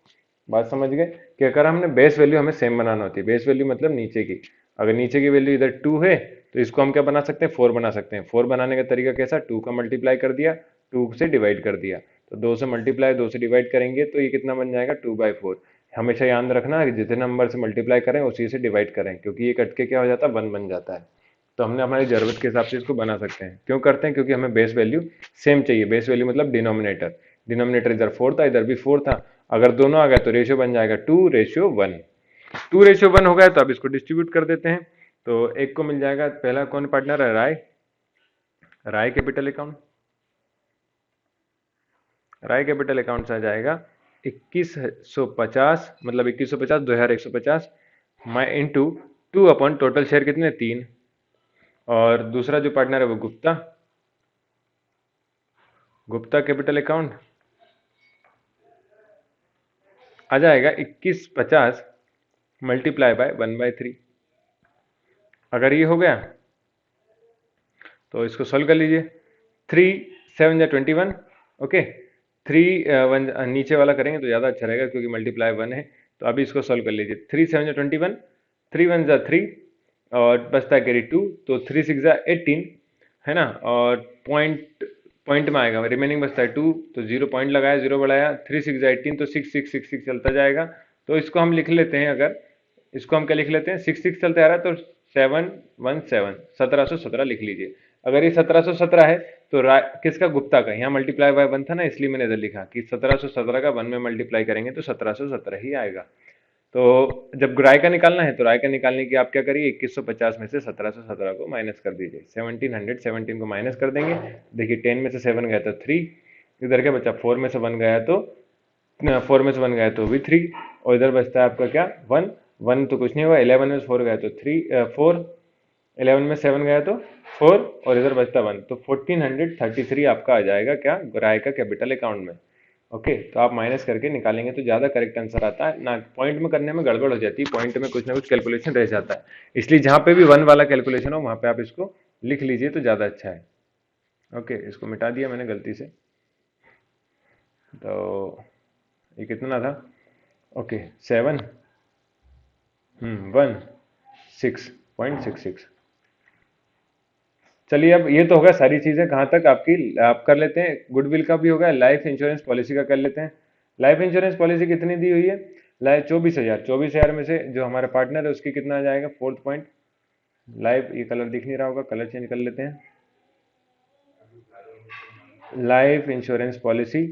बात समझ गए कि अगर हमने बेस वैल्यू हमें सेम बनाना होती है। बेस वैल्यू मतलब नीचे की, अगर नीचे की वैल्यू इधर 2 है तो इसको हम क्या बना सकते हैं? 4 बना सकते हैं। 4 बनाने का तरीका कैसा? 2 का मल्टीप्लाई कर दिया, 2 से डिवाइड कर दिया। तो 2 से मल्टीप्लाई 2 से डिवाइड करेंगे तो ये कितना बन जाएगा? 2/4। हमेशा याद रखना कि जितने नंबर से मल्टीप्लाई करें उसी से डिवाइड करें, क्योंकि ये कट के क्या हो जाता है? 1 बन जाता है। तो हमने हमारी जरूरत के हिसाब से इसको बना सकते हैं। क्यों करते हैं? क्योंकि हमें बेस वैल्यू सेम चाहिए। बेस वैल्यू मतलब डिनोमिनेटर। डिनोमिनेटर इधर 4 था, इधर भी 4 था। अगर दोनों आ गया तो रेशियो बन जाएगा 2:1। 2:1 हो गया तो अब इसको डिस्ट्रीब्यूट कर देते हैं। तो एक को मिल जाएगा, पहला कौन पार्टनर है? राय। राय कैपिटल अकाउंट, राय कैपिटल अकाउंट से आ जाएगा 2150, मतलब 2150 2150 इंटू 2 अपॉन टोटल शेयर कितने? 3। और दूसरा जो पार्टनर है वो गुप्ता। गुप्ता कैपिटल अकाउंट आ जाएगा 2150 मल्टीप्लाई बाय 1/3। अगर ये हो गया तो इसको सॉल्व कर लीजिए। 3 7 या 21। ओके, 3 1 नीचे वाला करेंगे तो ज़्यादा अच्छा रहेगा क्योंकि मल्टीप्लाई 1 है। तो अभी इसको सॉल्व कर लीजिए। 3 7 या 21, 3 1 जा 3 और बचता है कैरी 2, तो 3 6 जा 18। है ना। और पॉइंट पॉइंट में आएगा, रिमेनिंग बचता है 2, तो 0 पॉइंट लगाया, 0 बढ़ाया, 3 6 18, तो 6 6 6 6 चलता जाएगा। तो इसको हम लिख लेते हैं, अगर इसको हम क्या लिख लेते हैं, 6 6 चलते आ रहा है तो 717 1717 लिख लीजिए। अगर ये 1717 है तो किसका, गुप्ता का, यहाँ मल्टीप्लाई बाय 1 था ना, इसलिए मैंने इधर लिखा कि 1717 का 1 में मल्टीप्लाई करेंगे तो 1717 ही आएगा। तो जब राय का निकालना है तो राय का निकालने की आप क्या करिए, 2150 में से 1717 को माइनस कर दीजिए, 1717 को माइनस कर देंगे। देखिए 10 में से 7 गया तो 3, इधर क्या बचा, 4 में से 1 गया तो 4 में से 1 गया तो भी 3, और इधर बचता है आपका क्या, 1 1 तो कुछ नहीं हुआ, 11 में से 4 गया तो 4, 11 में 7 गया तो 4, और इधर बचता 1, तो 1433 आपका आ जाएगा क्या, राय का कैपिटल अकाउंट में। ओके, तो आप माइनस करके निकालेंगे तो ज़्यादा करेक्ट आंसर आता है ना। पॉइंट में करने में गड़बड़ हो जाती है, पॉइंट में कुछ ना कुछ कैलकुलेशन रह जाता है, इसलिए जहाँ पे भी 1 वाला कैलकुलेशन हो वहाँ पे आप इसको लिख लीजिए तो ज़्यादा अच्छा है। ओके, इसको मिटा दिया मैंने गलती से। तो ये कितना था, ओके 7 1 6.66। चलिए, अब ये तो होगा सारी चीज़ें कहाँ तक आपकी, आप कर लेते हैं, गुडविल का भी होगा, लाइफ इंश्योरेंस पॉलिसी का कर लेते हैं। लाइफ इंश्योरेंस पॉलिसी कितनी दी हुई है, लाइफ 24,000 में से जो हमारा पार्टनर है उसकी कितना आ जाएगा, फोर्थ पॉइंट, लाइफ, ये कलर दिख नहीं रहा होगा, कलर चेंज कर लेते हैं। लाइफ इंश्योरेंस पॉलिसी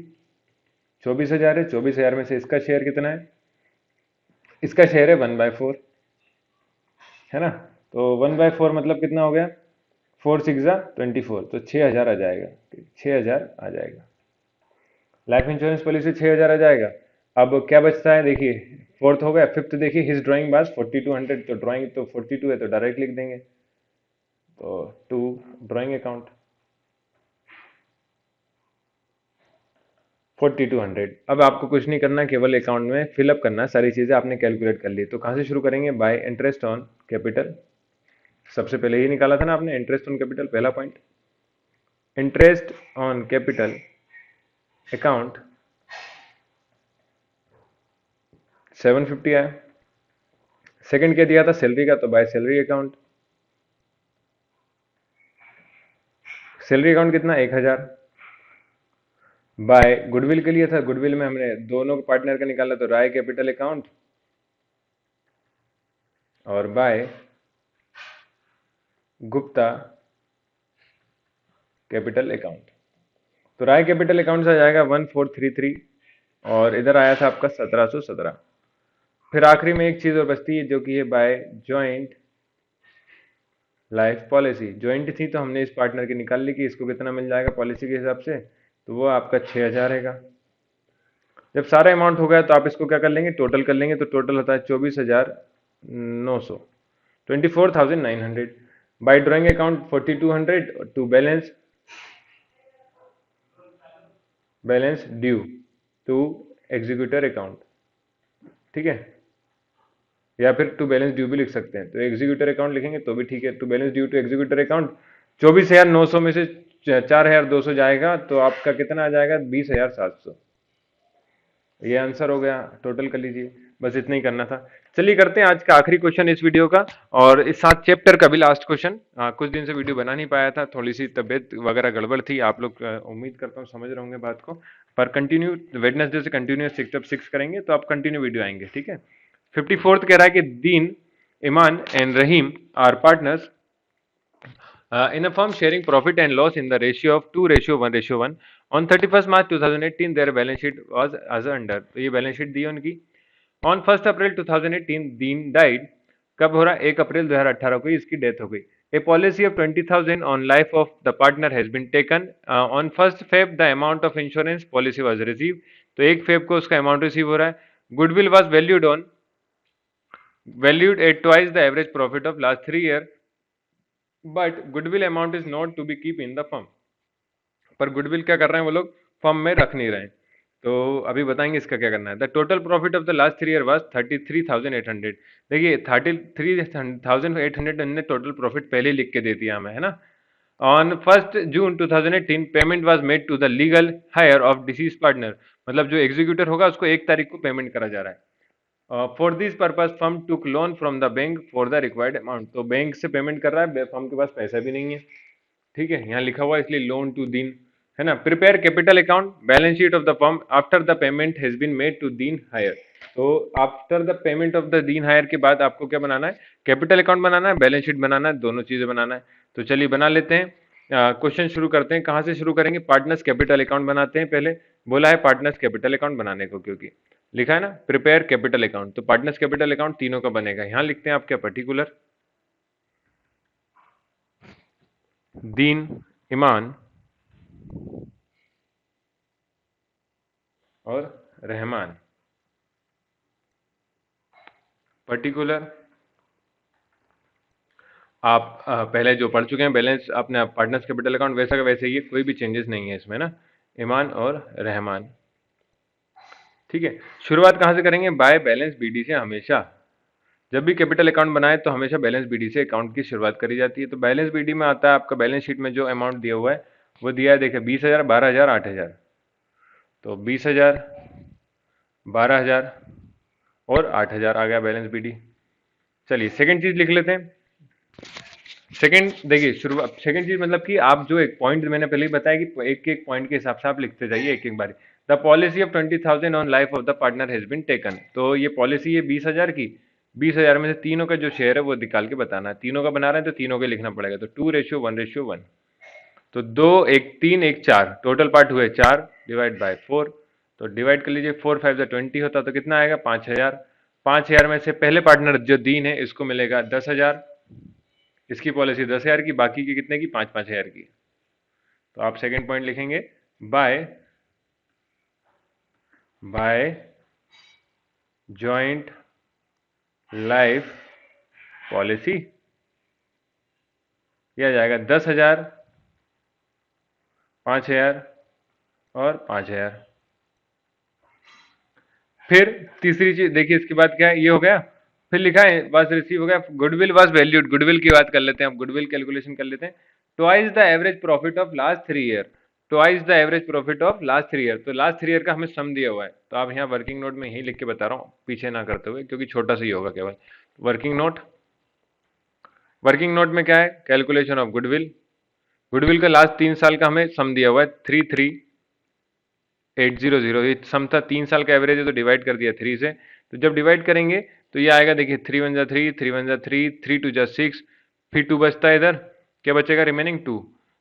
24,000 है, 24,000 में से इसका शेयर कितना है, इसका शेयर है 1/4, है ना। तो 1/4 मतलब कितना हो गया, 4 6 24, तो 6,000 आ जाएगा, 6,000 आ जाएगा, लाइफ इंश्योरेंस पॉलिसी 6,000 आ जाएगा। अब क्या बचता है, देखिए फोर्थ हो गया, फिफ्थ देखिए, हिज ड्राइंग बास 4200, तो ड्राइंग तो 42 है तो डायरेक्ट लिख देंगे, तो टू ड्राइंग अकाउंट 4200। अब आपको कुछ नहीं करना, केवल अकाउंट में फिलअप करना है, सारी चीज़ें आपने कैलकुलेट कर ली। तो कहाँ से शुरू करेंगे, बाय इंटरेस्ट ऑन कैपिटल, सबसे पहले ही निकाला था ना आपने, इंटरेस्ट ऑन कैपिटल पहला point, interest on capital account 750 आया। सेकंड क्या दिया था, सैलरी का, तो by salary account, salary account कितना, 1,000। बाय गुडविल के लिए था, गुडविल में हमने दोनों पार्टनर का निकाला, तो राय कैपिटल अकाउंट, और बाय गुप्ता कैपिटल अकाउंट। तो राय कैपिटल अकाउंट से आ जाएगा 1433, और इधर आया था आपका 1717। फिर आखिरी में एक चीज और बचती है जो कि है by joint life policy, joint थी तो हमने इस पार्टनर की निकाल ली कि इसको कितना मिल जाएगा पॉलिसी के हिसाब से, तो वो आपका 6,000 रहेगा। जब सारा अमाउंट हो गया तो आप इसको क्या कर लेंगे, टोटल कर लेंगे, तो टोटल होता है 24,900, 24,900। By drawing account 4,200 to balance, balance due to executor account, ठीक है, या फिर टू बैलेंस ड्यू भी लिख सकते हैं, तो एग्जीक्यूटर अकाउंट लिखेंगे तो भी ठीक है, to balance due to executor account. 24,900 में से 4,200 जाएगा तो आपका कितना आ जाएगा, 20,700। ये आंसर हो गया, टोटल कर लीजिए, बस इतना ही करना था। चलिए करते हैं आज का आखिरी क्वेश्चन इस वीडियो का, और इस 7 चैप्टर का भी लास्ट क्वेश्चन। कुछ दिन से वीडियो बना नहीं पाया था, थोड़ी सी तबीयत वगैरह गड़बड़ थी, आप लोग उम्मीद करता हूँ समझ रहे होंगे बात को, पर कंटिन्यू वेडनेसडे से कंटिन्यूस 6 करेंगे तो आप कंटिन्यू वीडियो आएंगे, ठीक है। 54th कह रहा है कि Deen, Iman and Rahim are partners in a firm sharing profit and loss in the ratio of 2:1:1 on 31st March 2018 their balance sheet was as under, तो ये बैलेंस शीट दी है उनकी। On 1st April 2018 Deen died, कब हो रहा है, 1 अप्रैल 2018 को इसकी डेथ हो गई। A policy of 20,000 on life of the partner has been taken on 1st Feb the amount of insurance policy was receive, तो 1 फेब को उसका अमाउंट रिसीव हो रहा है। Goodwill was valued at twice the average profit of last 3 year, but goodwill amount is not to be keep in the firm, पर goodwill क्या कर रहे हैं वो लोग, फर्म में रख नहीं रहे। तो अभी बताएंगे इसका क्या करना है। The total profit of the last 3 year was 33,800। देखिए 33,800 ने टोटल प्रॉफिट पहले ही लिख के दे दिया हमें, है ना। On 1st June 2018 payment was made to the legal heir of deceased partner, मतलब जो एग्जीक्यूटर होगा उसको 1 तारीख को पेमेंट करा जा रहा है। For this purpose firm took loan from the bank for the required amount, तो बैंक से पेमेंट कर रहा है, फर्म के पास पैसा भी नहीं है। ठीक है, यहाँ लिखा हुआ है इसलिए लोन टू दीन, है ना। Prepare capital account balance sheet of the firm after the payment has been made to Deen heir. तो after the payment of the Deen heir के बाद आपको क्या बनाना है, कैपिटल अकाउंट बनाना है, बैलेंस शीट बनाना है, दोनों चीजें बनाना है। तो चलिए बना लेते हैं। क्वेश्चन शुरू करते हैं। कहाँ से शुरू करेंगे, पार्टनर्स कैपिटल अकाउंट बनाते हैं। पहले बोला है पार्टनर्स कैपिटल अकाउंट बनाने को, क्योंकि लिखा है ना प्रिपेयर कैपिटल अकाउंट, तो पार्टनर्स कैपिटल अकाउंट तीनों का बनेगा। यहाँ लिखते हैं आप क्या, पर्टिकुलर दीन, ईमान और रहमान। पर्टिकुलर आप पहले जो पढ़ चुके हैं बैलेंस अपने पार्टनर्स कैपिटल अकाउंट वैसा का वैसे ही है, कोई भी चेंजेस नहीं है इसमें ना, ईमान और रहमान। ठीक है, शुरुआत कहाँ से करेंगे, बाय बैलेंस बीडी से। हमेशा जब भी कैपिटल अकाउंट बनाए तो हमेशा बैलेंस बीडी से अकाउंट की शुरुआत करी जाती है। तो बैलेंस बीडी में आता है आपका बैलेंस शीट में जो अमाउंट दिया हुआ है वो दिया है, देखिए 20,000, 12,000, 8,000। तो 20,000, 12,000 और 8,000 आ गया बैलेंस बीडी। चलिए सेकंड चीज लिख लेते हैं। सेकंड देखिए शुरुआत, सेकंड चीज मतलब कि आप जो एक पॉइंट मैंने पहले ही बताया कि एक एक पॉइंट के हिसाब से आप लिखते जाइए एक एक बारी। The policy of 20,000 on life of the partner has been taken. तो ये पॉलिसी है 20,000 की, 20,000 में से तीनों का जो शेयर है वो निकाल के बताना है। तीनों का बना रहे हैं तो तीनों के लिखना पड़ेगा। तो 2:1:1। तो 2 1 3 1 4, टोटल पार्ट हुए 4, डिवाइड बाय 4। तो डिवाइड कर लीजिए, 4 5 20 होता तो कितना आएगा, 5,000। 5,000 में से पहले पार्टनर जो दीन है इसको मिलेगा 10,000, इसकी पॉलिसी 10,000 की, बाकी की कितने की, 5,000 की। तो आप सेकंड पॉइंट लिखेंगे बाय जॉइंट लाइफ पॉलिसी। यह आ जाएगा 10,000, 5,000 और 5,000। फिर तीसरी चीज देखिए, इसके बाद क्या है, ये हो गया। फिर लिखा है वाज रिसीव हो गया, गुडविल वाज वैल्यूड। गुडविल की बात कर लेते हैं, अब गुडविल कैलकुलेशन कर लेते हैं। Twice the average profit of last 3 year. Twice the average profit of last 3 year. तो लास्ट 3 ईयर का हमें सम दिया हुआ है, तो आप यहाँ वर्किंग नोट में यही लिख के बता रहा हूँ, पीछे ना करते हुए, क्योंकि छोटा सा ही होगा केवल। वर्किंग नोट, वर्किंग नोट में क्या है, कैलकुलेशन ऑफ गुडविल। गुडविल का लास्ट 3 साल का हमें सम दिया हुआ है 33,800। ये सम था, 3 साल का एवरेज है तो डिवाइड कर दिया 3 से। तो जब डिवाइड करेंगे तो ये आएगा, देखिए 3 1 जा 3, 3 1 जा 3, 3 2 जा 6, फिर 2 बचता है इधर, क्या बचेगा, रिमेनिंग 2।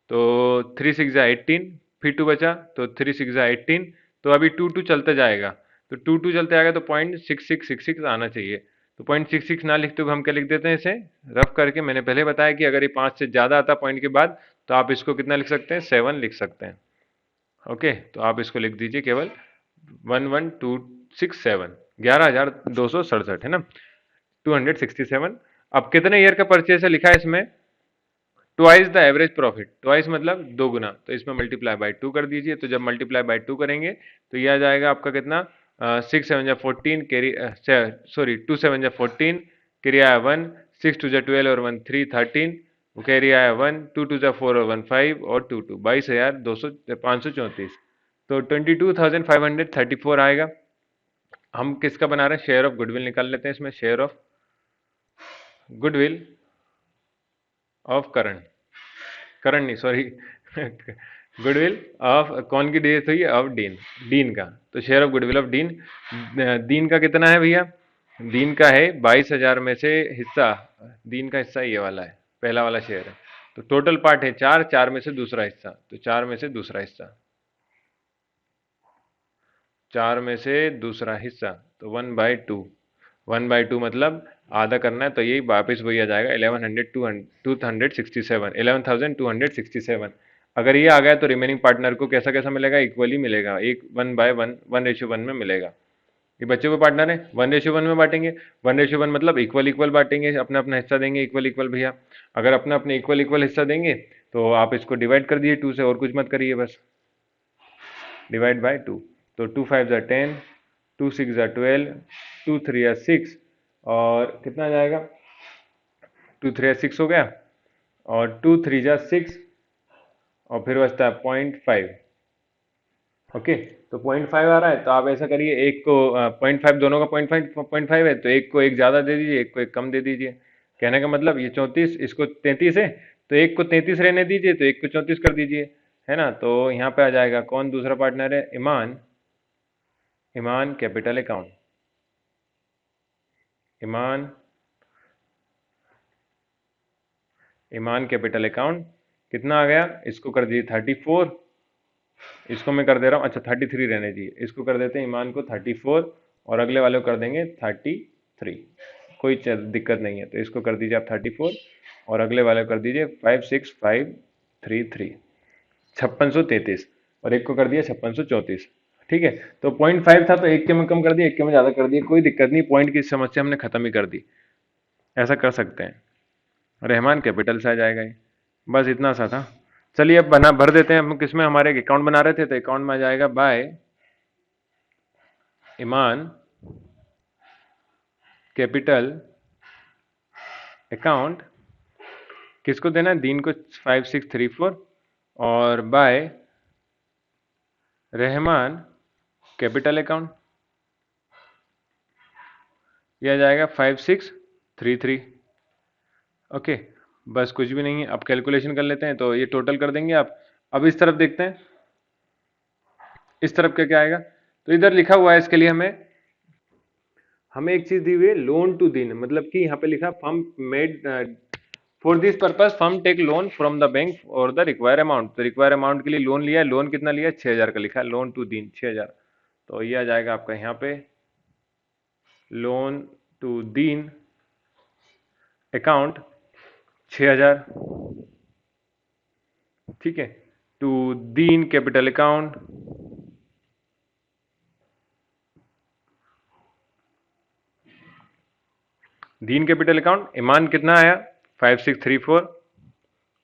तो 3 6 जा 18, फिर 2 बचा तो 3 6 जा 18। तो अभी 2 2 चलता जाएगा, तो 2 2 चलते आएगा तो 0.6666 आना चाहिए। तो 0.66 ना लिखते हुए हम क्या लिख देते हैं, इसे रफ करके। मैंने पहले बताया कि अगर ये 5 से ज़्यादा आता पॉइंट के बाद तो आप इसको कितना लिख सकते हैं, 7 लिख सकते हैं। ओके, तो आप इसको लिख दीजिए केवल 11,267, 11,267 है ना, 267। अब कितने ईयर का परचेस है लिखा है इसमें, twice the average profit. Twice मतलब 2 गुना, तो इसमें मल्टीप्लाई बाय 2 कर दीजिए। तो जब मल्टीप्लाई बाय 2 करेंगे तो यह आ जाएगा आपका कितना, 6 7 जा 14 कैरी, सॉरी 2 7 जा 14, कैरी आया 1, 6 2 जा 12 और 1 3 13, वो कैरी आया 1, 2 2 जा 4 और 1 5 और 2 2, 22,534। तो 22,534 आएगा। हम किसका बना रहे हैं, शेयर ऑफ गुडविल निकाल लेते हैं इसमें। शेयर ऑफ गुडविल ऑफ करण, करण नहीं सॉरी गुडविल ऑफ, कौन की डेथ हुई है, ऑफ डीन, डीन का। तो share of goodwill of dean, दीन का कितना है भैया, दीन का है 22,000 में से हिस्सा, दीन का हिस्सा ये वाला है, पहला वाला शेयर है। तो टोटल पार्ट है 4, 4 में से दूसरा हिस्सा, तो 4 में से दूसरा हिस्सा, 4 में से दूसरा हिस्सा, तो 1/2। 1/2 मतलब आधा करना है, तो यही वापस वही आ जाएगा 11,267, 11,267। अगर ये आ गया तो रिमेनिंग पार्टनर को कैसा कैसा मिलेगा, इक्वली मिलेगा, एक 1/1, 1:1 में मिलेगा। ये बच्चे को पार्टनर है, 1:1 में बांटेंगे। 1:1 मतलब इक्वल इक्वल बांटेंगे, अपना अपना हिस्सा देंगे इक्वल इक्वल भैया। अगर अपना अपने इक्वल इक्वल हिस्सा देंगे तो आप इसको डिवाइड कर दिए 2 से, और कुछ मत करिए, बस डिवाइड बाय 2। तो 2 5 जा 10, 2 6 जा 12, 2 3 जा 6, और कितना आ जाएगा, 2 3 जा 6 हो गया, और 2 3 जा 6, और फिर बचता है 0.5। ओके, तो 0.5 आ रहा है, तो आप ऐसा करिए, एक को 0.5, दोनों का 0.5 है, तो एक को एक ज़्यादा दे दीजिए, एक को एक कम दे दीजिए। कहने का मतलब ये 34, इसको 33 है, तो एक को 33 रहने दीजिए, तो एक को 34 कर दीजिए, है ना। तो यहाँ पे आ जाएगा कौन दूसरा पार्टनर है, ईमान, ईमान कैपिटल अकाउंट, ईमान, ईमान कैपिटल अकाउंट कितना आ गया, इसको कर दीजिए 34, इसको मैं कर दे रहा हूँ, अच्छा 33 रहने दीजिए, इसको कर देते हैं ईमान को 34 और अगले वाले को कर देंगे 33, कोई दिक्कत नहीं है। तो इसको कर दीजिए आप 34 और अगले वाले को कर दीजिए 56533, 5633, और एक को कर दिया 5634। ठीक है, तो 0.5 था तो एक के में कम कर दिया, एक के में ज़्यादा कर दिया, कोई दिक्कत नहीं, पॉइंट की समस्या हमने खत्म ही कर दी। ऐसा कर सकते हैं, रहमान कैपिटल से आ जाएगा ये, बस इतना सा था। चलिए अब बना भर देते हैं, हम किसमें हमारे अकाउंट बना रहे थे, तो अकाउंट में आ जाएगा बाय ईमान कैपिटल अकाउंट, किसको देना है, दीन को 5634, और बाय रहमान कैपिटल अकाउंट, यह आ जाएगा 5633। ओके, बस कुछ भी नहीं है। अब कैलकुलेशन कर लेते हैं, तो ये टोटल कर देंगे आप। अब इस तरफ देखते हैं, इस तरफ क्या क्या आएगा, तो इधर लिखा हुआ है इसके लिए हमें एक चीज दी हुई है, लोन टू दीन, मतलब कि यहाँ पे लिखा firm made for this purpose firm take loan from the bank और द रिक्वायर अमाउंट, तो रिक्वायर अमाउंट के लिए लोन लिया है, लोन कितना लिया है, 6000 का लिखा है, लोन टू दीन 6000। तो ये आ जाएगा आपका यहाँ पे लोन टू दीन अकाउंट 6000, ठीक है, to Deen capital account, Deen capital account ईमान कितना आया 5634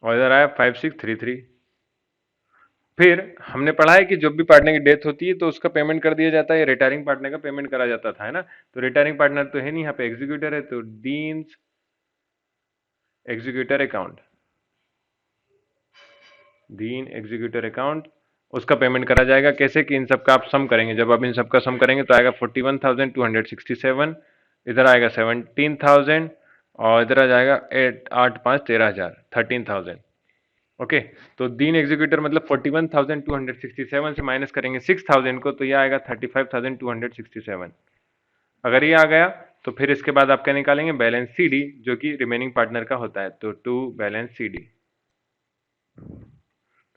और इधर आया 5633। फिर हमने पढ़ा है कि जब भी पार्टनर की डेथ होती है तो उसका पेमेंट कर दिया जाता है, रिटायरिंग पार्टनर का पेमेंट करा जाता था, है ना। तो रिटायरिंग पार्टनर तो है नहीं, यहाँ पे एग्जीक्यूटर है, तो डीन्स एग्जीक्यूटर अकाउंट, दीन एग्जीक्यूटर अकाउंट, उसका पेमेंट करा जाएगा। कैसे कि इन सबका आप सम करेंगे, जब आप इन सबका सम करेंगे तो आएगा 41,267, इधर आएगा 17,000 और इधर आ जाएगा 8 5 13,000 13,000। ओके, तो दीन एग्जीक्यूटर मतलब 41,267 से माइनस करेंगे 6,000 को, तो यह आएगा 35,267। अगर ये आ गया तो फिर इसके बाद आप क्या निकालेंगे, बैलेंस सी डी, जो कि रिमेनिंग पार्टनर का होता है, तो to balance C D,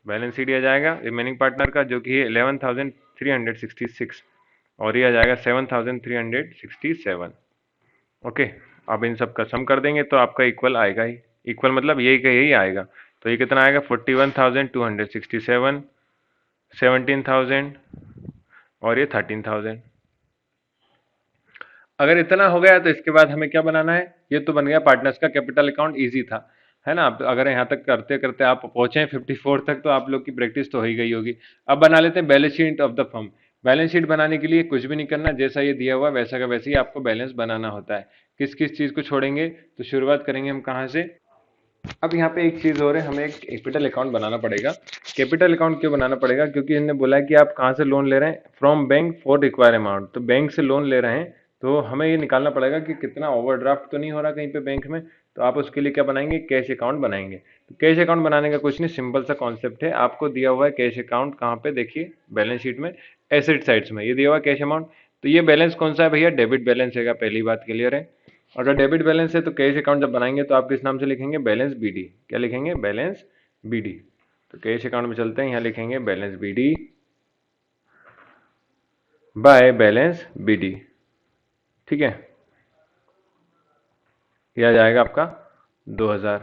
balance C D आ जाएगा रिमेनिंग पार्टनर का, जो कि है 11,366 और ये आ जाएगा 7,367। ओके, अब इन सब का सम कर देंगे तो आपका इक्वल आएगा ही, इक्वल मतलब यही का यही आएगा। तो ये कितना आएगा 41,267, 17,000 और ये 13,000। अगर इतना हो गया तो इसके बाद हमें क्या बनाना है, ये तो बन गया पार्टनर्स का कैपिटल अकाउंट, इजी था, है ना। अगर यहाँ तक करते करते आप पहुंचे 54 तक तो आप लोग की प्रैक्टिस तो हो ही गई होगी। अब बना लेते हैं balance sheet of the firm. Balance sheet बनाने के लिए कुछ भी नहीं करना, जैसा ये दिया हुआ वैसा का वैसे ही आपको बैलेंस बनाना होता है। किस किस चीज को छोड़ेंगे, तो शुरुआत करेंगे हम कहाँ से। अब यहाँ पे एक चीज और है, हमें एक कैपिटल अकाउंट बनाना पड़ेगा। कैपिटल अकाउंट क्यों बनाना पड़ेगा, क्योंकि इन्होंने बोला है कि आप कहाँ से लोन ले रहे हैं, from bank for require amount, तो बैंक से लोन ले रहे हैं, तो हमें ये निकालना पड़ेगा कि कितना ओवरड्राफ्ट तो नहीं हो रहा कहीं पे बैंक में। तो आप उसके लिए क्या बनाएंगे, कैश अकाउंट बनाएंगे। तो कैश अकाउंट बनाने का कुछ नहीं, सिंपल सा कॉन्सेप्ट है, आपको दिया हुआ है कैश अकाउंट कहाँ पे, देखिए बैलेंस शीट में एसेट साइड्स में ये दिया हुआ है कैश अमाउंट। तो ये बैलेंस कौन सा है भैया, डेबिट बैलेंस है, पहली बात क्लियर है। अगर डेबिट बैलेंस है तो कैश अकाउंट जब बनाएंगे तो आप किस नाम से लिखेंगे, बैलेंस बीडी, क्या लिखेंगे, बैलेंस बीडी। तो कैश अकाउंट में चलते हैं, यहाँ लिखेंगे balance B D by balance B D, ठीक है, यह आ जाएगा आपका 2000।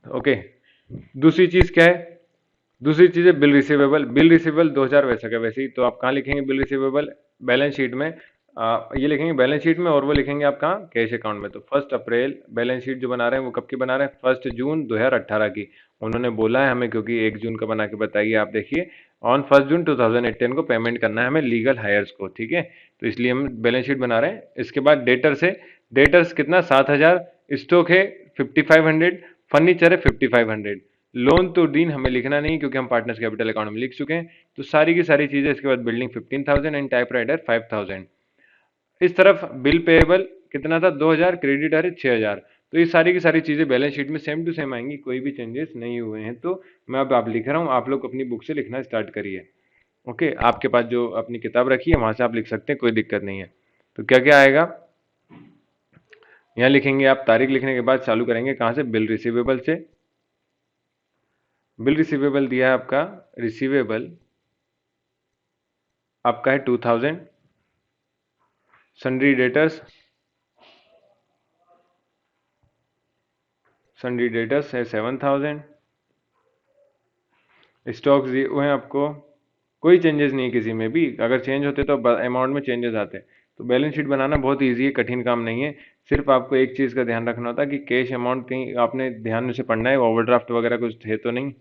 ओके, दूसरी चीज क्या है, दूसरी चीज है बिल रिसीवेबल। बिल रिसीवेबल 2000 वैसा का वैसे ही, तो आप कहाँ लिखेंगे बिल रिसीवेबल, बैलेंस शीट में ये लिखेंगे बैलेंस शीट में, और वो लिखेंगे आप कहाँ, कैश अकाउंट में। तो 1 अप्रैल बैलेंस शीट जो बना रहे हैं वो कब की बना रहे हैं, 1 जून 2018 की। उन्होंने बोला है हमें, क्योंकि 1 जून का बना के बताइए, आप देखिए ऑन 1 जून 2018 को पेमेंट करना है हमें लीगल हायर्स को, ठीक है, तो इसलिए हम बैलेंस शीट बना रहे हैं। इसके बाद डेटर्स है, डेटर्स कितना 7000, स्टॉक है 5500, फर्नीचर है 5500। लोन तो डीन हमें लिखना नहीं क्योंकि हम पार्टनर्स कैपिटल अकाउंट में लिख चुके हैं। तो सारी की सारी चीजें, इसके बाद बिल्डिंग 15,000 एंड टाइपराइटर 5,000। इस तरफ बिल पेएबल कितना था 2000, क्रेडिटर है 6000। तो ये सारी की सारी चीज़ें बैलेंस शीट में सेम टू सेम आएंगी, कोई भी चेंजेस नहीं हुए हैं। तो मैं अब आप लिख रहा हूँ, आप लोग अपनी बुक से लिखना स्टार्ट करिए। ओके, आपके पास जो अपनी किताब रखी है वहाँ से आप लिख सकते हैं, कोई दिक्कत नहीं है। तो क्या क्या आएगा, यहाँ लिखेंगे आप, तारीख लिखने के बाद चालू करेंगे कहाँ से, बिल रिसीवेबल से। बिल रिसीवेबल दिया है आपका, रिसीवेबल आपका है 2000। सन्ड्री डेटर्स, सन्ड्री डेटर्स है 7000। स्टॉक्स दिए हुए हैं आपको, कोई चेंजेस नहीं किसी में भी, अगर चेंज होते तो अमाउंट में चेंजेस आते। तो बैलेंस शीट बनाना बहुत ईजी है, कठिन काम नहीं है। सिर्फ आपको एक चीज़ का ध्यान रखना होता है कि कैश अमाउंट कहीं आपने ध्यान से पढ़ना है, ओवरड्राफ्ट वगैरह कुछ है तो नहीं,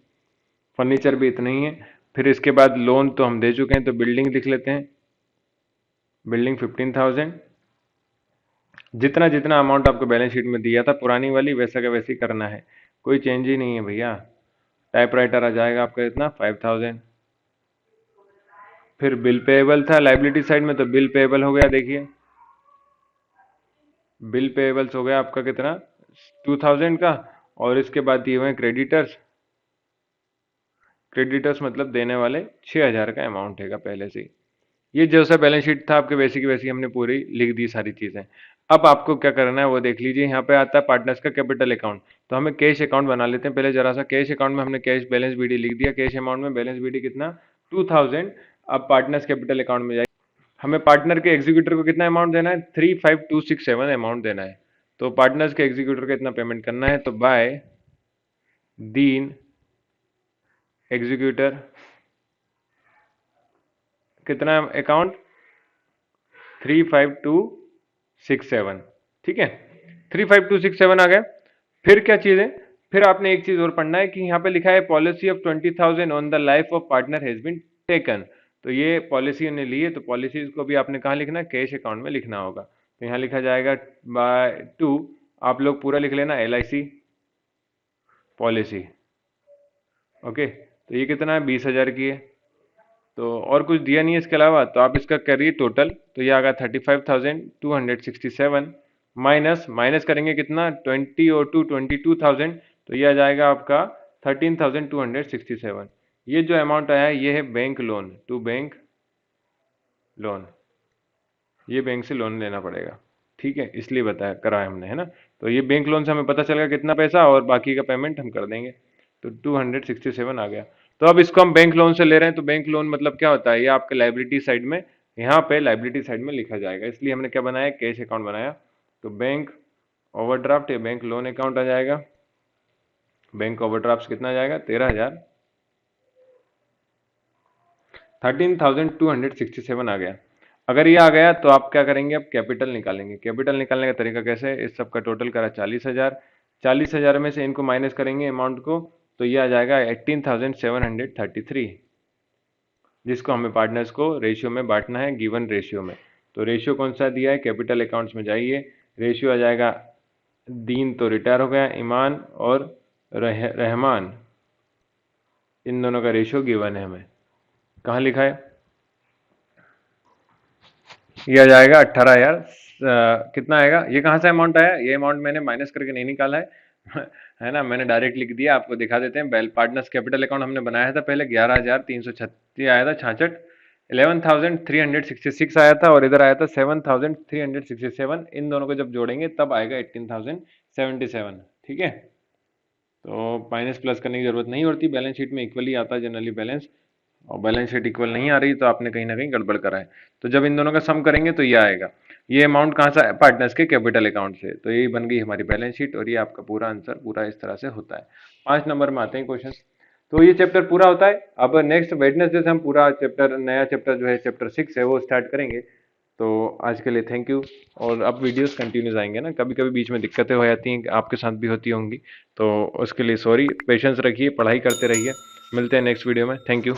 फर्नीचर भी इतना ही है। फिर इसके बाद लोन तो हम दे चुके हैं, तो बिल्डिंग लिख लेते हैं, बिल्डिंग 15,000। जितना जितना अमाउंट आपको बैलेंस शीट में दिया था पुरानी वाली, वैसा का वैसे ही करना है, कोई चेंज ही नहीं है भैया। टाइपराइटर आ जाएगा आपका इतना 5000। फिर बिल पेएबल था लाइबिलिटी साइड में, तो बिल पेएबल हो गया, देखिए बिल पेएबल्स हो गया आपका कितना, 2000 का। और इसके बाद दिए हुए हैं क्रेडिटर्स, क्रेडिटर्स मतलब देने वाले 6000 का अमाउंट है पहले से ही। ये जैसा बैलेंस शीट था आपके वैसी की वैसी हमने पूरी लिख दी सारी चीज़ें। अब आपको क्या करना है वो देख लीजिए, यहाँ पे आता है पार्टनर्स का कैपिटल अकाउंट। तो हमें कैश अकाउंट बना लेते हैं पहले जरा सा। कैश अकाउंट में हमने कैश बैलेंस बीडी लिख दिया, कैश अमाउंट में बैलेंस बीडी कितना, 2000। अब पार्टनर्स कैपिटल अकाउंट में जाइए, हमें पार्टनर के एग्जीक्यूटर को कितना अमाउंट देना है, 35267 अमाउंट देना है। तो पार्टनर्स के एग्जीक्यूटर को इतना पेमेंट करना है, तो बाय दीन एग्जीक्यूटर कितना अकाउंट, 35267, ठीक है, 35267 आ गया। फिर क्या चीज़ है, फिर आपने एक चीज़ और पढ़ना है कि यहाँ पे लिखा है policy of 20,000 on the life of partner has been taken. तो ये पॉलिसी ने ली है, तो पॉलिसीज को भी आपने कहाँ लिखना है, कैश अकाउंट में लिखना होगा। तो यहाँ लिखा जाएगा बाय 2, आप लोग पूरा लिख लेना, LIC पॉलिसी। ओके, तो ये कितना है, 20,000 की है। तो और कुछ दिया नहीं है इसके अलावा, तो आप इसका करिए टोटल, तो ये आ गया 35,267 माइनस, माइनस करेंगे कितना, 20 और 22,000, तो ये आ जाएगा आपका 13,267। ये जो अमाउंट आया है ये है bank loan, to bank loan, ये बैंक से लोन लेना पड़ेगा, ठीक है, इसलिए बताया करा है हमने, है ना। तो ये बैंक लोन से हमें पता चलेगा कितना पैसा, और बाकी का पेमेंट हम कर देंगे। तो 267 आ गया। तो अब इसको हम बैंक लोन से ले रहे हैं, तो बैंक लोन मतलब क्या होता है, ये आपके लाइबिलिटी साइड में, यहाँ पे लाइबिलिटी साइड में लिखा जाएगा, इसलिए हमने क्या बनाया, कैश अकाउंट बनाया। तो बैंक ओवरड्राफ्ट या बैंक लोन अकाउंट आ जाएगा, बैंक ओवरड्राफ्ट कितना आ जाएगा, 13,000, 13,267 आ गया। अगर ये आ गया तो आप क्या करेंगे, अब कैपिटल निकालेंगे। कैपिटल निकालने का तरीका कैसे है, इस सब का टोटल करा 40,000, 40,000 में से इनको माइनस करेंगे अमाउंट को, तो ये आ जाएगा 18,733, जिसको हमें पार्टनर्स को रेशियो में बांटना है, गिवन रेशियो में। तो रेशियो कौन सा दिया है, कैपिटल अकाउंट्स में जाइए, रेशियो आ जाएगा, दीन तो रिटायर हो गया, ईमान और रहमान, इन दोनों का रेशियो गिवन है हमें, कहाँ लिखा है, ये आ जाएगा 18,000। कितना आएगा, ये कहाँ से अमाउंट आया, ये अमाउंट मैंने माइनस करके नहीं निकाला है है ना, मैंने डायरेक्ट लिख दिया, आपको दिखा देते हैं। पार्टनर्स कैपिटल अकाउंट हमने बनाया था पहले, 11,336 आया था, 66, 11,366 आया था, और इधर आया था 7,367। इन दोनों को जब जोड़ेंगे तब आएगा 18,077, ठीक है। तो माइनस प्लस करने की जरूरत नहीं होती, बैलेंस शीट में इक्वली आता है जनरली बैलेंस, और बैलेंस शीट इक्वल नहीं आ रही तो आपने कहीं ना कहीं गड़बड़ करा है। तो जब इन दोनों का सम करेंगे तो ये आएगा, ये अमाउंट कहाँ से, पार्टनर्स के कैपिटल अकाउंट से। तो यही बन गई हमारी बैलेंस शीट, और ये आपका पूरा आंसर पूरा इस तरह से होता है। 5 नंबर में आते हैं क्वेश्चन। तो ये चैप्टर पूरा होता है। अब नेक्स्ट वेडनेसडे से हम पूरा चैप्टर, नया चैप्टर जो है चैप्टर 6 है वो स्टार्ट करेंगे। तो आज के लिए थैंक यू, और अब वीडियोस कंटिन्यूस आएंगे ना, कभी कभी बीच में दिक्कतें हो जाती हैं, आपके साथ भी होती होंगी, तो उसके लिए सॉरी, पेशेंस रखिए, पढ़ाई करते रहिए। मिलते हैं नेक्स्ट वीडियो में, थैंक यू।